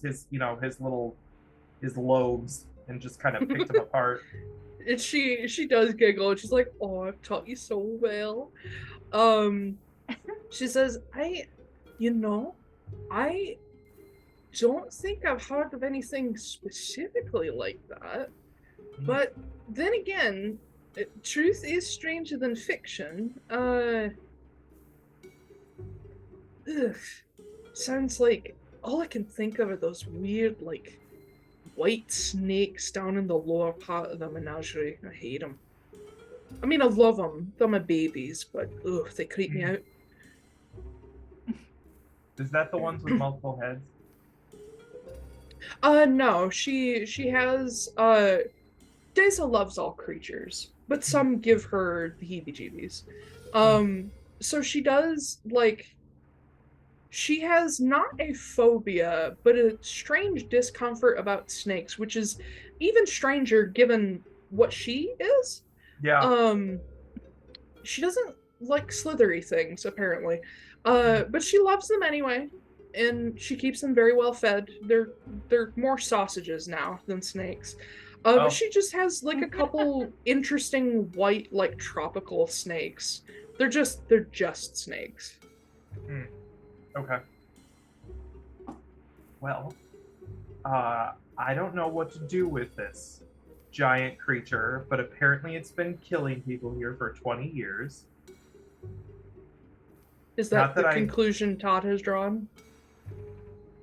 lobes and just kind of picked him apart. And she does giggle, and she's like, "Oh, I've taught you so well." She says, I don't think I've heard of anything specifically like that. But then again, truth is stranger than fiction. Sounds like all I can think of are those weird, like, white snakes down in the lower part of the menagerie. I hate them. I mean, I love them. They're my babies, but ugh, they creep me out. Is that the ones with multiple heads? No, she has, Daisa loves all creatures, but some give her the heebie-jeebies. So she does, like, she has not a phobia, but a strange discomfort about snakes, which is even stranger given what she is. Yeah. She doesn't like slithery things, apparently. But she loves them anyway, and she keeps them very well fed. They're more sausages now than snakes. But she just has like a couple interesting white, like tropical snakes. They're just snakes. Okay. Well, I don't know what to do with this giant creature, but apparently it's been killing people here for 20 years. Is that the conclusion Todd has drawn?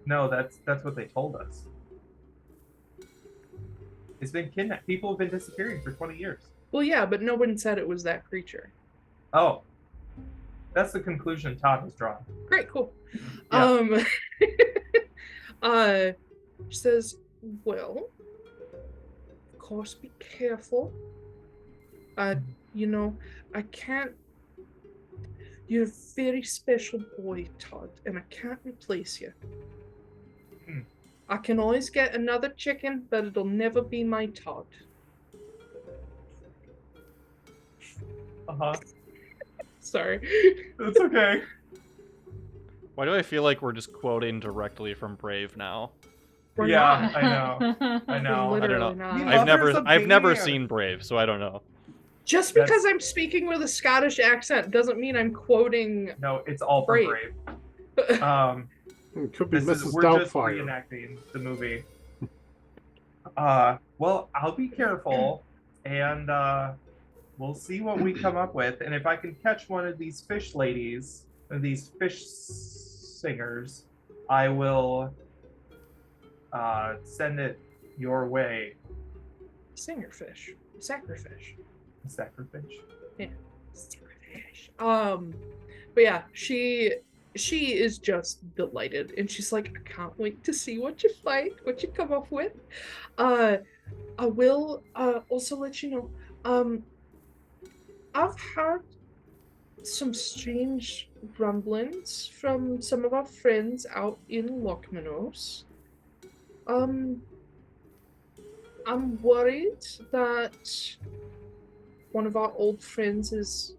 No, that's what they told us. It's been kidnapped. People have been disappearing for 20 years. Well, yeah, but no one said it was that creature. Oh. That's the conclusion Todd has drawn. Great, cool. Yeah. She says, well, of course, be careful. You know, I can't. You're a very special boy, Todd, and I can't replace you. I can always get another chicken, but it'll never be my Todd. Sorry. That's okay. Why do I feel like we're just quoting directly from Brave now? We're yeah, not. I know. I know. I don't know. Not. I've never seen Brave, so I don't know. Just because I'm speaking with a Scottish accent doesn't mean I'm quoting. No, it's all from Brave. It could be Mrs. We're Doubtfire. just reenacting the movie. Well, I'll be careful, and we'll see what we come up with. And if I can catch one of these fish ladies, these fish singers, I will send it your way. Singerfish. Sacrifish. Sacrifice? Yeah. Sacrifish. But yeah, she is just delighted, and she's like, I can't wait to see what you find, what you come up with. I will also let you know, I've heard some strange rumblings from some of our friends out in Lochmanos. I'm worried that one of our old friends is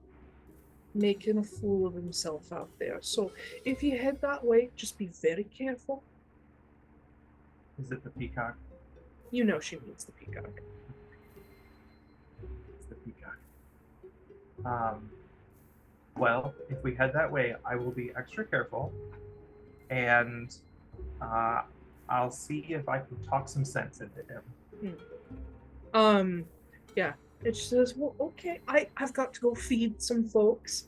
making a fool of himself out there. So if you head that way, just be very careful. Is it the peacock? You know she means the peacock. It's the peacock. Well, if we head that way, I will be extra careful, and I'll see if I can talk some sense into him. Yeah. And she says, well, okay, I've got to go feed some folks.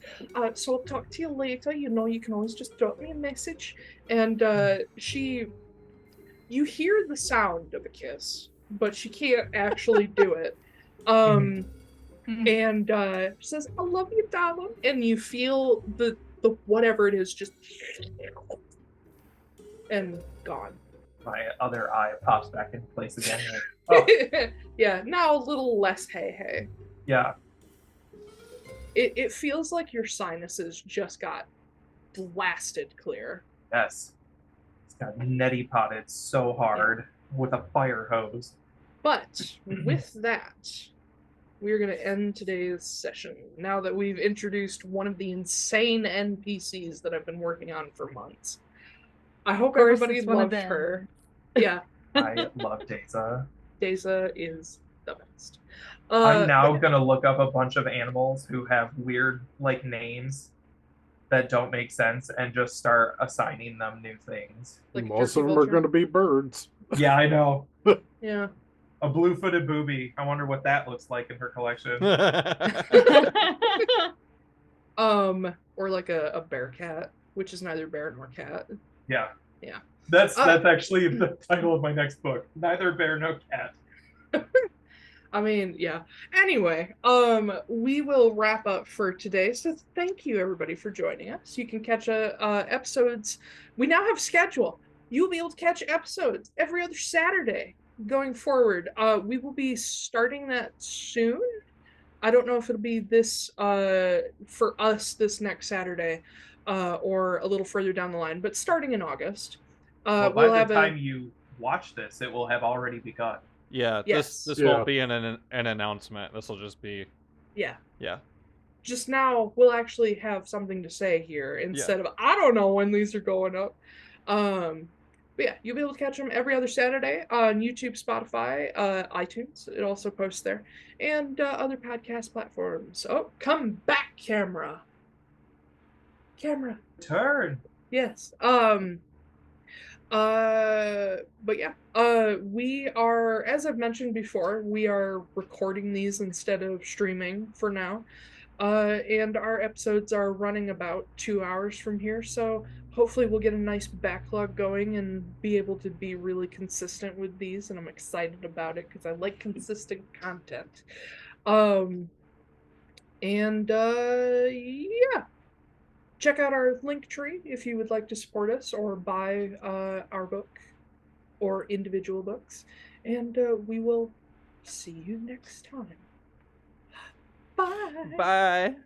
So I'll talk to you later. You know, you can always just drop me a message. And you hear the sound of a kiss, but she can't actually do it. And she says, I love you, darling. And you feel the whatever it is just and gone. My other eye pops back into place again. Oh. Yeah, now a little less hey. Yeah. It feels like your sinuses just got blasted clear. Yes. It's got neti potted so hard with a fire hose. But with that, we're going to end today's session now that we've introduced one of the insane NPCs that I've been working on for months. I hope everybody loved her. Yeah. I love Daisa. Daisa is the best. I'm now gonna look up a bunch of animals who have weird like names that don't make sense and just start assigning them new things. Like most of them are going to be birds. Yeah, I know. Yeah. A blue-footed booby. I wonder what that looks like in her collection. Or like a bear cat, which is neither bear nor cat. Yeah. Yeah. That's actually the title of my next book. Neither bear, no cat. I mean, yeah. Anyway, we will wrap up for today. So thank you everybody for joining us. You can catch episodes. We now have schedule. You'll be able to catch episodes every other Saturday going forward. We will be starting that soon. I don't know if it'll be this for us this next Saturday, or a little further down the line, but starting in August. Well, we'll by have the time you watch this, it will have already begun. Yeah, Yes. this Yeah. won't be an announcement. This will just be Yeah. yeah. Just now we'll actually have something to say here instead of I don't know when these are going up. But yeah, you'll be able to catch them every other Saturday on YouTube, Spotify, iTunes. It also posts there, and other podcast platforms. Oh, come back, camera. Turn. Yes. But yeah, we are, as I've mentioned before, we are recording these instead of streaming for now. And our episodes are running about 2 hours from here, so hopefully we'll get a nice backlog going and be able to be really consistent with these, and I'm excited about it because I like consistent content. Yeah. Check out our link tree if you would like to support us or buy our book or individual books. And we will see you next time. Bye. Bye.